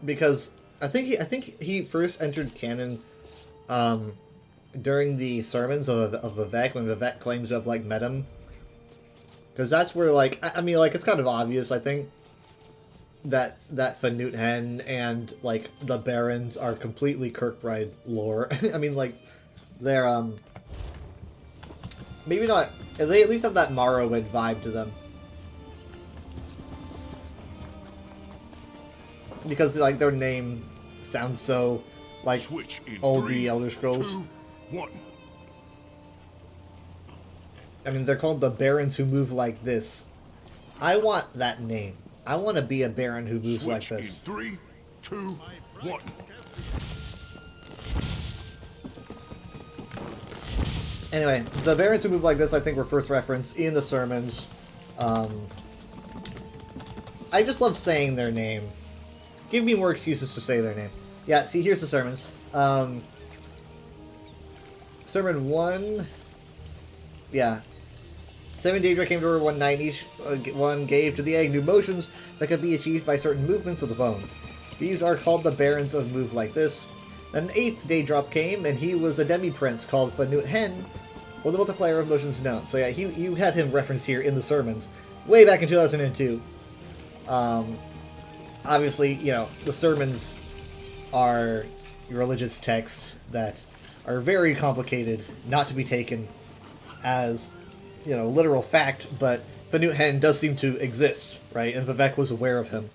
because I think he first entered canon, during the sermons of Vivec, when Vivec claims to have like met him, because that's where like I mean like it's kind of obvious I think that Fanute Hen and like the Barons are completely Kirkbride lore. I mean like they're maybe not, they at least have that Morrowind vibe to them. Because like their name sounds so like Switch in old 3, the Elder Scrolls. 2, 1. I mean, they're called the Barons who move like this. I want that name. I want to be a Baron who moves like Switch this. in 3, 2, 1. Anyway, the Barons who move like this, I think, were first referenced in the sermons. I just love saying their name. Give me more excuses to say their name. Yeah, see, here's the sermons. Sermon 1... Yeah. 7 Daedra came to her one night, each one gave to the egg new motions that could be achieved by certain movements of the bones. These are called the Barons of Move Like This. Then an 8th Daedroth came, and he was a demi-prince called Fanut Hen, or the multiplier of motions known. So yeah, you have him referenced here in the sermons, way back in 2002. Obviously, you know, the sermons are religious texts that are very complicated, not to be taken as, you know, literal fact, but Fanut Hen does seem to exist, right? And Vivek was aware of him.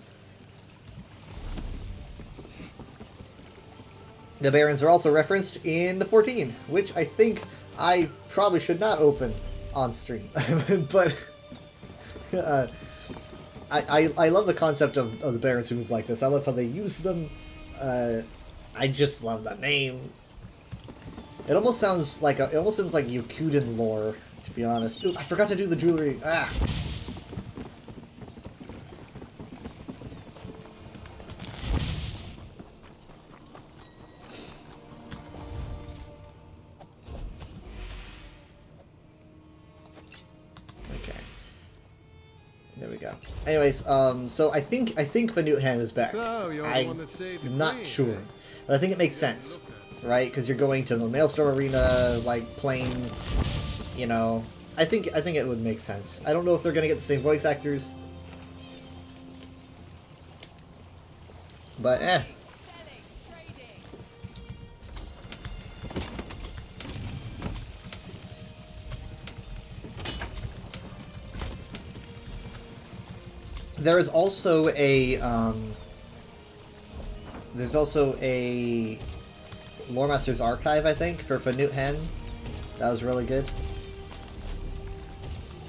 The Barons are also referenced in the 14, which I think I probably should not open on stream. But I love the concept of the Barons who move like this. I love how they use them. I just love the name. It almost sounds like it almost seems like Yokuden lore, to be honest. Ooh, I forgot to do the jewelry. Ah. Okay. There we go. Anyways, so I think Fanut Hen is back. So, you're the one that saved the I'm not queen, sure, but I think it makes sense, right? Because you're going to the Maelstrom Arena, like playing, you know. I think it would make sense. I don't know if they're gonna get the same voice actors, but eh. There is also a Lore Master's Archive, I think, for Fanut Hen. That was really good.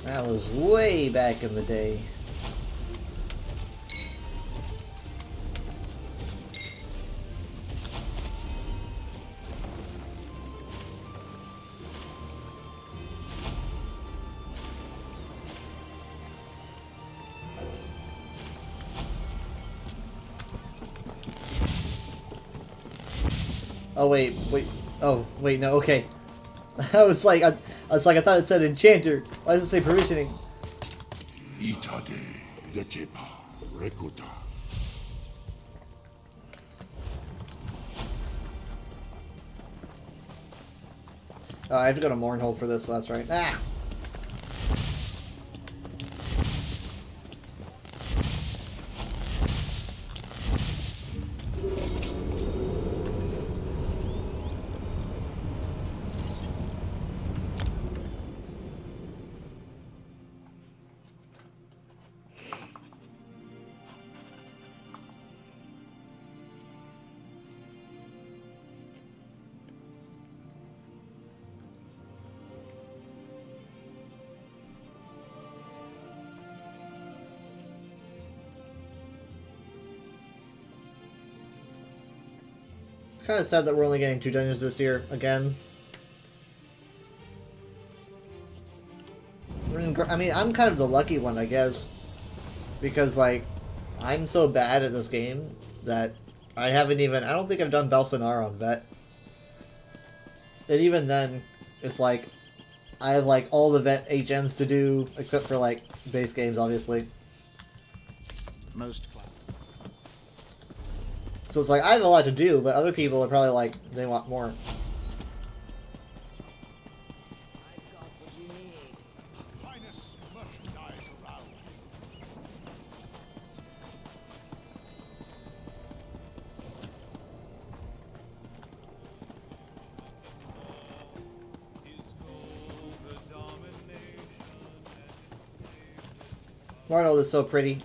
That was way back in the day. Oh wait. Oh wait, no. Okay. I was like, I thought it said enchanter. Why does it say provisioning? Oh, I have to go to Mournhold for this, so that's right. Ah! Kind of sad that we're only getting 2 dungeons this year again. I mean, I'm kind of the lucky one, I guess, because like I'm so bad at this game that I don't think I've done Balsanar on Vet. And even then, it's like I have like all the Vet HMs to do except for like base games, obviously. Most. So it's like, I have a lot to do, but other people are probably like, they want more. Arnold is so pretty.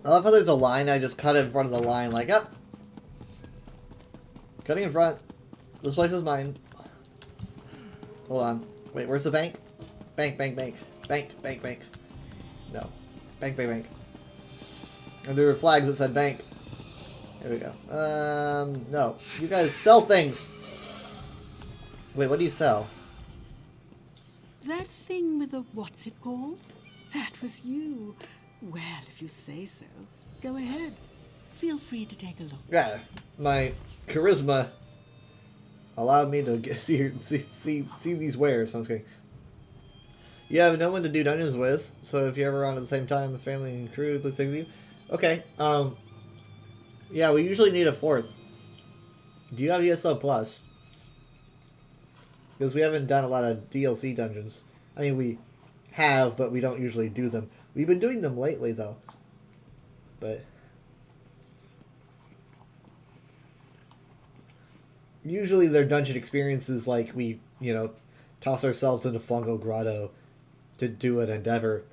I love how there's a line, I just cut in front of the line, like, up. Cutting in front. This place is mine. Hold on. Wait, where's the bank? Bank, bank, bank. Bank, bank, bank. No. Bank, bank, bank. And there were flags that said bank. There we go. No. You guys sell things! Wait, what do you sell? That thing with the what's it called? That was you. Well, if you say so. Go ahead. Feel free to take a look. Yeah, my charisma allowed me to get, see these wares. I was kidding. You have no one to do dungeons with, so if you're ever on at the same time with family and crew, please take with you. Okay. Yeah, we usually need a 4th. Do you have ESO Plus? Because we haven't done a lot of DLC dungeons. I mean, we have, but we don't usually do them. We've been doing them lately, though. But usually they're dungeon experiences like we, you know, toss ourselves into Fungal Grotto to do an endeavor.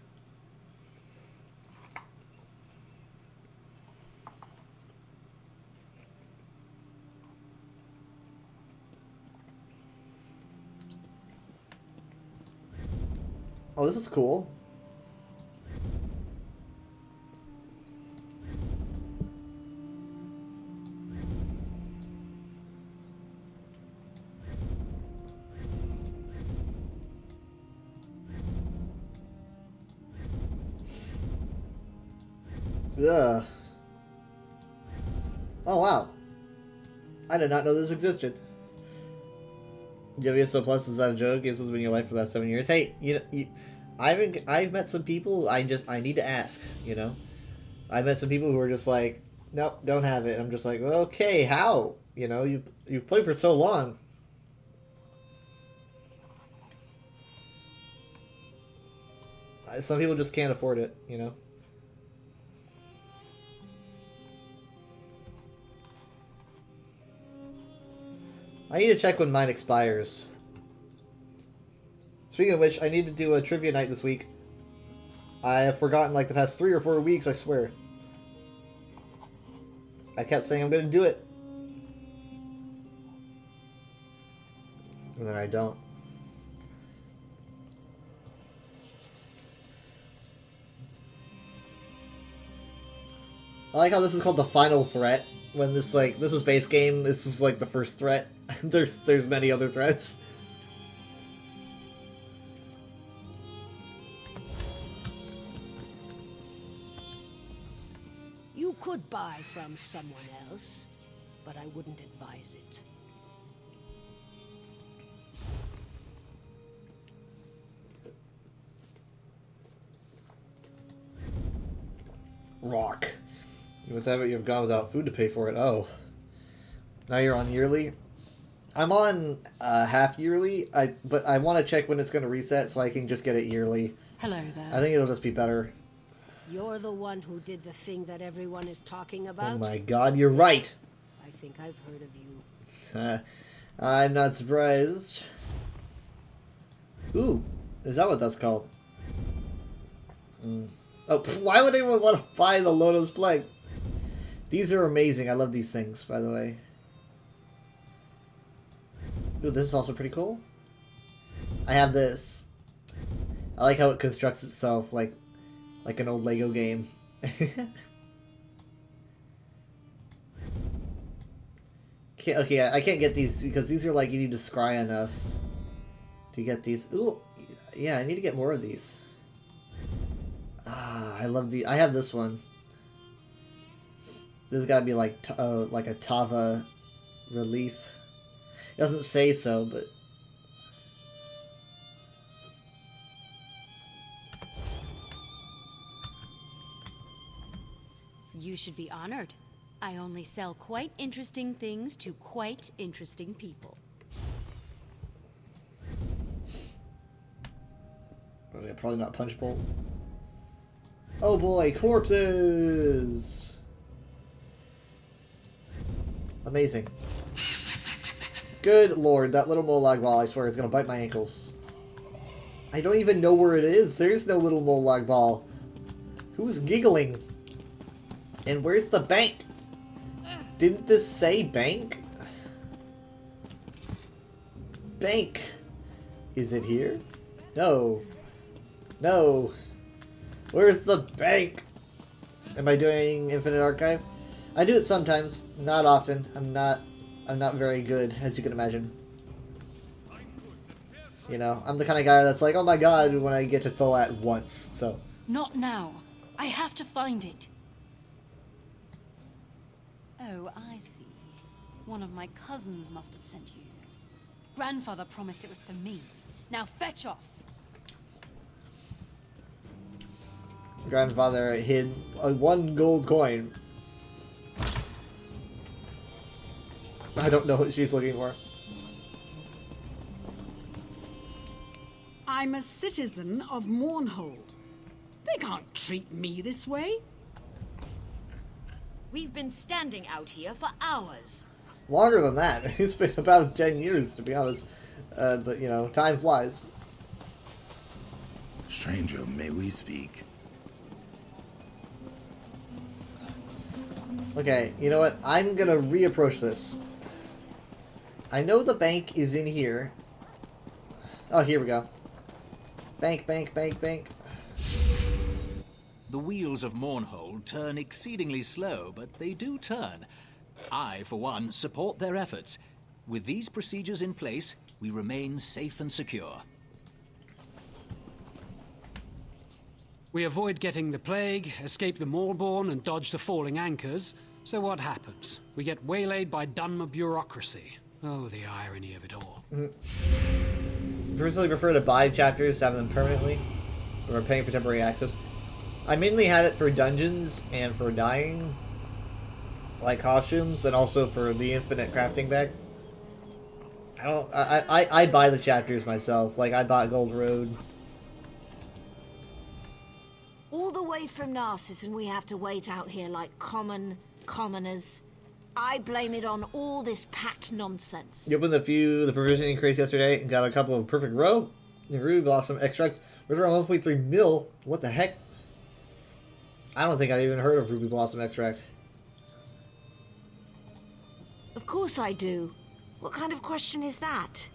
Oh, this is cool. Ugh. Oh, wow. I did not know this existed. WSO Plus, is that a joke? This has been in your life for about 7 years. Hey, I've met some people. I need to ask. You know, I've met some people who are just like, nope, don't have it. I'm just like, well, okay, how? You know, you played for so long. Some people just can't afford it. You know. I need to check when mine expires. Speaking of which, I need to do a trivia night this week. I have forgotten like the past 3 or 4 weeks, I swear. I kept saying I'm going to do it. And then I don't. I like how this is called the final threat. When this is base game, this is like the first threat. there's many other threats. You could buy from someone else, but I wouldn't advise it. Rock. You must have it. You've gone without food to pay for it. Oh. Now you're on yearly? I'm on half yearly, but I want to check when it's going to reset so I can just get it yearly. Hello there. I think it'll just be better. You're the one who did the thing that everyone is talking about? Oh my god, you're right! I think I've heard of you. I'm not surprised. Ooh, is that what that's called? Oh, why would anyone want to buy the Lotus Plague? These are amazing. I love these things, by the way. Ooh, this is also pretty cool. I have this. I like how it constructs itself like an old Lego game. Okay, I can't get these because these are like you need to scry enough to get these. Ooh, yeah, I need to get more of these. Ah, I love the. I have this one. This has got to be like a Tava relief. It doesn't say so, but. You should be honored. I only sell quite interesting things to quite interesting people. Oh, yeah, probably not Punch Bowl. Oh boy, corpses! Amazing. Good lord, that little Molag Ball, I swear, it's gonna bite my ankles. I don't even know where it is. There's no little Molag Ball. Who's giggling? And where's the bank? Didn't this say bank? Bank. Is it here? No. No. Where's the bank? Am I doing Infinite Archive? I do it sometimes, not often. I'm not very good, as you can imagine. You know, I'm the kind of guy that's like, oh my god, when I get to Thoat once, so. Not now. I have to find it. Oh, I see. One of my cousins must have sent you. Grandfather promised it was for me. Now fetch off. Grandfather hid one gold coin. I don't know what she's looking for. I'm a citizen of Mournhold. They can't treat me this way. We've been standing out here for hours. Longer than that. It's been about 10 years, to be honest. But, you know, time flies. Stranger, may we speak? Okay, you know what? I'm gonna reapproach this. I know the bank is in here. Oh, here we go. Bank, bank, bank, bank. The wheels of Mournhold turn exceedingly slow, but they do turn. I, for one, support their efforts. With these procedures in place, we remain safe and secure. We avoid getting the plague, escape the Maulborn, and dodge the falling anchors. So what happens? We get waylaid by Dunmer bureaucracy. Oh, the irony of it all. Personally prefer to buy chapters to have them permanently, or paying for temporary access. I mainly had it for dungeons and for dying, like costumes, and also for the infinite crafting bag. I buy the chapters myself. Like, I bought Gold Road. All the way from Narcissus and we have to wait out here like commoners. I blame it on all this packed nonsense. You opened the provision increase yesterday and got a couple of perfect row. The Ruby Blossom extract was around 1.3 mil. What the heck? I don't think I've even heard of Ruby Blossom extract. Of course I do. What kind of question is that?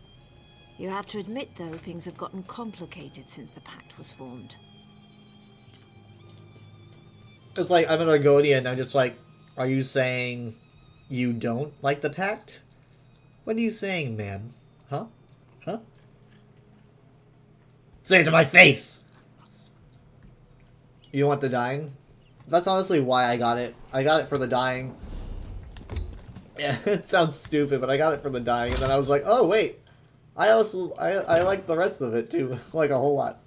You have to admit, though, things have gotten complicated since the pact was formed. It's like, I'm an Argonian and I'm just like, are you saying you don't like the pact? What are you saying, ma'am? Huh? Huh? Say it to my face! You want the dying? That's honestly why I got it. I got it for the dying. Yeah, it sounds stupid, but I got it for the dying, and then I was like, oh wait, I like the rest of it too, like a whole lot.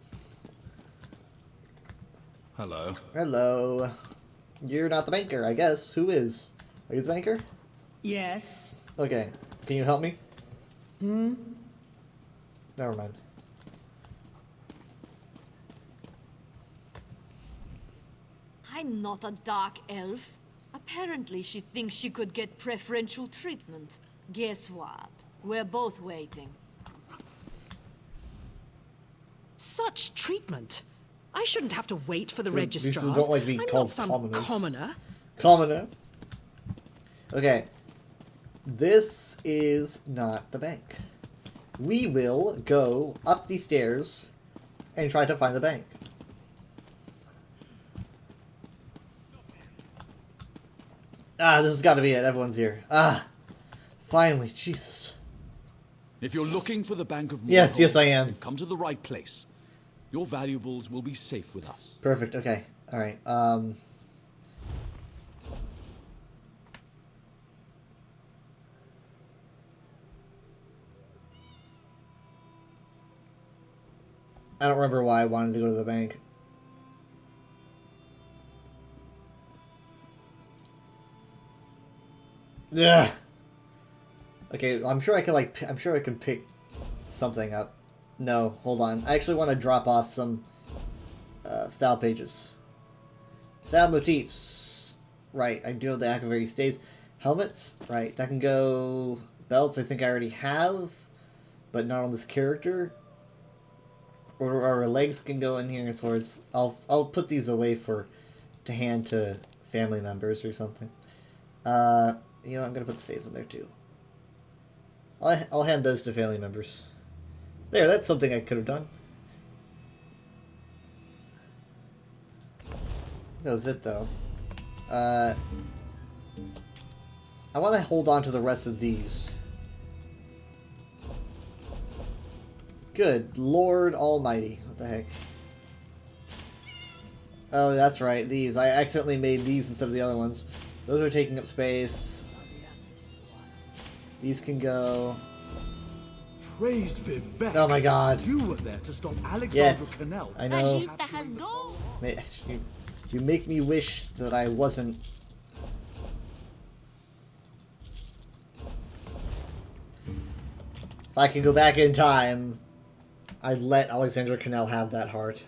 Hello. Hello. You're not the banker, I guess. Who is? Are you the banker? Yes. Okay. Can you help me? Hmm? Never mind. I'm not a dark elf. Apparently she thinks she could get preferential treatment. Guess what? We're both waiting. Such treatment? I shouldn't have to wait for the These registrars. don't like being I'm called not some commoners. commoner. Commoner. Okay. This is not the bank. We will go up these stairs and try to find the bank. Ah, this has got to be it. Everyone's here. Ah, finally, Jesus. If you're looking for the Bank of Mournhold, Yes, I am. you've come to the right place. Your valuables will be safe with us. Perfect. Okay. All right. I don't remember why I wanted to go to the bank. Yeah. Okay, I'm sure I can pick something up. No, hold on. I actually want to drop off some style pages. Style motifs. Right, I do know the activity stays. Helmets. Right, that can go. Belts, I think I already have, but not on this character. Or our legs can go in here. Swords. I'll put these away to hand to family members or something. You know, I'm gonna put the saves in there too. I'll hand those to family members. There, that's something I could have done. That was it, though. I want to hold on to the rest of these. Good Lord Almighty. What the heck? Oh, that's right. These. I accidentally made these instead of the other ones. Those are taking up space. These can go. Praise Vivek. Oh my God. You were there to stop Alexander Yes, Canal. I know. You make me wish that I wasn't. If I could go back in time, I'd let Alexandra Cannell have that heart.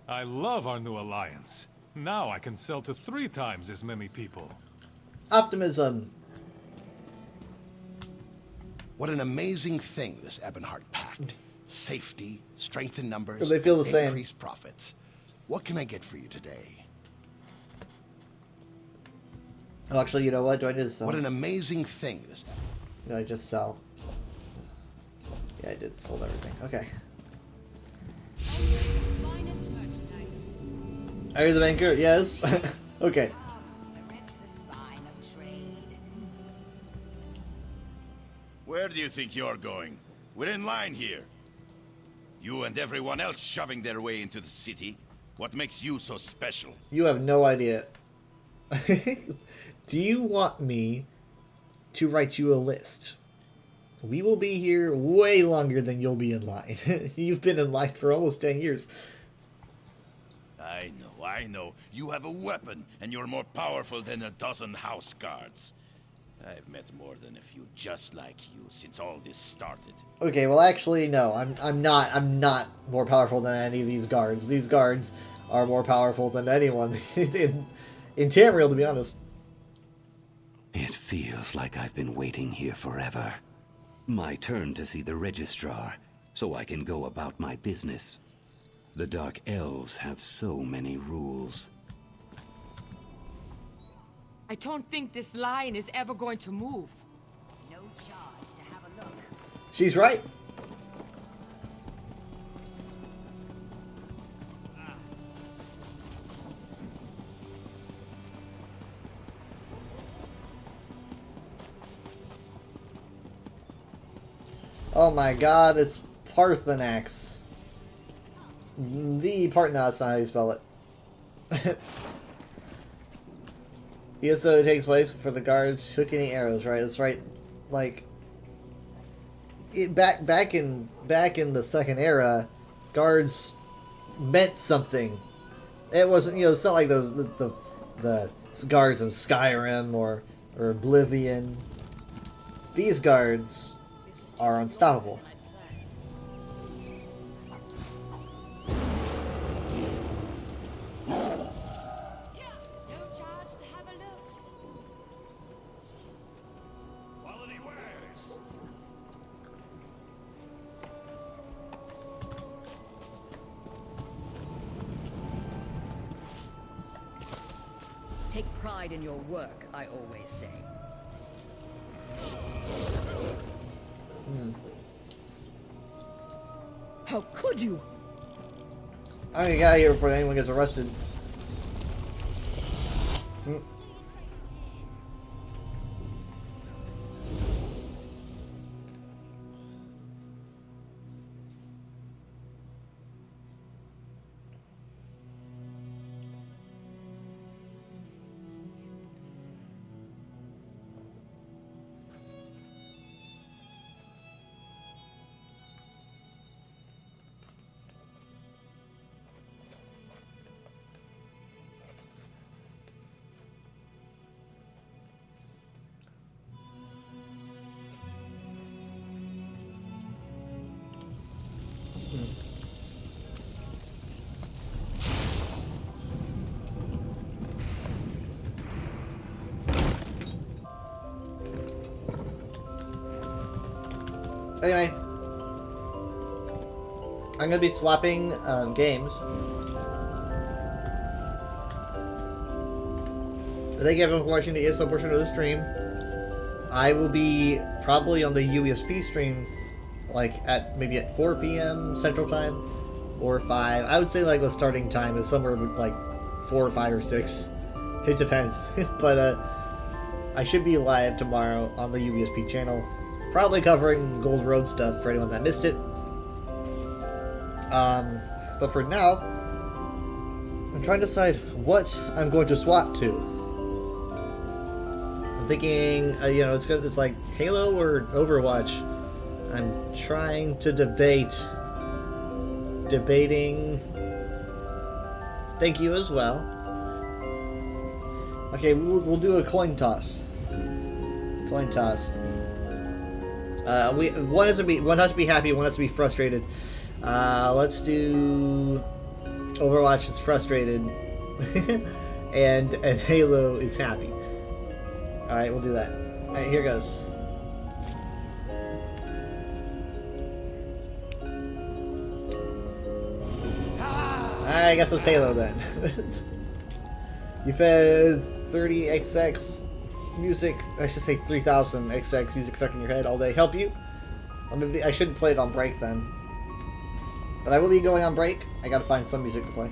I love our new alliance. Now I can sell to 3 times as many people. Optimism. What an amazing thing, this Ebonheart Pact. Safety, strength in numbers, But they feel the and same. increased profits. What can I get for you today? Oh, actually, you know what? Do I just sell? What an amazing thing, this... Do I just sell? Yeah, I did. Sold everything. Okay. Are you the banker? Yes. Okay. Where do you think you're going? We're in line here. You and everyone else shoving their way into the city. What makes you so special? You have no idea. Do you want me to write you a list? We will be here way longer than you'll be in line. You've been in line for almost 10 years. I know. You have a weapon, and you're more powerful than a dozen house guards. I've met more than a few just like you since all this started. Okay, well actually no, I'm not more powerful than any of these guards. These guards are more powerful than anyone in Tamriel, to be honest. It feels like I've been waiting here forever. My turn to see the Registrar, so I can go about my business. The Dark Elves have so many rules. I don't think this line is ever going to move. No charge to have a look. She's right. Oh my God, it's Parthenax. The part. No, that's not how you spell it. Yes, so it takes place for the guards took any arrows, right? That's right. Like back in the Second Era, guards meant something. It wasn't, you know, it's not like those the guards in Skyrim or Oblivion. These guards are unstoppable. Take pride in your work, I always say. How could you? I'm gonna get out of here before anyone gets arrested. Anyway, I'm gonna be swapping games. Thank you everyone for watching the ESO portion of the stream. I will be probably on the UESP stream, like maybe at 4 p.m. Central Time, or 5. I would say like the starting time is somewhere like 4 or 5 or 6. It depends. But I should be live tomorrow on the UESP channel, probably covering Gold Road stuff for anyone that missed it. But for now, I'm trying to decide what I'm going to swap to. I'm thinking, you know, it's like Halo or Overwatch. I'm trying to debating. Thank you as well. Okay, we'll do a coin toss. Coin toss. One has to be happy, one has to be frustrated. Let's do Overwatch is frustrated, and Halo is happy. All right, we'll do that. All right, here goes. I guess it's Halo then. You fed 30XX music. I should say 3000 XX music stuck in your head all day. Help you? I shouldn't play it on break then. But I will be going on break. I gotta find some music to play.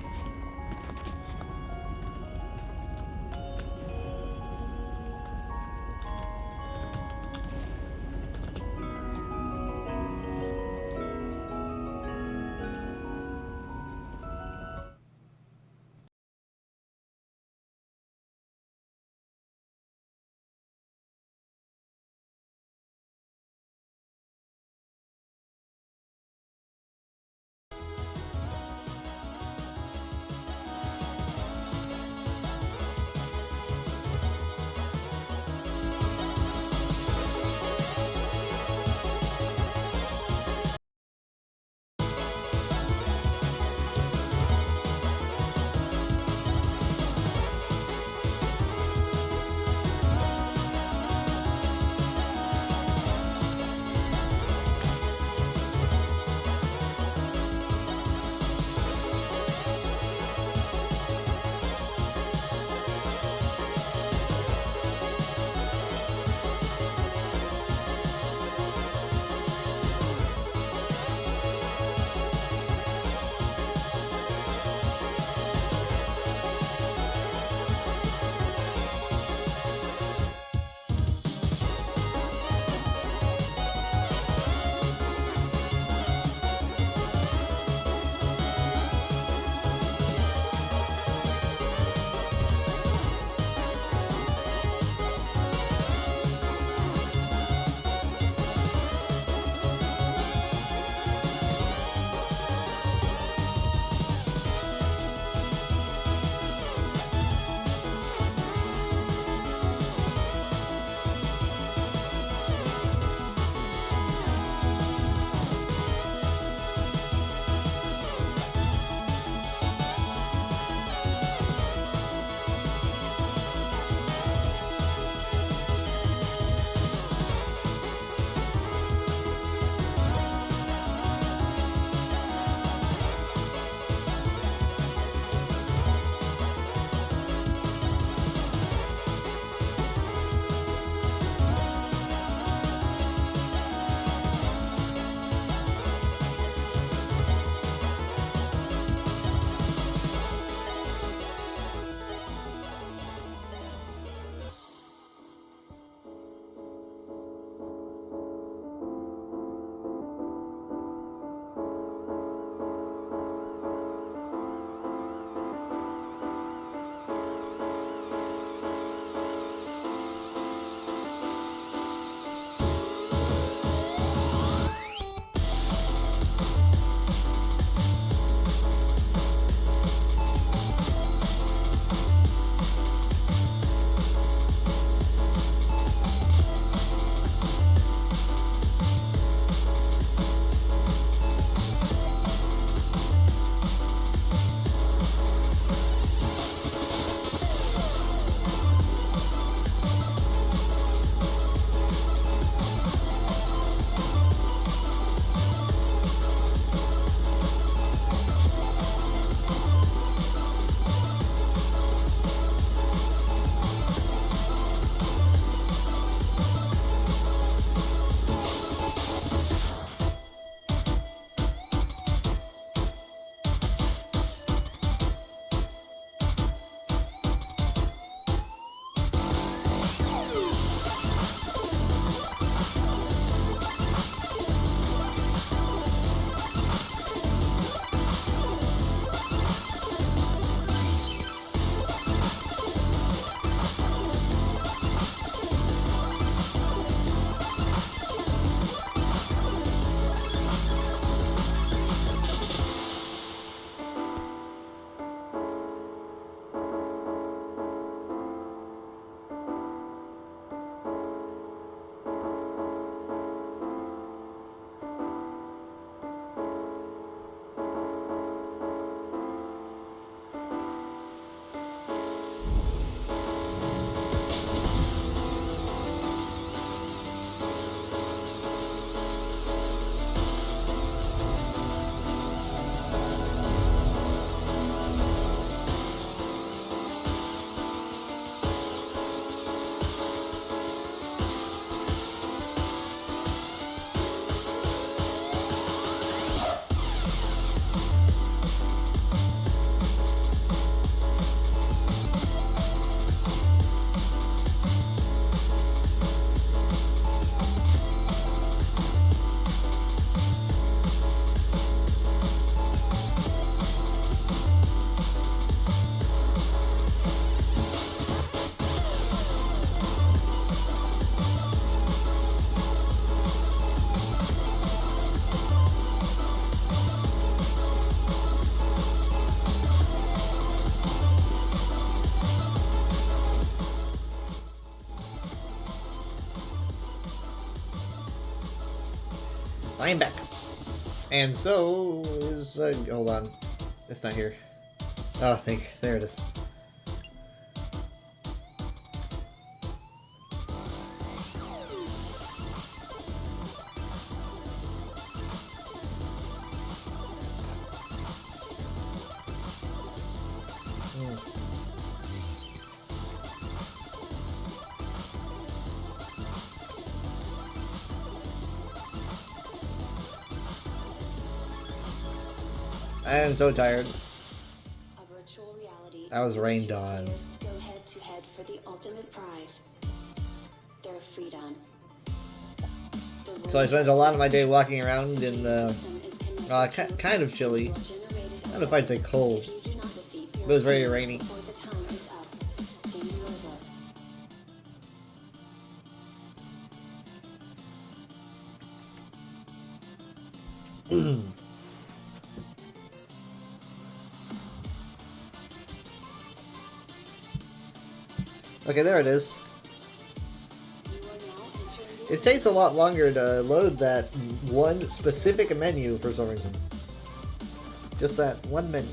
I'm back. And so is hold on, it's not here. Oh, there it is. I'm so tired. A virtual reality. I was rained on. Go head to head for the ultimate prize. Their freedom. So I spent a lot of my day walking around in the kind of chilly. I don't know if I'd say cold, but it was very rainy. Okay, there it is. It takes a lot longer to load that one specific menu for some reason. Just that one menu.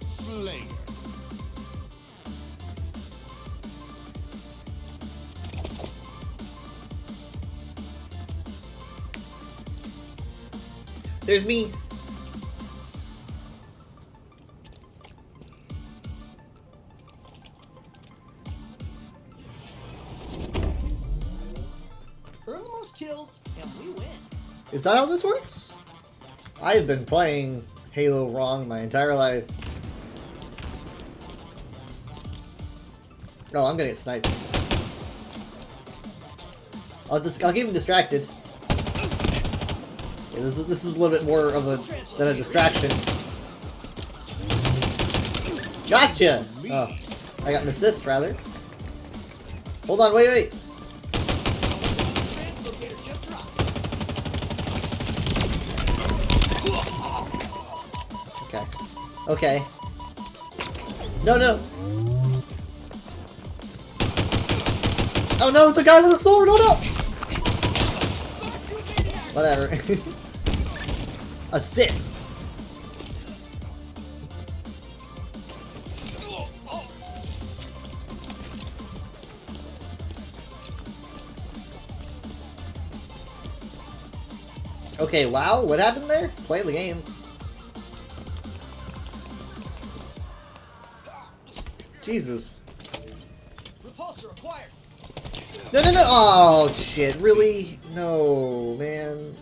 Slayer. There's me. Earn the most kills, and we win. Is that how this works? I've been playing Halo wrong my entire life. Oh, I'm gonna get sniped. I'll keep him distracted. Yeah, this is a little bit more of than a distraction. Gotcha! Oh, I got an assist rather. Hold on, wait. Okay. No. Oh no, it's a guy with a sword! Oh no! Whatever. Assist! Okay, wow, what happened there? Play the game. Jesus. Repulsor acquired. No. Oh, shit. Really? No, man.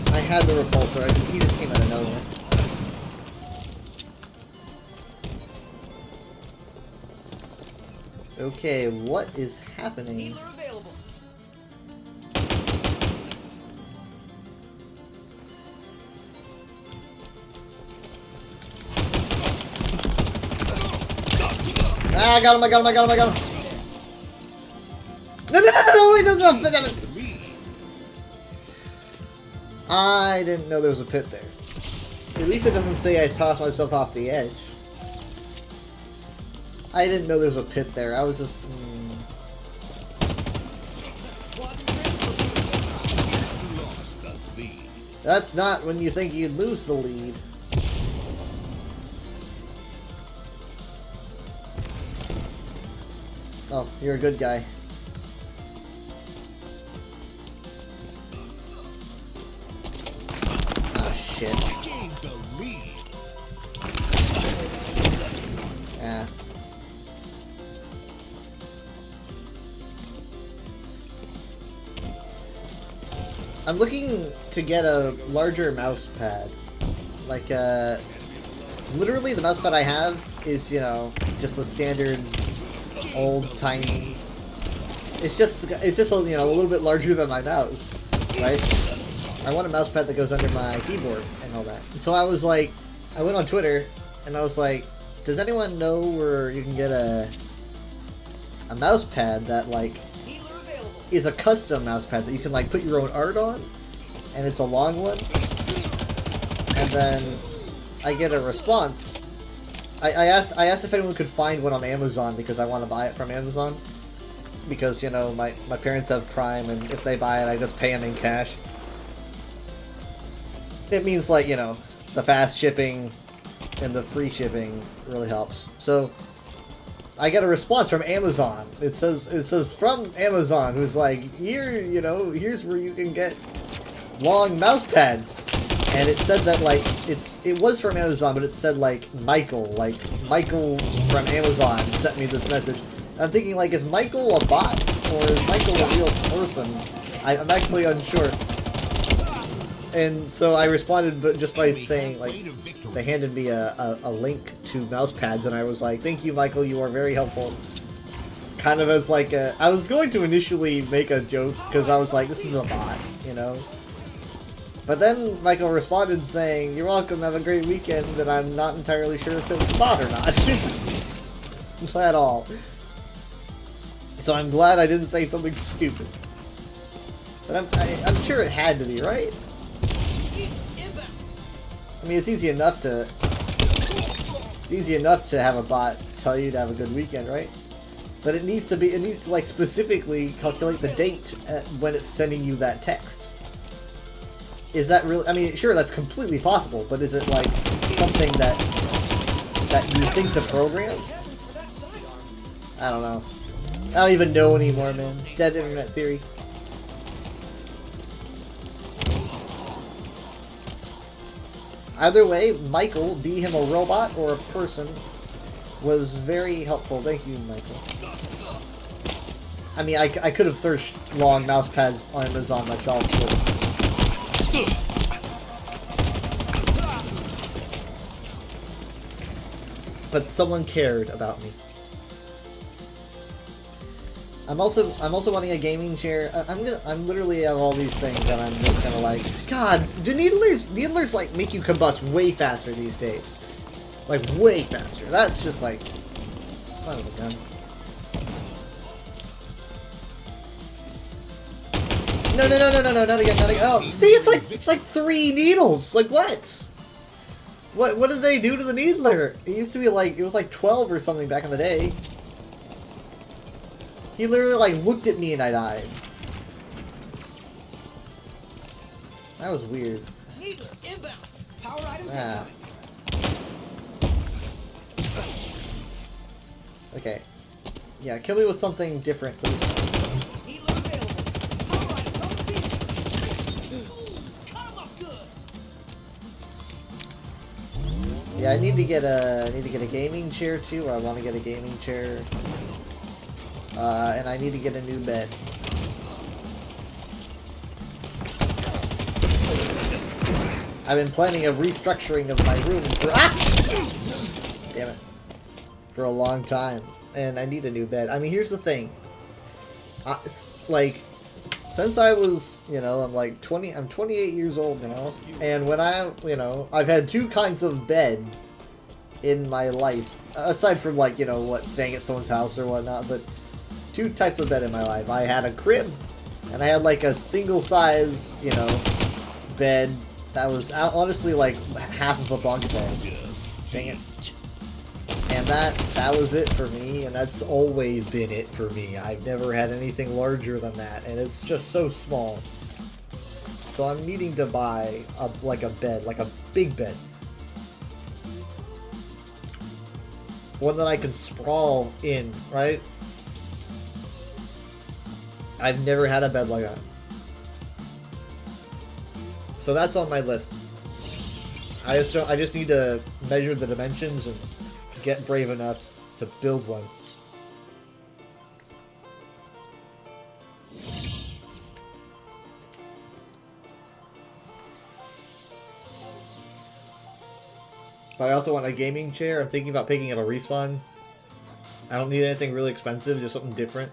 I had the repulsor. He just came out of nowhere. Okay, what is happening? Healer available. Ah, I got him. No, wait, that's not. I didn't know there was a pit there. At least it doesn't say I tossed myself off the edge. I didn't know there was a pit there. I was just... That's not when you think you'd lose the lead. Oh, you're a good guy. Ah, shit. Ah. I'm looking to get a larger mouse pad. Like, literally the mouse pad I have is, you know, just a standard old tiny. It's just you know, a little bit larger than my mouse, right? I want a mouse pad that goes under my keyboard and all that. And so I was like, I went on Twitter and I was like, does anyone know where you can get a mouse pad that like is a custom mouse pad that you can like put your own art on, and it's a long one? And then I get a response. I asked if anyone could find one on Amazon because I want to buy it from Amazon. Because, you know, my parents have Prime, and if they buy it, I just pay them in cash. It means, like, you know, the fast shipping and the free shipping really helps. So, I get a response from Amazon. It says from Amazon, who's like, here, you know, here's where you can get long mouse pads. And it said that, like, it was from Amazon, but it said, like, Michael from Amazon sent me this message. I'm thinking, like, is Michael a bot, or is Michael a real person? I'm actually unsure. And so I responded but just by saying, like, they handed me a link to mouse pads, and I was like, thank you, Michael, you are very helpful. Kind of as, like, I was going to initially make a joke, because I was like, this is a bot, you know? But then Michael responded saying, you're welcome, have a great weekend, and I'm not entirely sure if it was a bot or not. At all. So I'm glad I didn't say something stupid. But I'm sure it had to be, right? I mean, it's easy enough to have a bot tell you to have a good weekend, right? But it needs to like specifically calculate the date when it's sending you that text. Is that really? I mean, sure, that's completely possible, but is it like something that you think to program? I don't know. I don't even know anymore, man. Dead internet theory. Either way, Michael, be him a robot or a person, was very helpful. Thank you, Michael. I mean, I could have searched long mouse pads on Amazon myself, but someone cared about me. I'm also wanting a gaming chair. I'm literally have all these things that I'm just gonna like. God, do needlers like make you combust way faster these days? Like way faster. That's just like son of a gun. No, not again. Oh, see, it's like 3 needles. Like what? What did they do to the needler? It used to be like it was like 12 or something back in the day. He literally, like, looked at me and I died. That was weird. Needler, inbound. Power items incoming. Okay. Yeah, kill me with something different, please. Needler available. Power items on the field. Cut him up good. Yeah, I need to get a gaming chair too. I want to get a gaming chair. And I need to get a new bed. I've been planning a restructuring of my room for damn it, for a long time, and I need a new bed. I mean, here's the thing. Like, since I was, you know, I'm 28 years old now, and when I've had 2 kinds of bed in my life, aside from, like, you know, what, staying at someone's house or whatnot, but 2 types of bed in my life. I had a crib, and I had like a single size, you know, bed that was honestly like half of a bunk bed. Dang it. And that was it for me, and that's always been it for me. I've never had anything larger than that, and it's just so small. So I'm needing to buy a bed, like a big bed. One that I can sprawl in, right? I've never had a bed like that. So that's on my list. I just need to measure the dimensions and get brave enough to build one. But I also want a gaming chair. I'm thinking about picking up a Respawn. I don't need anything really expensive, just something different.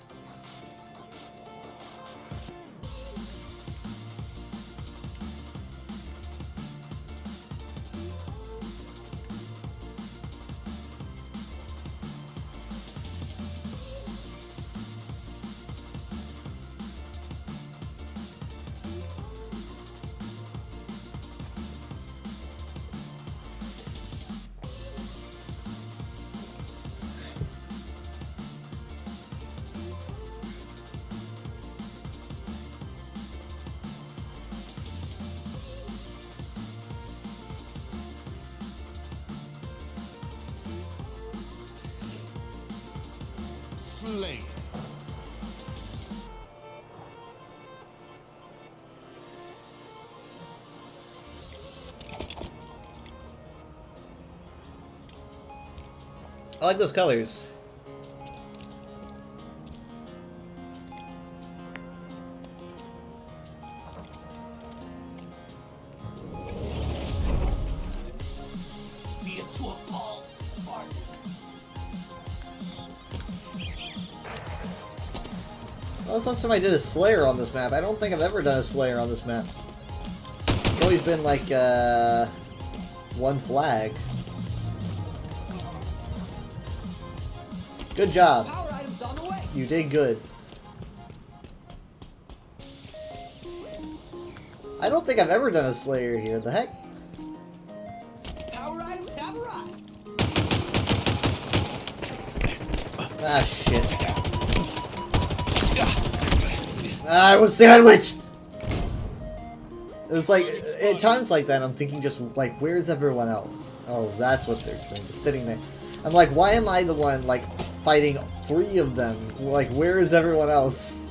Slay. I like those colors. Be it to a Paul Spartan. Well, this last time I did a Slayer on this map. I don't think I've ever done a Slayer on this map. It's always been like, one flag. Good job. Power items on the way. You did good. I don't think I've ever done a Slayer here. The heck? Power items have arrived. Ah, shit. I was sandwiched! It was like, at times like that, I'm thinking just, like, where's everyone else? Oh, that's what they're doing, just sitting there. I'm like, why am I the one, like, fighting 3 of them? Like, where is everyone else?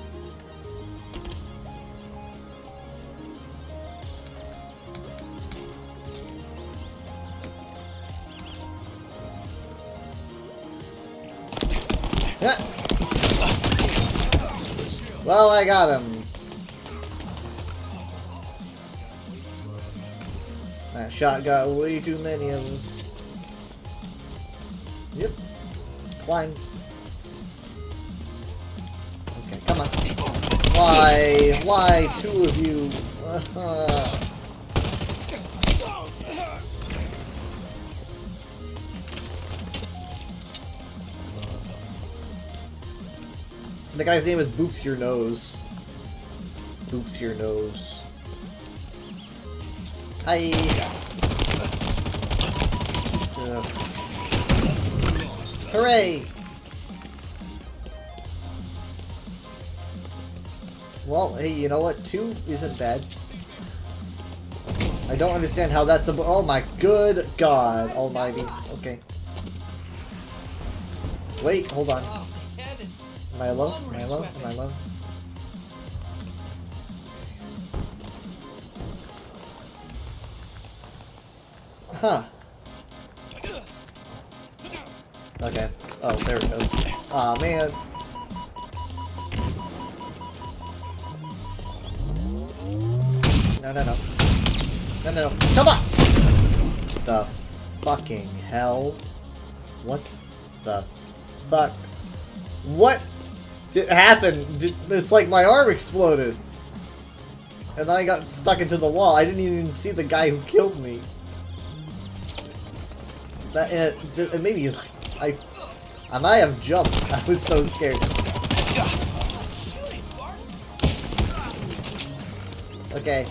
Yeah. Well, I got him. That shot got way too many of them. Yep. Climb. Okay, come on. Why? Why 2 of you? The guy's name is Boops Your Nose. Boops Your Nose. Hi. Hooray! Well, hey, you know what? 2 isn't bad. I don't understand how that's a... Oh my good God almighty. Okay. Wait, hold on. Am I low? Am I low? Am I low? Huh. Okay. Oh, there it goes. Aw, man. No, no, no. No, no, no. Come on! The fucking hell? What the fuck? What did happen? It's like my arm exploded. And then I got stuck into the wall. I didn't even see the guy who killed me. That it made me like I might have jumped. I was so scared. Okay.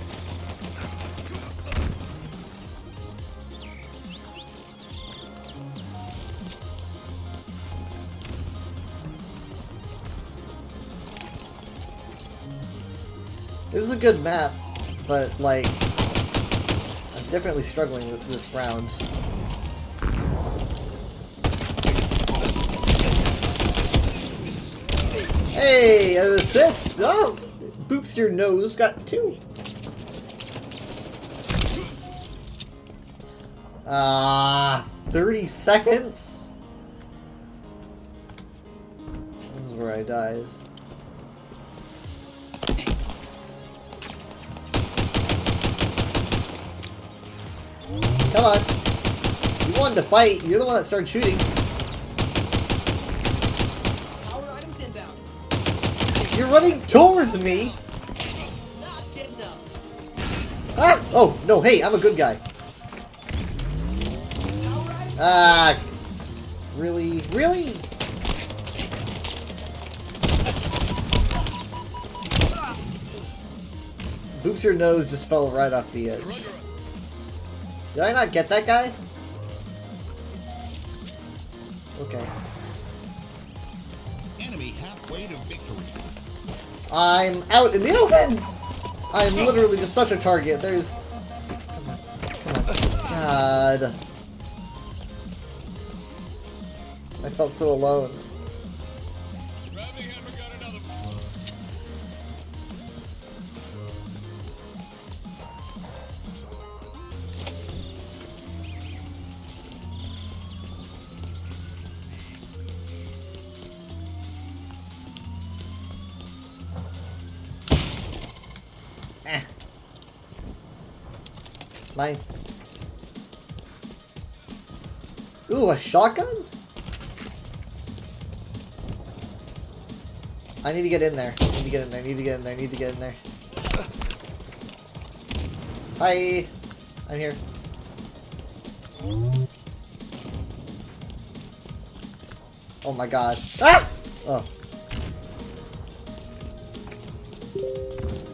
This is a good map, but like I'm definitely struggling with this round. Hey, an assist! Oh! Boops Your Nose got 2. 30 seconds? This is where I died. Come on. wanted to fight. You're the one that started shooting. Power items inbound. You're running towards me. Not good enough. Ah! Oh, no, hey, I'm a good guy. Ah! Really? Really? Oops, your nose just fell right off the edge. Did I not get that guy? Okay. Enemy halfway to victory. I'm out in the open! I'm literally just such a target. There's... Come on. God. I felt so alone. Mine. Ooh, a shotgun? I need to get in there. I need to get in there. I need to get in there. I need to get in there. Hi. I'm here. Oh my god. Ah! Oh.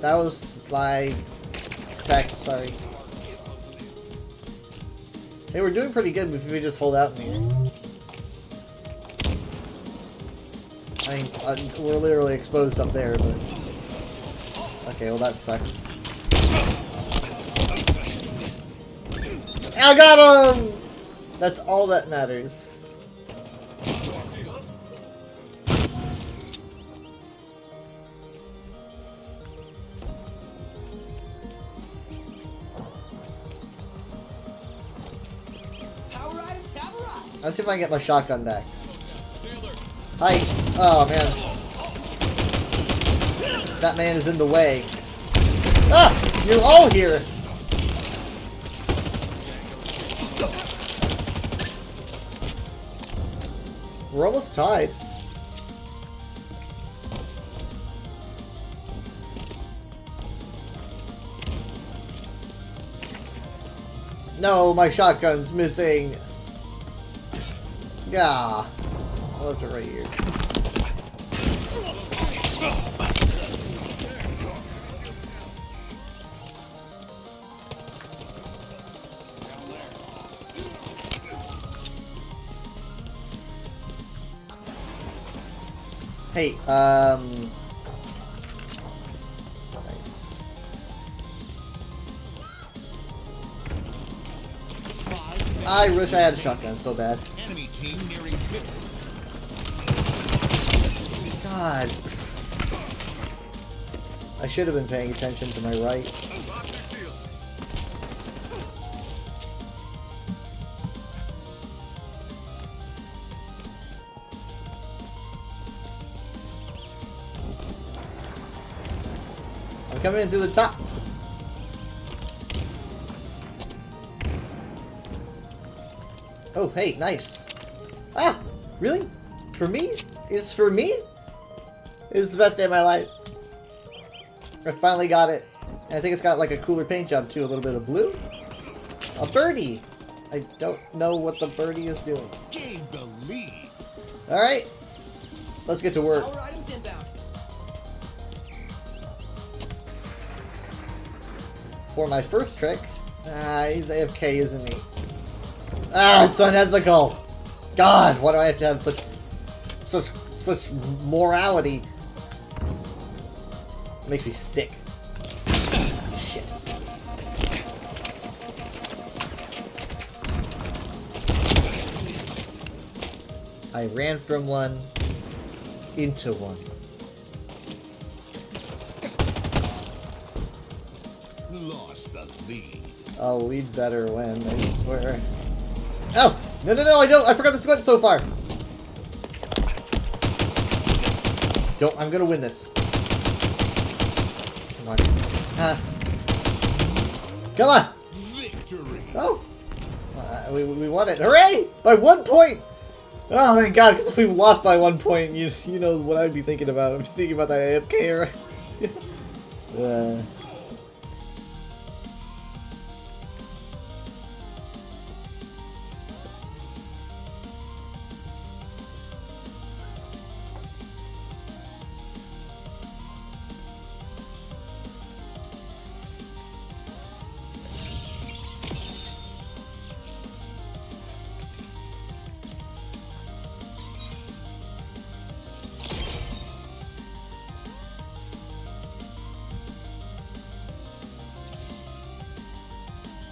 That was my text, sorry. Hey, we're doing pretty good if we just hold out in here. I mean, we're literally exposed up there, but... Okay, well that sucks. I got him! That's all that matters. Let's see if I can get my shotgun back. Hi. Oh, man. That man is in the way. Ah! You're all here! We're almost tied. No, my shotgun's missing. Yeah, I left it right here. Hey, I wish I had a shotgun so bad. Enemy team nearing victory. God. I should have been paying attention to my right. I'm coming in through the top. Oh, hey, nice. Ah, really? For me? It's for me? It's the best day of my life. I finally got it. And I think it's got like a cooler paint job too. A little bit of blue. A birdie. I don't know what the birdie is doing. Gain the lead. Alright. Let's get to work. Power items inbound. For my first trick. Ah, he's AFK, isn't he? Ah, it's unethical. God, why do I have to have such morality? It makes me sick. Shit. I ran from one into one. Lost the lead. Oh, we'd better win, I swear. Oh! No, I don't! I forgot this went so far! Don't, I'm gonna win this. Come on. Ah. Come on! Victory! Oh! We won it. Hooray! By 1 point! Oh my god, because if we lost by 1 point, you know what I'd be thinking about. I'm thinking about that AFK, right?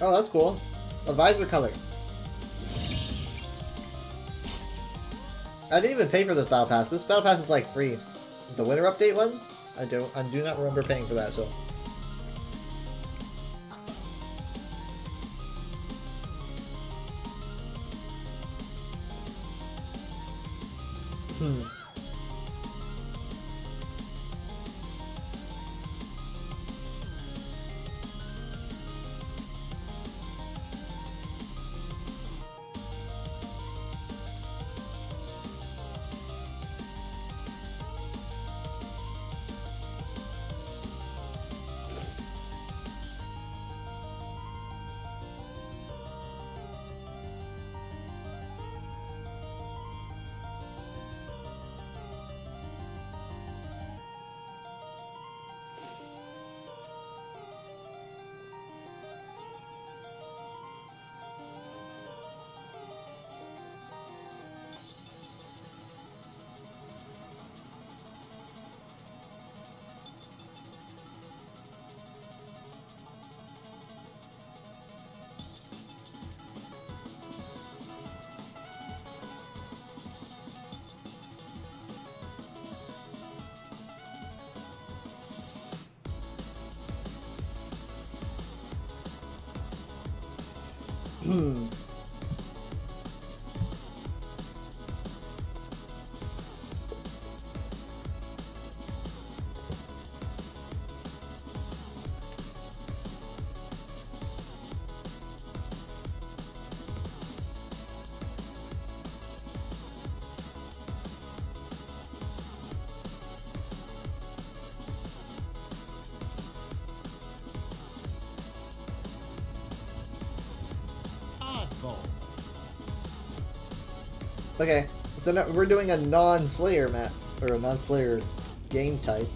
Oh, that's cool. A visor color. I didn't even pay for this battle pass. This battle pass is like free. The winter update one? I do not remember paying for that, so. Okay, so now we're doing a non-Slayer map, or a non-Slayer game type.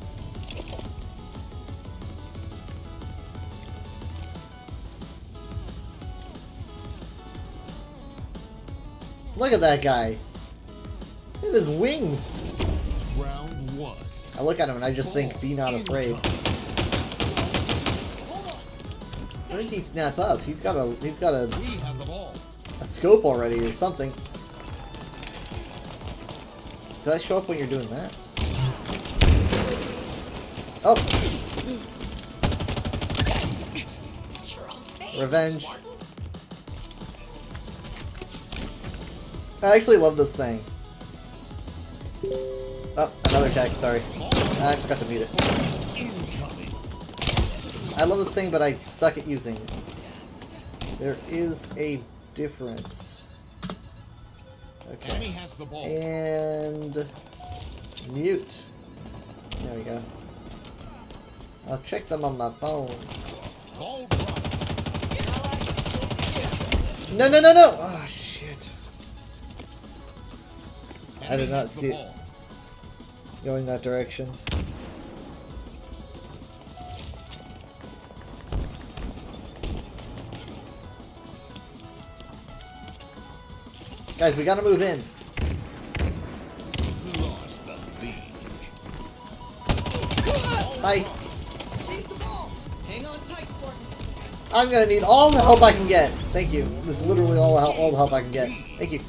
Look at that guy. Look at his wings. Round one. I look at him and I just think, be not afraid. Where did he snap up? He's got a scope already or something. Did I show up when you're doing that? Oh! Revenge. I actually love this thing. Oh, another text, sorry. I forgot to mute it. I love this thing, but I suck at using it. There is a difference. Okay. And mute. There we go. I'll check them on my phone. No, no, no, no! Oh, shit. I did not see it going that direction. Guys, we gotta move in. Bye. I'm gonna need all the help I can get. Thank you. This is literally all the help I can get. Thank you.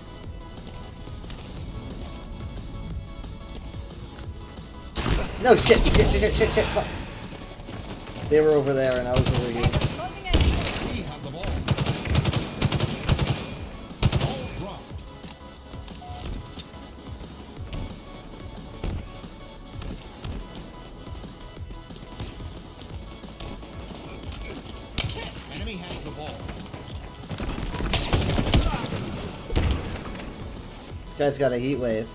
No, shit. Shit. Fuck. They were over there and I was over here. Guy's got a heat wave.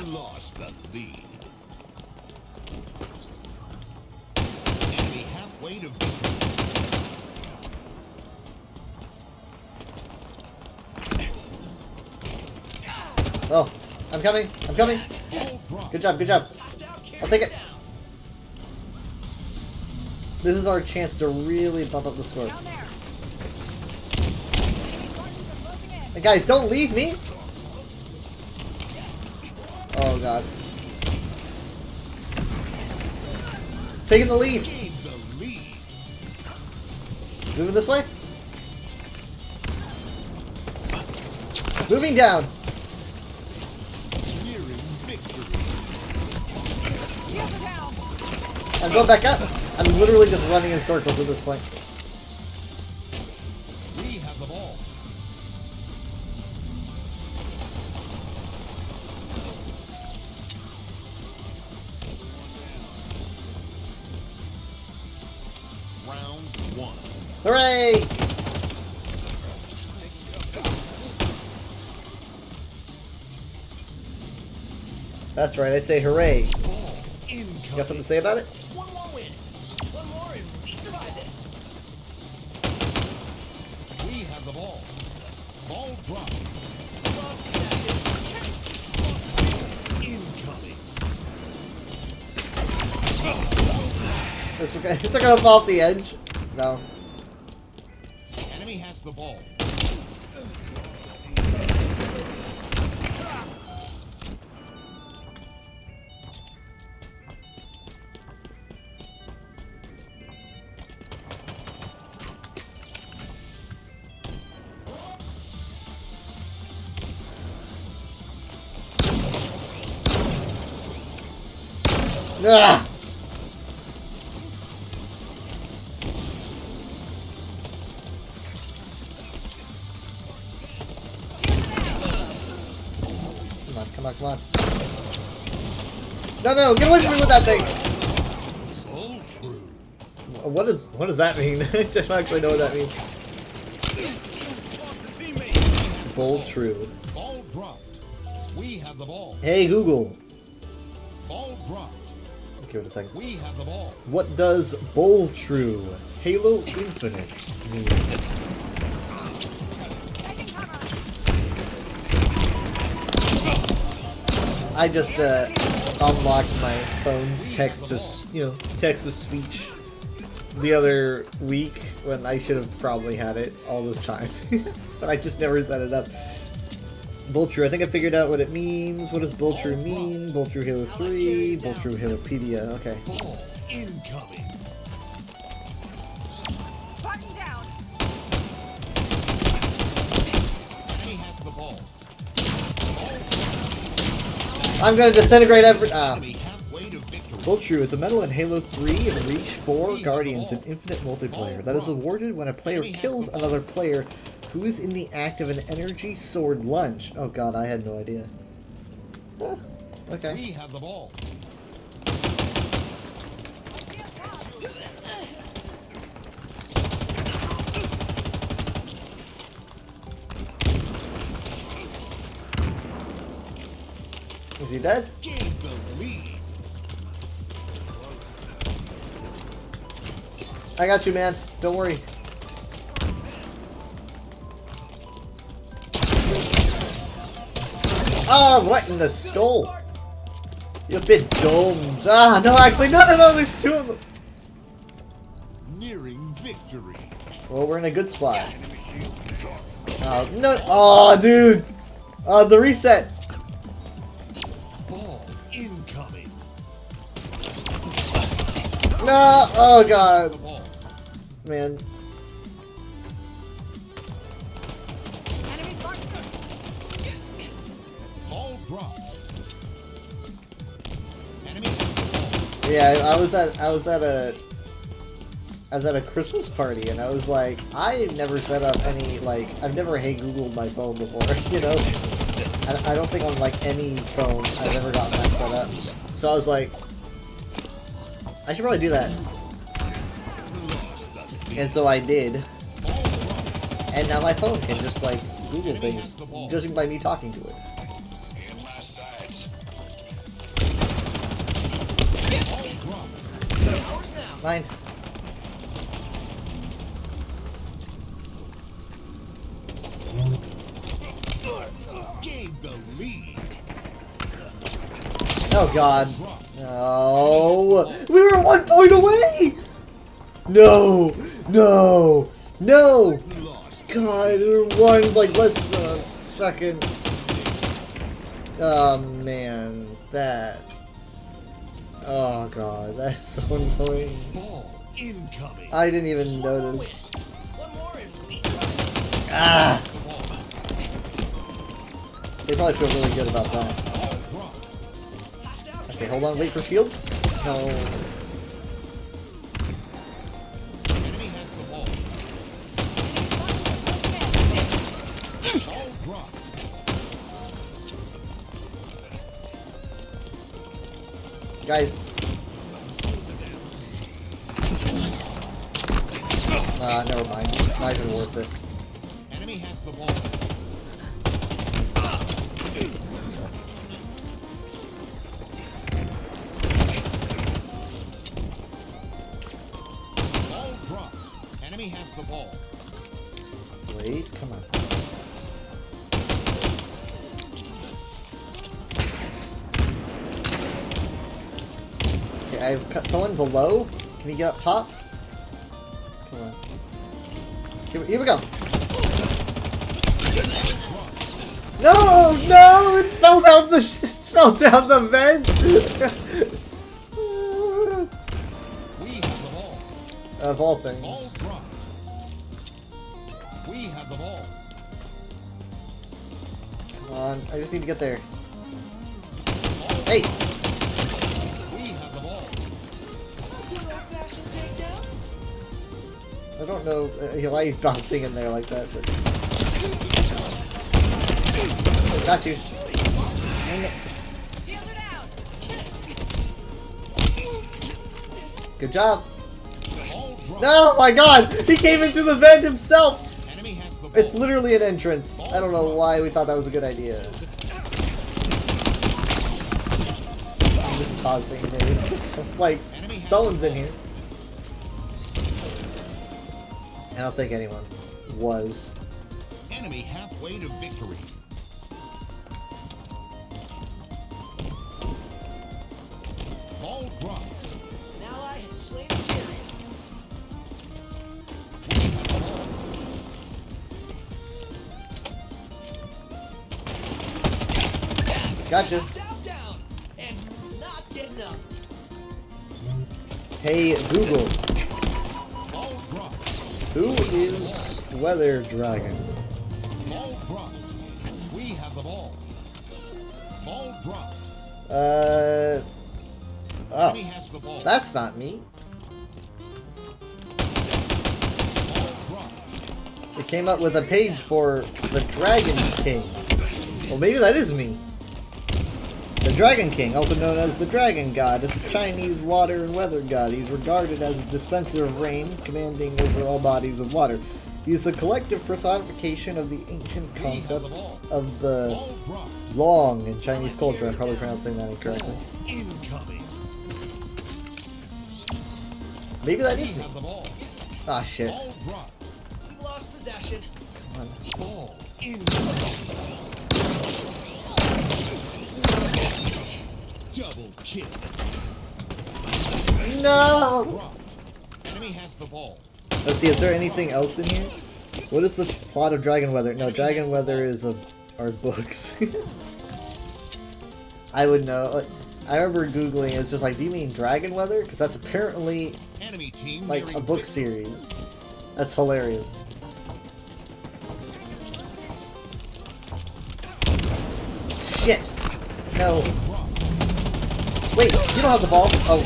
Lost the lead. Enemy halfway to Oh, I'm coming. I'm coming. Good job. Good job. I'll take it. This is our chance to really bump up the score. Hey guys, don't leave me. Oh god. Taking the lead. Moving this way. Moving down. I'm going back up. I'm literally just running in circles at this point. We have the ball. Round one. Hooray! That's right, I say hooray. You got something to say about it? One more win. One more and we survive this. We have the ball. Ball dropped. Lost possession. Incoming. It's not gonna fall off the edge. No. Enemy has the ball. Ah! Come on, come on. No, get away from me with that thing! What does that mean? I don't actually know what that means. Bold true. Ball dropped. We have the ball. Hey Google. Ball dropped. Give it a second. We have the ball. What does bold true Halo Infinite mean? I just unlocked my phone text to speech the other week when I should have probably had it all this time, but I just never set it up. Bold True, I think I figured out what it means. What does Bold True mean? Bold True Halo 3, Bold True Halopedia. Okay. Ball incoming. Spartan down. Enemy has the ball. I'm gonna disintegrate every. Enemy halfway to victory. Bold True is a medal in Halo 3 and Reach 4 Guardians in Infinite Multiplayer that is awarded when a player kills another player who is in the act of an energy sword lunge. Oh god, I had no idea. Oh, okay. We have the ball. Is he dead? Gain the lead. I got you, man. Don't worry. Oh, right in the skull. You're a bit domed. Ah, no, actually, no, there's two of them. Nearing victory. Well, we're in a good spot. Oh, no. Oh, dude. The reset. Ball incoming. No. Oh, God. Man. Ball dropped. Enemy. Yeah, I was at a Christmas party, and I was like, I never set up any, like, I've never Hey Googled my phone before, you know? I don't think on, like, any phone I've ever gotten that set up. So I was like, I should probably do that. And so I did. And now my phone can just like Google things just by me talking to it. Mine. Gained the lead. Oh god. No. We were 1 point away! No! No! No! God, one like less than a second. Oh man, that. Oh god, that's so annoying. Incoming. I didn't even notice. Ah! They probably feel really good about that. Okay, hold on, wait for shields. No. Enemy has the ball. Ball dropped. Guys. Never mind. Not even worth it. Enemy has the ball. Ball dropped. Enemy has the ball. Wait, come on. Okay, I've cut someone below. Can you get up top? Come on. Here we go. No, no! It fell down the. It fell down the vent. We have the ball. Of all Ball things. dropped. We have the ball. Come on, I just need to get there. Hey! We have the ball. I don't know why he's bouncing in there like that, but... Got you. Dang it. Good job. No, my god! He came into the vent himself! It's literally an entrance. I don't know why we thought that was a good idea. I'm just tossing things. Like, someone's in here. I don't think anyone was. Enemy halfway to victory. Ball dropped. An ally has slain a carrier. Gotcha. Down, and not getting up. Hey Google, Ball dropped. who is Weather Dragon? Ball dropped. We have the ball. Ball dropped. Oh, Enemy has the ball. that's not me. Ball dropped. It came up with a page for the Dragon King. Well, maybe that is me. The Dragon King, also known as the Dragon God, is a Chinese water and weather god. He's regarded as a dispenser of rain, commanding over all bodies of water. He is a collective personification of the ancient concept of the long in Chinese culture. I'm probably pronouncing that incorrectly. Incoming. Maybe that is me. Have the ball. Ah, shit. Ball dropped. We've lost possession. Come on. Ball incoming. Double kill. No! Dropped. Enemy has the ball. Let's see, is there anything else in here? What is the plot of Dragon Weather? No, Dragon Weather is our books. I would know. Like, I remember Googling, it's just like, do you mean Dragon Weather? Because that's apparently Enemy team like a book series. That's hilarious. Shit! No. Wait, you don't have the ball. Oh.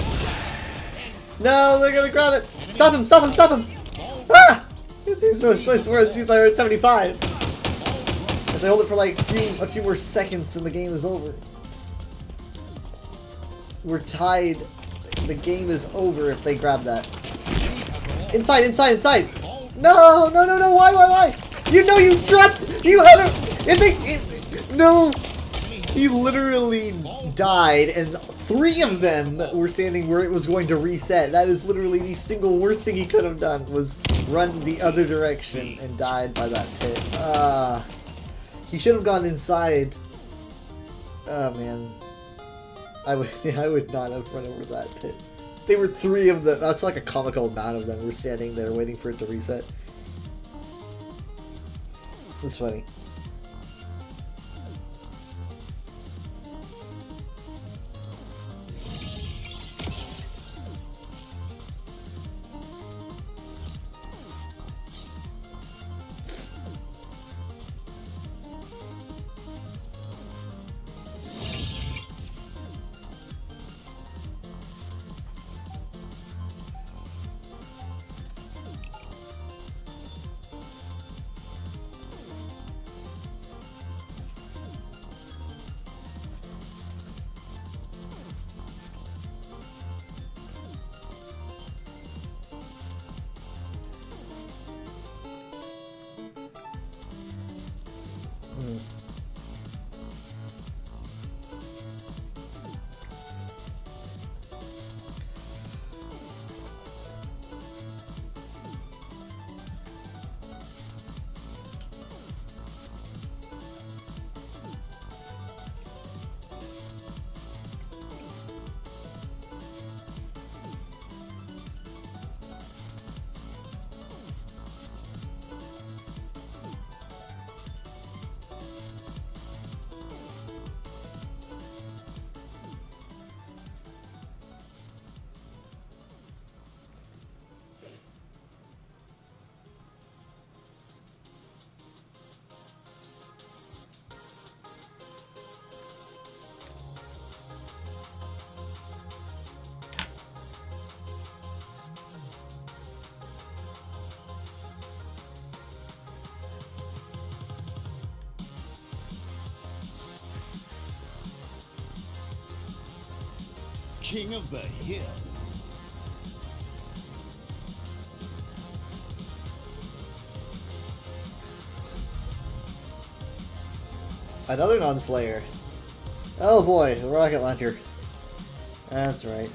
No, they're gonna grab it! Stop him! Stop him! Stop him! Ah! It's where it seems like we're at 75. If they hold it for like a few more seconds and the game is over. We're tied. The game is over if they grab that. Inside, inside, inside! No, no, no, no, why? You know you dropped. You had a. No. He literally died, and 3 of them were standing where it was going to reset. That is literally the single worst thing he could have done, was run the other direction and died by that pit. He should have gone inside. Oh man. I would not have run over that pit. They were 3 of them. That's like a comical amount of them were standing there waiting for it to reset. It's funny. King of the Hill. Another non-slayer. Oh boy, the rocket launcher. That's right.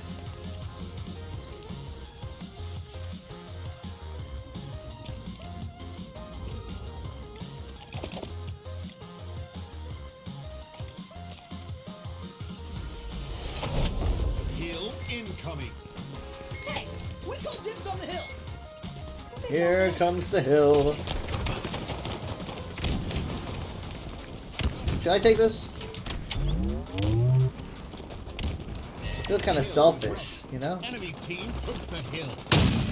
Hill incoming. Hey, we call dibs on the hill. Here comes the hill. Should I take this? I feel kind of selfish, you know? Enemy team took the hill.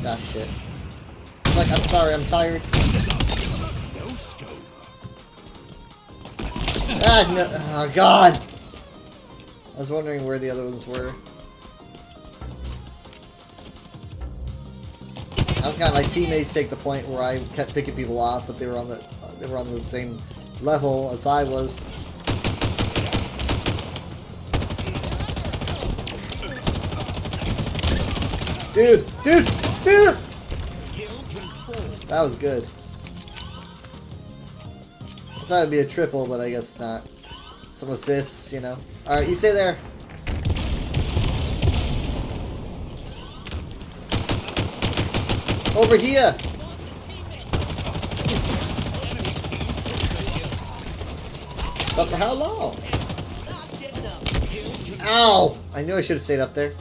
Ah, shit. Like, I'm sorry, I'm tired. No scope. Ah, no. Oh, God! I was wondering where the other ones were. I was kind of my teammates take the point where I kept picking people off, but they were on the same level as I was. Dude! That was good. I thought it'd be a triple, but I guess not. Some assists, you know. Alright, you stay there. Over here! But for how long? Ow! I knew I should have stayed up there.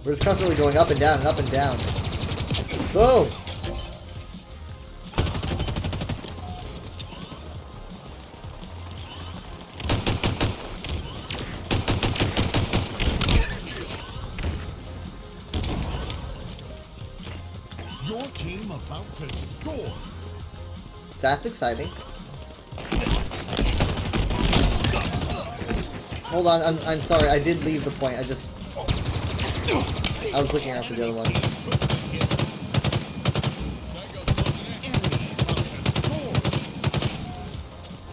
We're just constantly going up and down and up and down. Boom! Your team about to score. That's exciting. Hold on, I'm sorry, I did leave the point, I was looking after the other one.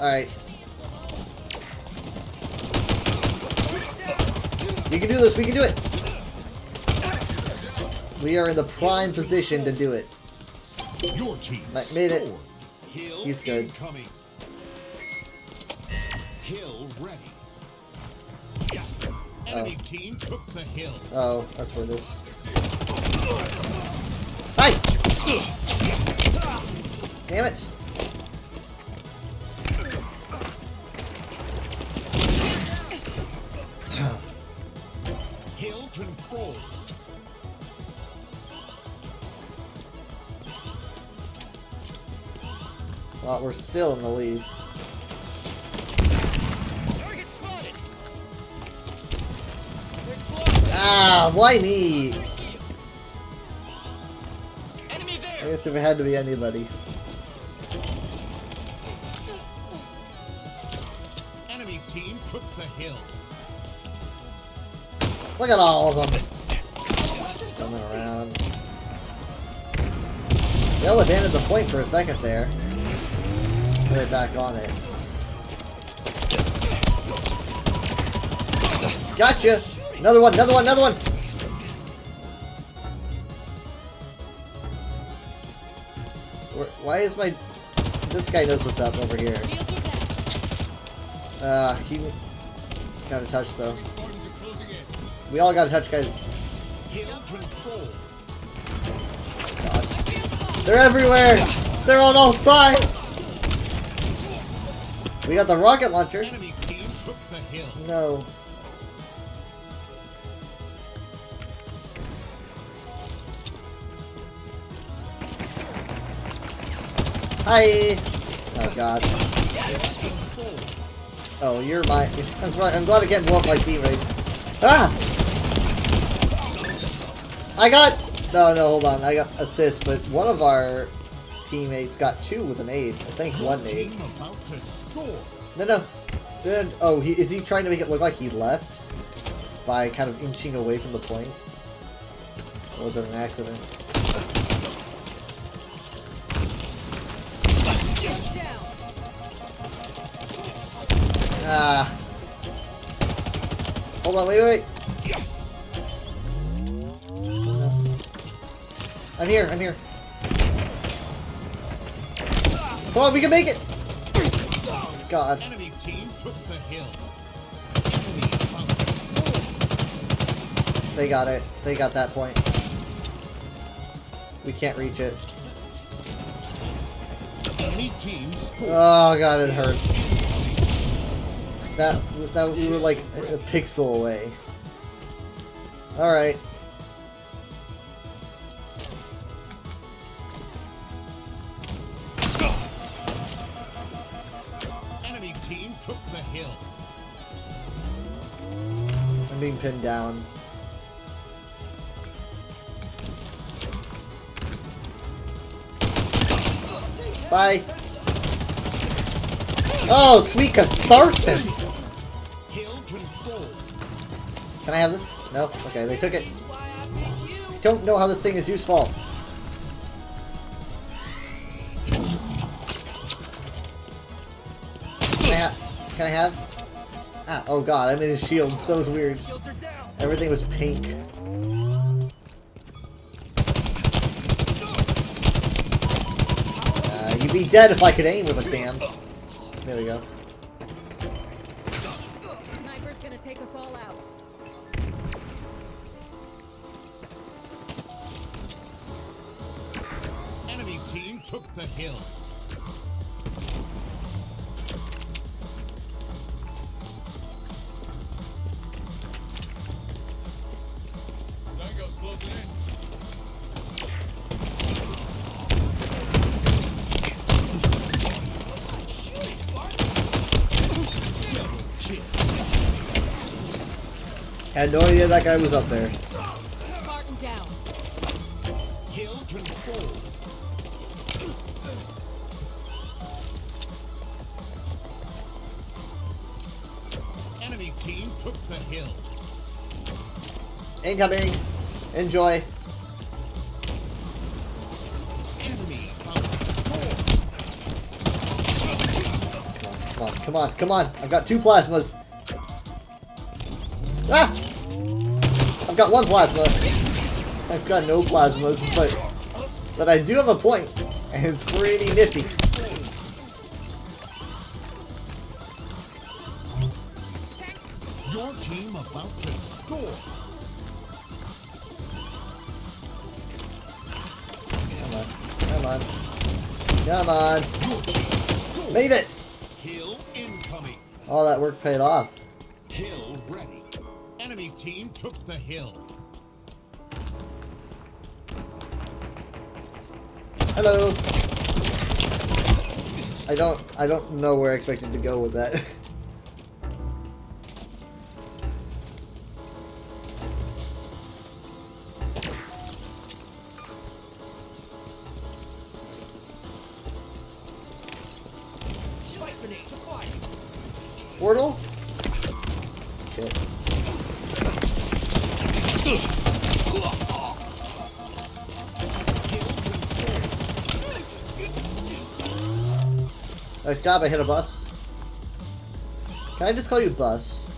Alright. We can do this, we can do it! We are in the prime position to do it. Your team Made it. He's good. Incoming. Hill ready. Yeah. Enemy team took the hill. Oh, that's where it is. Hi! Damn it! Hill control. Well, we're still in the lead. Target spotted. Ah, why me? Enemy there. I guess if it had to be anybody. Enemy team took the hill. Look at all of them. Coming around. They'll abandon the point for a second there. They're back on it. Gotcha! Another one, another one, another one! Why is my... This guy knows what's up over here. He's got a touch though. We all got a touch, guys. God. They're everywhere! They're on all sides! We got the rocket launcher. No. Hi! Oh god. Oh, you're my... I'm glad I can't blow up my teammates. Ah! I got... No, hold on. I got assist, but one of our teammates got 2 with an aid. I think 1 aid. No. Oh, is he trying to make it look like he left? By kind of inching away from the point? Or was it an accident? Ah. Hold on, wait. I'm here. Come on, we can make it! God. Enemy team took the hill. They got it. They got that point. We can't reach it. Enemy team scored. Oh god, it hurts. That we were like a pixel away. All right. Enemy team took the hill. I'm being pinned down. Bye. Oh, sweet catharsis. Can I have this? No? Okay, they took it. I don't know how this thing is useful. Can I have? Ah, oh god, I'm in his shield. So was weird. Everything was pink. You'd be dead if I could aim with a stand. There we go. Sniper's gonna take us all out. Enemy team took the hill. Tango's closing in. Had no idea that guy was up there. Spartan down. Hill control. Enemy team took the hill. Incoming. Enjoy. Enemy Come on. I've got 2 plasmas. Ah! I've got 1 plasma. I've got no plasmas, but I do have a point, and it's pretty nifty. your team about to score? Come on. Come on. Made it! Hill incoming. All that work paid off. Hill ready. Enemy team took the hill. Hello. I don't know where I expected to go with that. Spike grenades acquired. Portal? Shit. Nice job, I hit a bus. Can I just call you Bus?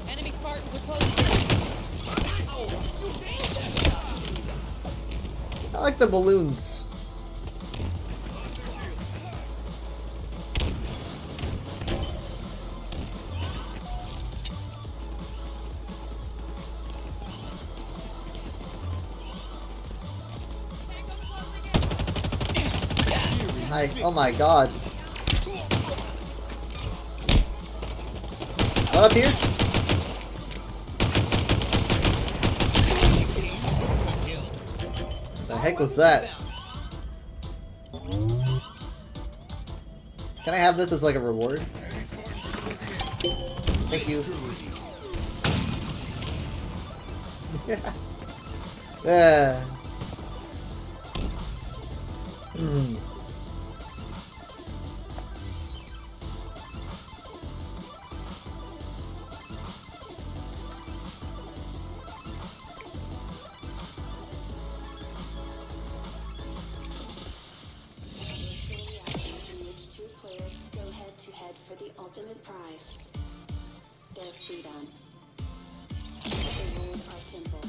Enemy Spartans are close. I like the balloons. Oh my god. What up here? The heck was that? Can I have this as like a reward? Thank you. Yeah. Hmm. For the ultimate prize, their freedom. The rules are simple.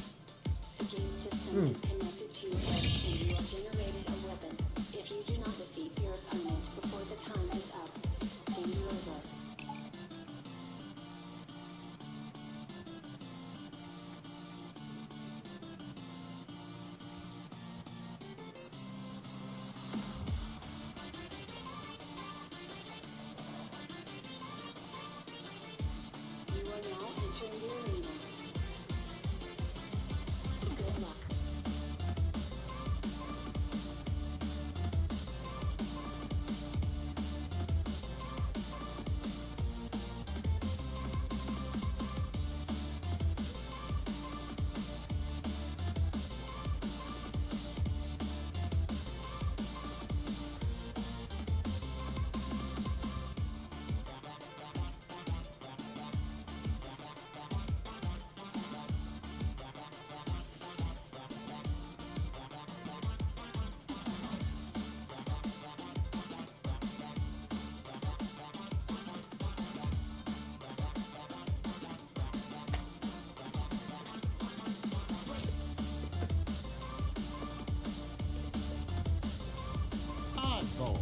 The game system is connected to your head and you are generated a weapon. If you do not defeat your opponent before the time is up, game over. Oddball.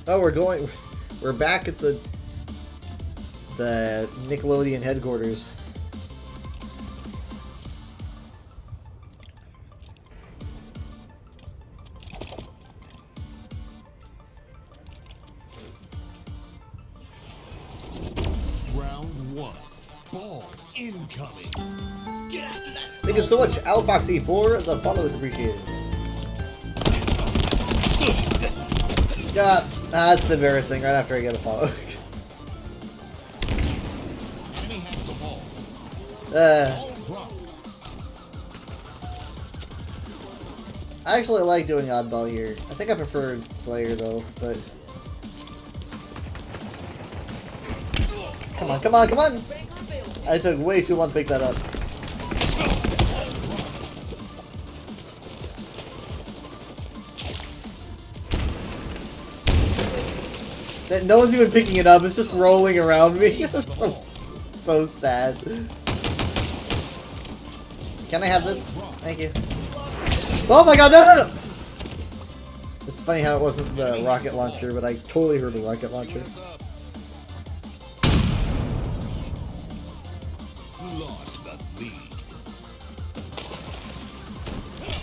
Oh, we're back at the Nickelodeon headquarters. Round one. Ball incoming. Get after that. Thank you so much, AlFoxy4. The follow is appreciated. That's embarrassing. Right after I get a follow. Enemy has the ball. I actually like doing oddball here. I think I prefer Slayer though, but come on, come on, come on! I took way too long to pick that up. That no one's even picking it up. It's just rolling around me. so sad. Can I have this? Thank you. Oh my god, no, no, no! It's funny how it wasn't the rocket launcher, but I totally heard the rocket launcher.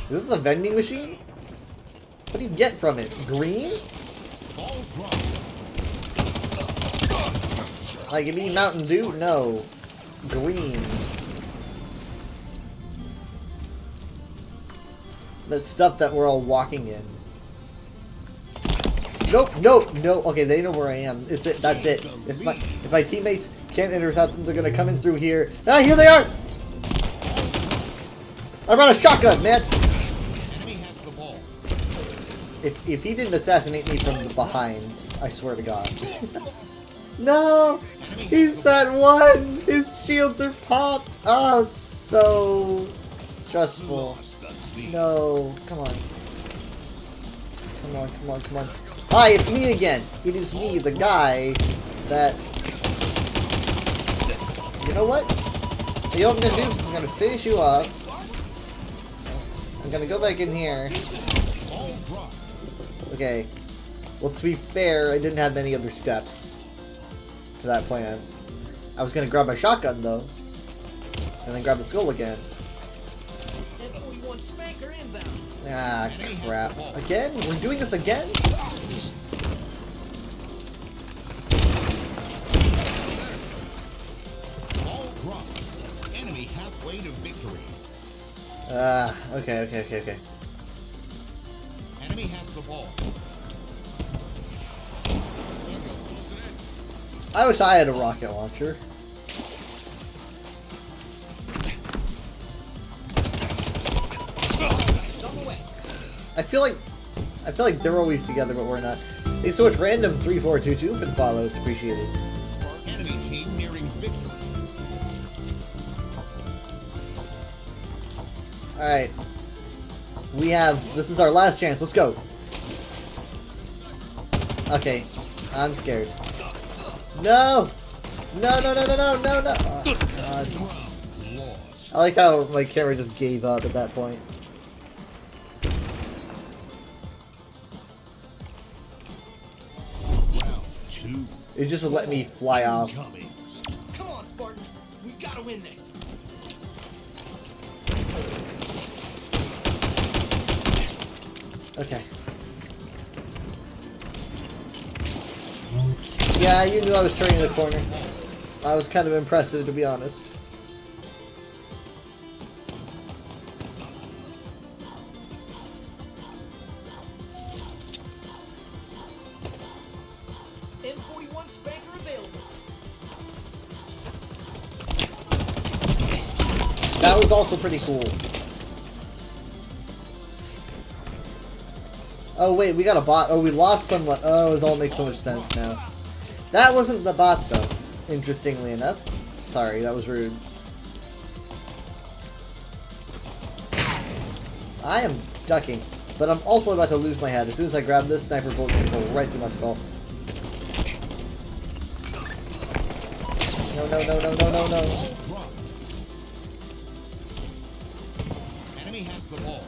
Is this a vending machine? What do you get from it? Green? Like, give me Mountain Dew? No. Green. The stuff that we're all walking in. Nope, nope, no. Okay, they know where I am. It's it. That's it. If my teammates can't intercept them, they're gonna come in through here. Ah, here they are! I brought a shotgun, man. If he didn't assassinate me from behind, I swear to God. No! He's at one! His shields are popped! Oh, it's so stressful. No, come on. Come on, come on, come on. Hi, it's me again! It is me, the guy that... You know what? You know what I'm gonna do? I'm gonna finish you off. I'm gonna go back in here. Okay. Well, to be fair, I didn't have many other steps to that plan. I was gonna grab my shotgun, though. And then grab the skull again. Ah, crap. Again? We're doing this again? Enemy halfway to victory. Okay. Enemy has the ball. I wish I had a rocket launcher. I feel like they're always together, but we're not. Thanks so much, random 3422 for the follow. It's appreciated. Enemy team nearing victory. All right, we have. This is our last chance. Let's go. Okay, I'm scared. No! No! No! No! No! No! No! No! Oh, God. I like how my camera just gave up at that point. It just let me fly off. Come on, Spartan. We gotta win this. Okay. Yeah, you knew I was turning the corner. I was kind of impressive, to be honest. M41 Spanker available. That was also pretty cool. Oh wait, we got a bot. Oh, we lost someone. Oh, it all makes so much sense now. That wasn't the bot though, interestingly enough. Sorry, that was rude. I am ducking, but I'm also about to lose my head. As soon as I grab this, sniper bullet's gonna go right through my skull. No, no, no, no, no, no, no. Enemy has the ball.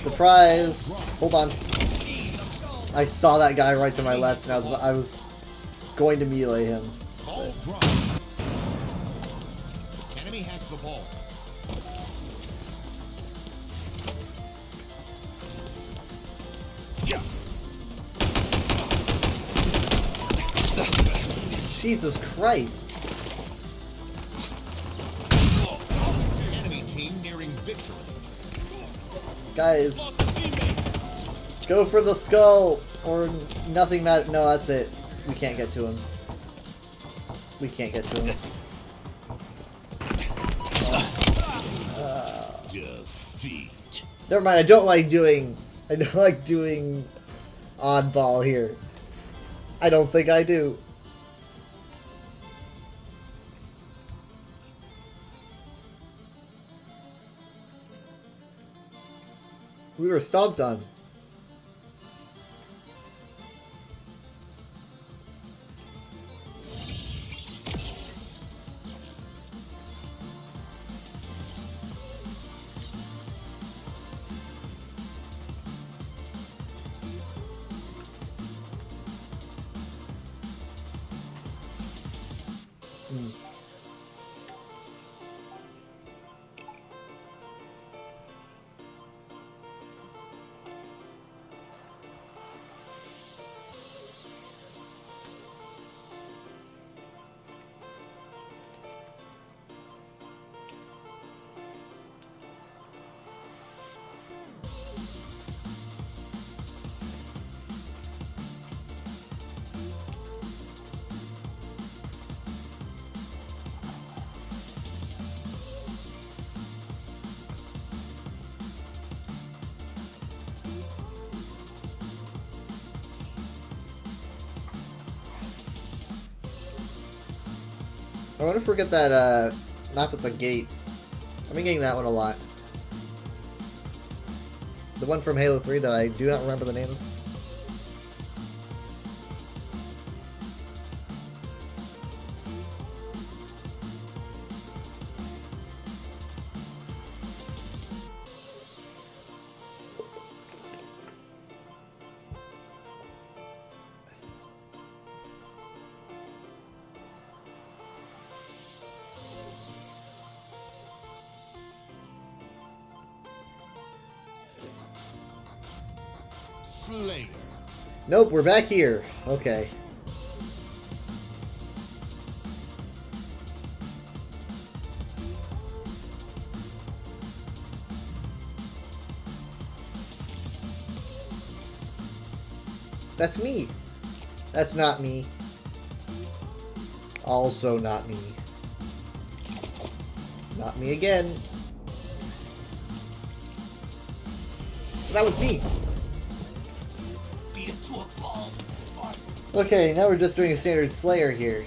Surprise! Hold on. I saw that guy right to my left, and I was going to melee him. Enemy has the ball. Jesus Christ! Enemy team nearing victory. Guys, go for the skull, or nothing matters. No, that's it. We can't get to him. We can't get to him. Defeat. Never mind. I don't like doing oddball here. I don't think I do. We were stomped on. I wonder if we get that map with the gate. I've been getting that one a lot. The one from Halo 3 that I do not remember the name of. Slayer. Nope, we're back here. Okay. That's me. That's not me. Also not me. Not me again. That was me. Beat it to a ball, Spartan. Okay, now we're just doing a standard Slayer here.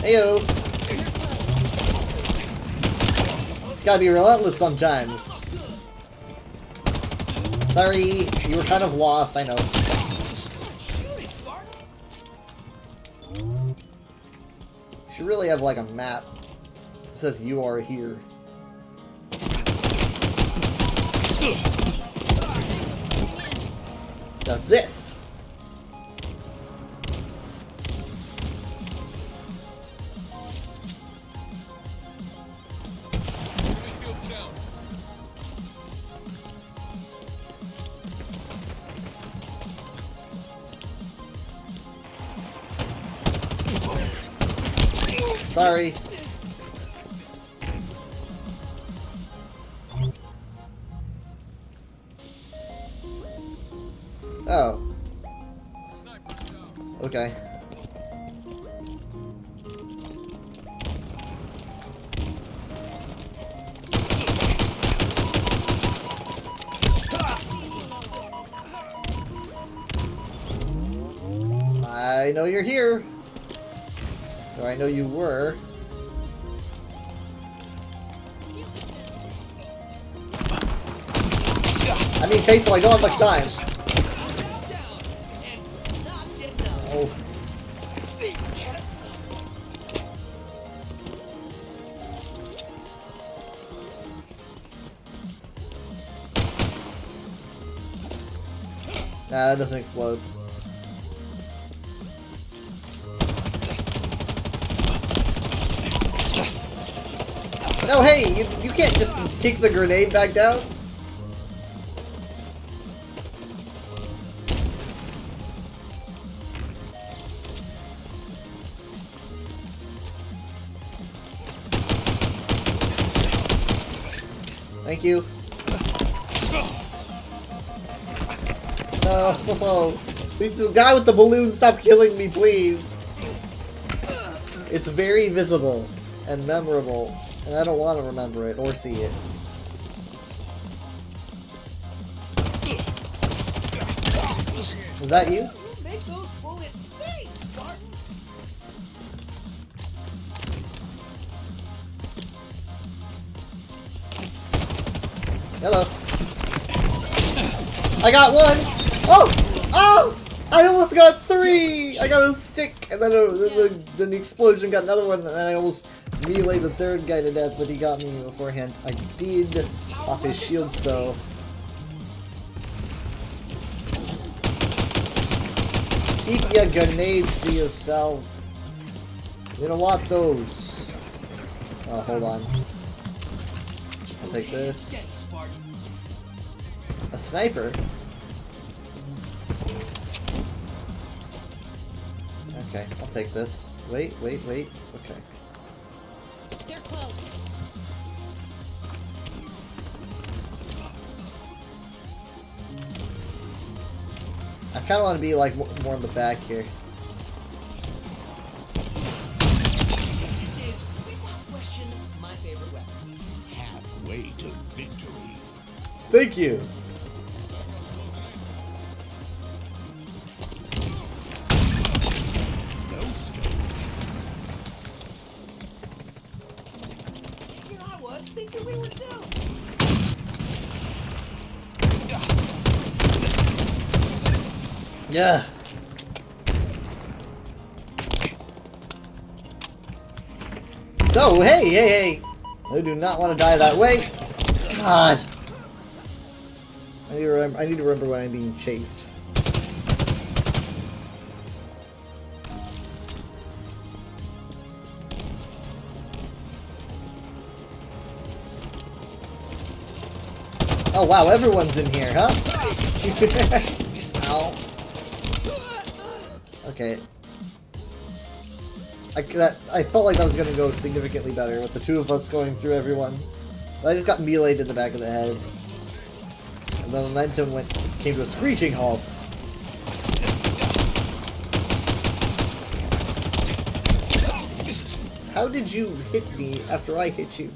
Heyo! It's gotta be relentless sometimes. Sorry, you were kind of lost, I know. Should really have like a map. It says you are here. Assist. Sorry. Oh. Okay. I know you're here. Or I know you were. I mean, Chase, I don't have much time. Oh. Nah, that doesn't explode. No, hey, you can't just kick the grenade back down. Thank you. No, please, the guy with the balloon, stop killing me, please. It's very visible and memorable, and I don't want to remember it or see it. Was that you? Make those bullets sting, Spartan. Hello. I got one! Oh! Oh! I almost got three! I got a stick, and then, then the explosion got another one, and then I almost meleeed the third guy to death, but he got me beforehand. I did pop his shields, though. Keep your grenades to yourself. You don't want those. Oh, hold on. I'll take this. A sniper? Okay, I'll take this. Wait. Okay. They're close. I kind of want to be like more in the back here. This is, without question, my favorite weapon. Halfway to victory. Thank you. No scope. Here I was thinking we were done. Yeah. No, hey. I do not want to die that way. God. I need to remember when I'm being chased. Oh wow, everyone's in here, huh? Ow. Okay. I felt like that was going to go significantly better with the two of us going through everyone. But I just got meleeed in the back of the head. And the momentum came to a screeching halt. How did you hit me after I hit you?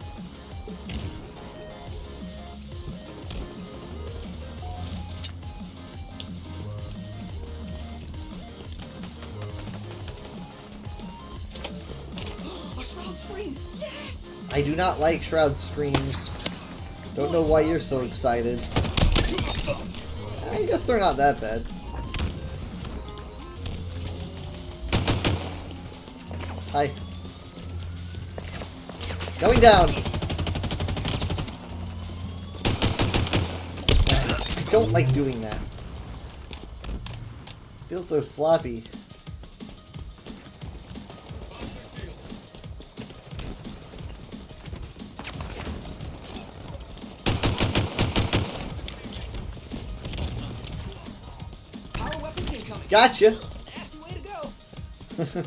I do not like Shroud screams. Don't know why you're so excited. I guess they're not that bad. Hi. Going down. I don't like doing that. Feels so sloppy. Gotcha! Nasty way to go.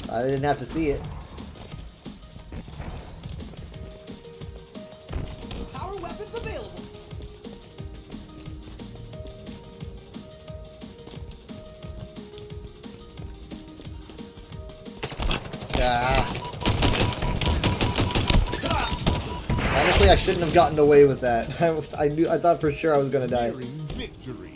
I didn't have to see it. Power weapons available. Ah. Honestly, I shouldn't have gotten away with that. I thought for sure I was gonna die. Victory.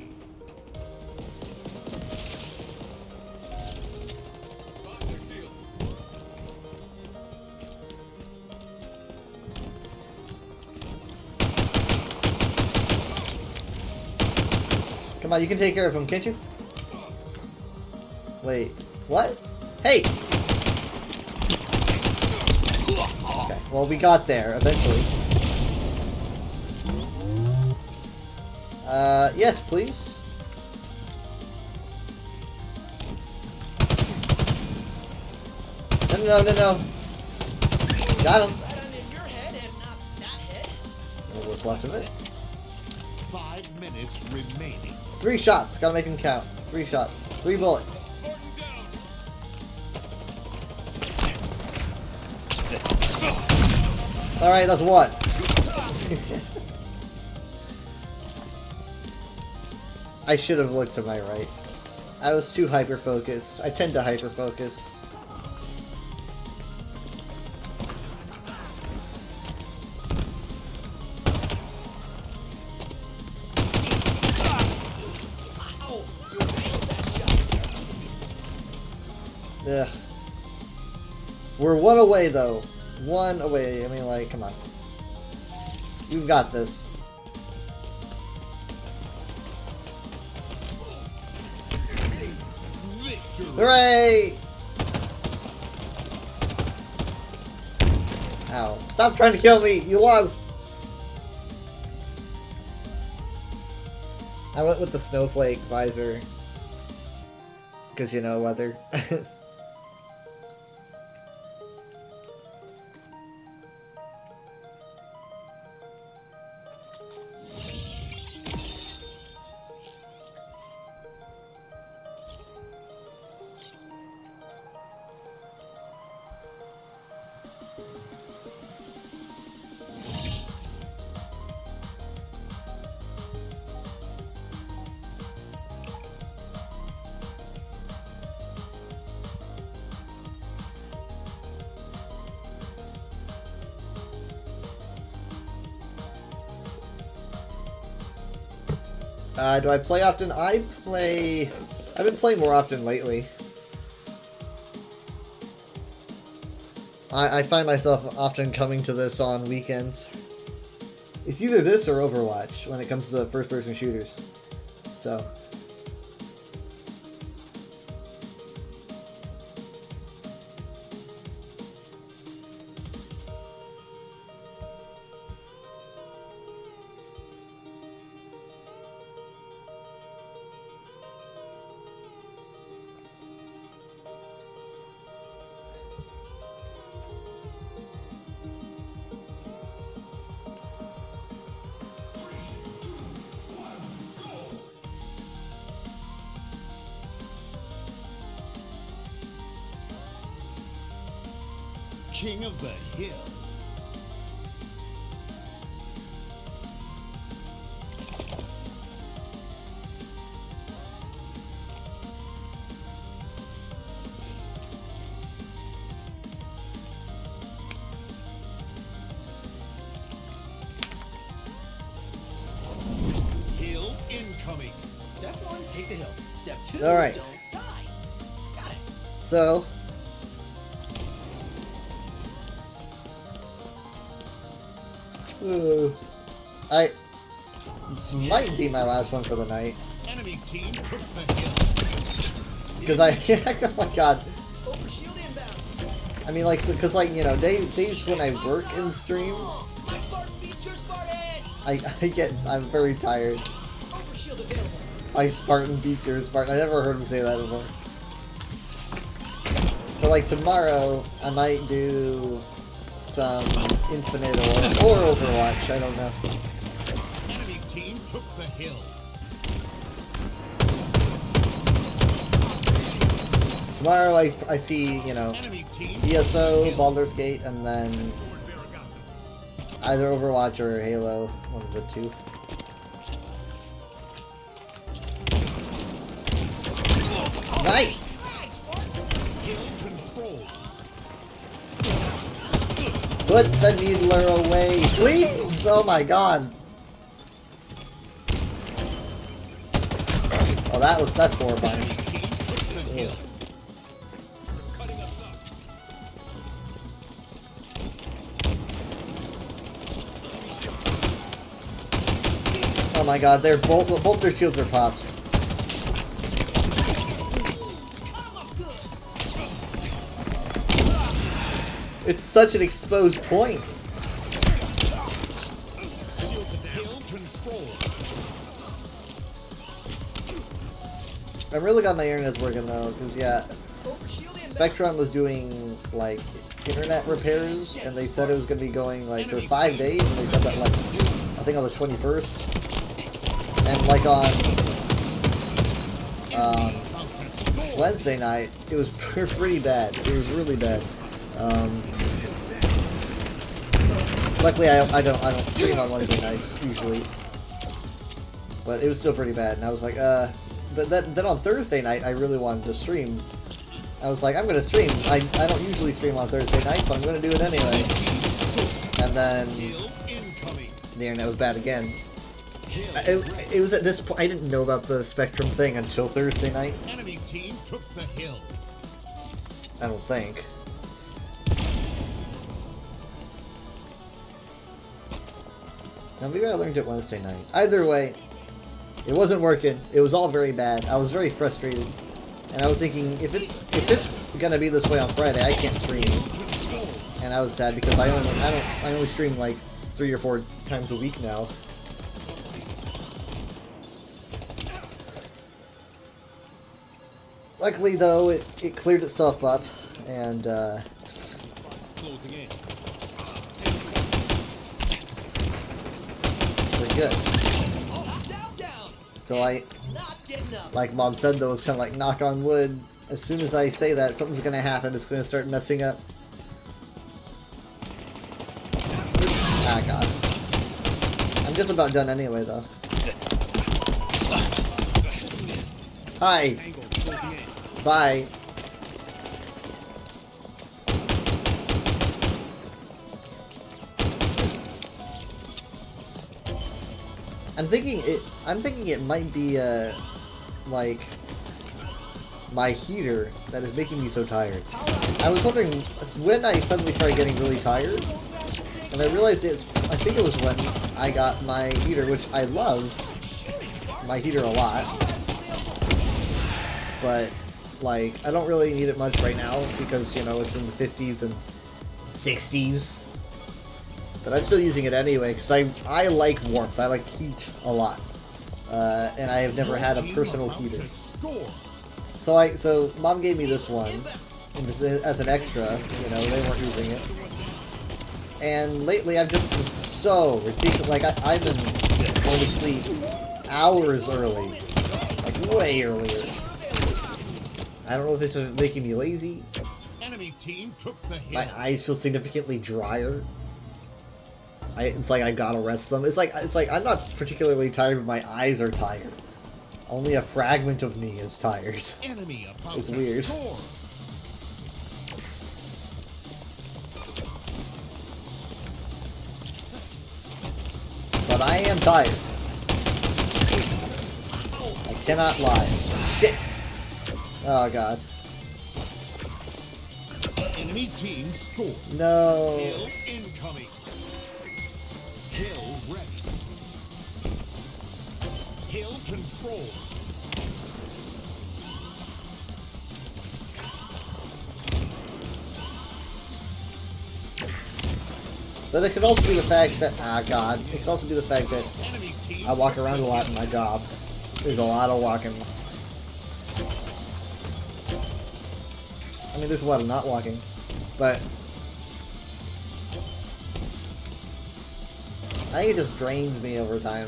Come on, you can take care of him, can't you? Wait, what? Hey! Okay, well, we got there eventually. Yes, please. No. Got him. What's left of it? 5 minutes remaining. 3 shots. Gotta make him count. 3 shots. 3 bullets. Alright, that's one. I should have looked to my right. I was too hyper-focused. I tend to hyper-focus. Ugh. We're 1 away, though. 1 away. I mean, like, come on. You've got this. Hooray! Ow. Stop trying to kill me! You lost! I went with the snowflake visor. Because, you know, weather. Do I play often? I've been playing more often lately. I find myself often coming to this on weekends. It's either this or Overwatch when it comes to first-person shooters. So... King of the Hill. Hill incoming. Step 1, take the hill. Step 2, All right. don't die. Got it. So... This might be my last one for the night. Enemy team took the hill. Because oh my god. I mean, like, because, like, you know, days when I work in stream, I'm very tired. My Spartan beats your Spartan. I never heard him say that before. But, like, tomorrow, I might do some Infinite or Overwatch, I don't know. Enemy team took the hill. Tomorrow I see, you know, ESO, Baldur's Gate, and then either Overwatch or Halo, one of the two. Nice! Put the needler away, please! Oh my god! Oh, that's horrifying. Ugh. Oh my god, they're both their shields are popped. It's such an exposed point. I really got my internet's working though, because yeah, Spectrum was doing like internet repairs, and they said it was going to be going like for 5 days, and they said that like I think on the 21st, and like on Wednesday night it was pretty bad. It was really bad. Luckily I don't stream on Wednesday nights usually, but it was still pretty bad, and I was like but then on Thursday night I really wanted to stream. I was like, I'm gonna stream. I don't usually stream on Thursday night, but I'm gonna do it anyway. And then the internet was bad again. It was at this point I didn't know about the Spectrum thing until Thursday night. Enemy team took the hill. I don't think. Now maybe I learned it Wednesday night. Either way, it wasn't working. It was all very bad. I was very frustrated. And I was thinking, if it's gonna be this way on Friday, I can't stream. And I was sad because I only stream like 3 or 4 times a week now. Luckily, though, it cleared itself up, and Closing in. we're good. So like Mom said, though, it's kind of like knock on wood. As soon as I say that, something's gonna happen. It's gonna start messing up. Ah, God. I'm just about done anyway, though. Hi. Bye. I'm thinking it might be like my heater that is making me so tired. I was wondering when I suddenly started getting really tired, and I realized I think it was when I got my heater, which I love my heater a lot, but like I don't really need it much right now because, you know, it's in the 50s and 60s. But I'm still using it anyway because I like warmth. I like heat a lot, and I have never had a personal heater. So Mom gave me this one as an extra. You know, they weren't using it. And lately I've just been so ridiculous. Like I've been going to sleep hours early, like way earlier. I don't know if this is making me lazy. Enemy team took the hit. My eyes feel significantly drier. It's like I gotta rest them. It's like I'm not particularly tired, but my eyes are tired. Only a fragment of me is tired. Enemy about It's to weird. score. But I am tired. I cannot lie. Shit. Oh God. Enemy team scored. No. Kill incoming. Kill ready. Kill control. But it could also be the fact that God. It could also be the fact that I walk around a lot in my job. There's a lot of walking. I mean, there's a lot of not walking, but I think it just drains me over time.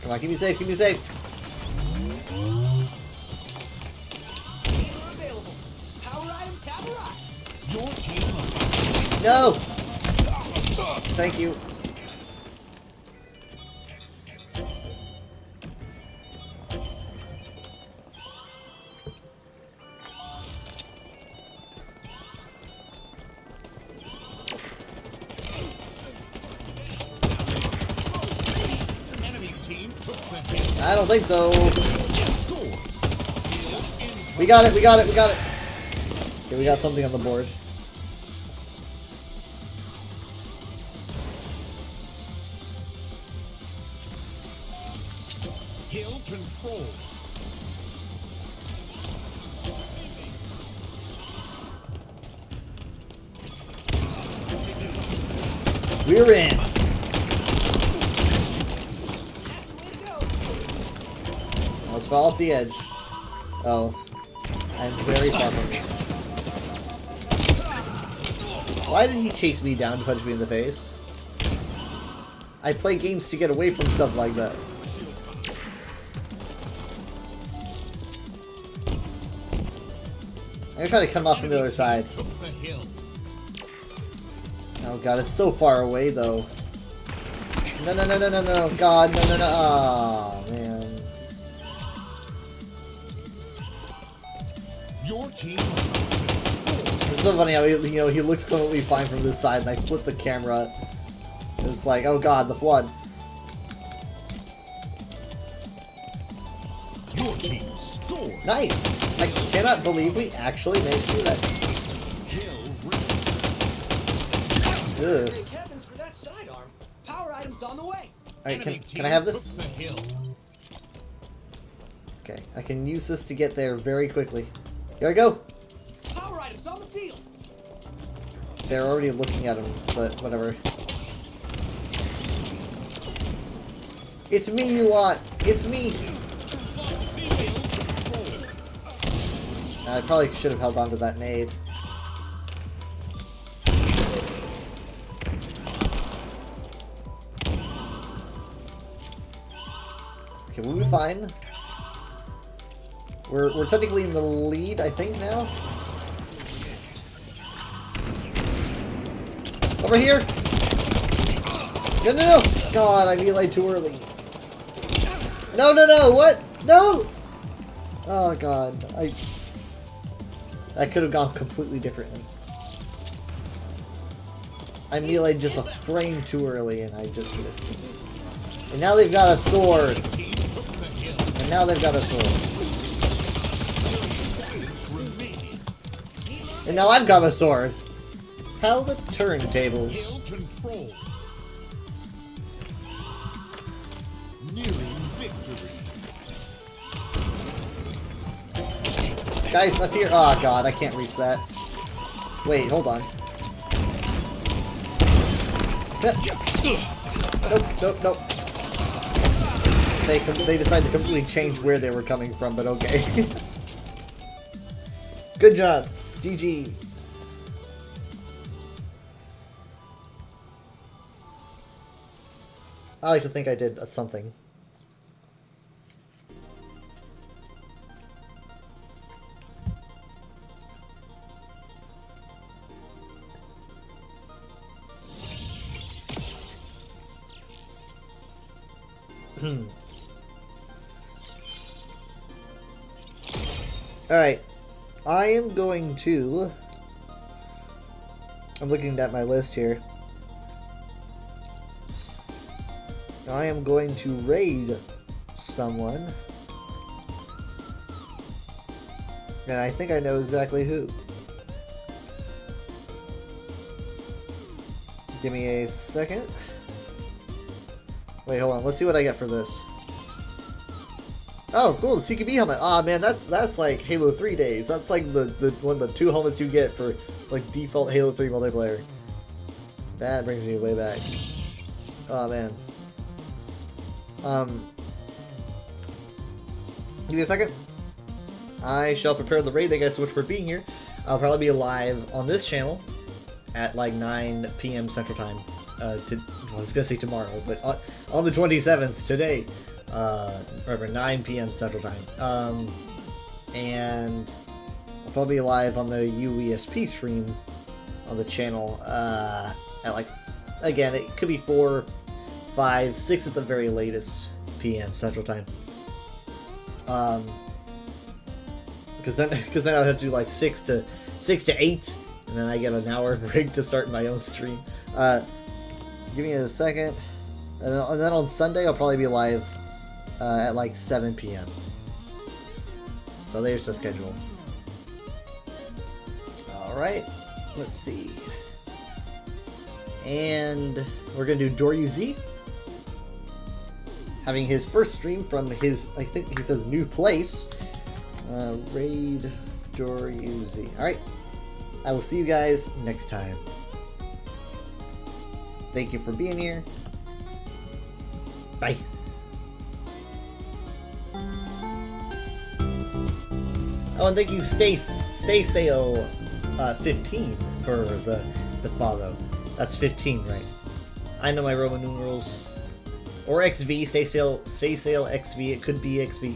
Come on, keep me safe, keep me safe. No! Thank you. I don't think so. We got it, we got it, we got it. Okay, we got something on the board. Kill control. We're in. Let's fall off the edge. Oh. I'm very far from it. Why did he chase me down to punch me in the face? I play games to get away from stuff like that. I'm gonna try to come off from the other side. Oh God, it's so far away though. No, no, no, no, no, no, God, no, no, no, oh man. Your team. It's so funny how he looks completely fine from this side, and I flip the camera. It's like, oh God, the flood. Your team scored. Nice. I cannot believe we actually managed to do that. Ugh. Thank heavens for that sidearm. Power items on the way. Alright, can I have this? Okay, I can use this to get there very quickly. Here I go! Power items on the field. They're already looking at him, but whatever. It's me you want! It's me! I probably should have held on to that nade. Okay, we'll be fine. We're technically in the lead, I think, now. Over here! No, no, no! God, I realized too early. No, no, no! What? No! Oh, God. I could have gone completely differently. I melee just a frame too early and I just missed it. And now they've got a sword. And now they've got a sword. And now I've got a sword. How the turntables. Guys, up here. Oh god, I can't reach that. Wait, hold on. Nope, nope, nope. They decided to completely change where they were coming from, but okay. Good job. GG. I like to think I did something. Alright. I am going to... I'm looking at my list here. I am going to raid someone. And I think I know exactly who. Give me a second. Wait, hold on. Let's see what I get for this. Oh, cool, the CQB helmet. Ah, man, that's like Halo 3 days. That's like the one of the 2 helmets you get for like default Halo 3 multiplayer. That brings me way back. Oh man. Give me a second. I shall prepare the raid. Thank you guys so much for being here. I'll probably be live on this channel at like 9 p.m. Central Time. I was gonna say tomorrow, but on the 27th, today. Remember, 9 p.m. Central Time. And I'll probably be live on the UESP stream on the channel at like, again, it could be 4, 5, 6 at the very latest p.m. Central Time. Because then I would have to do like 6 to 8, and then I get an hour break to start my own stream. Give me a second, and then on Sunday I'll probably be live at like 7 p.m. So there's the schedule. Alright, let's see. And we're going to do DoryuZ. Having his first stream from his, I think he says, new place. Raid DoryuZ. Alright, I will see you guys next time. Thank you for being here. Bye. Oh, and thank you, Stay Sale 15 for the follow. That's 15, right? I know my Roman numerals. Or XV, Stay Sale XV. It could be XV.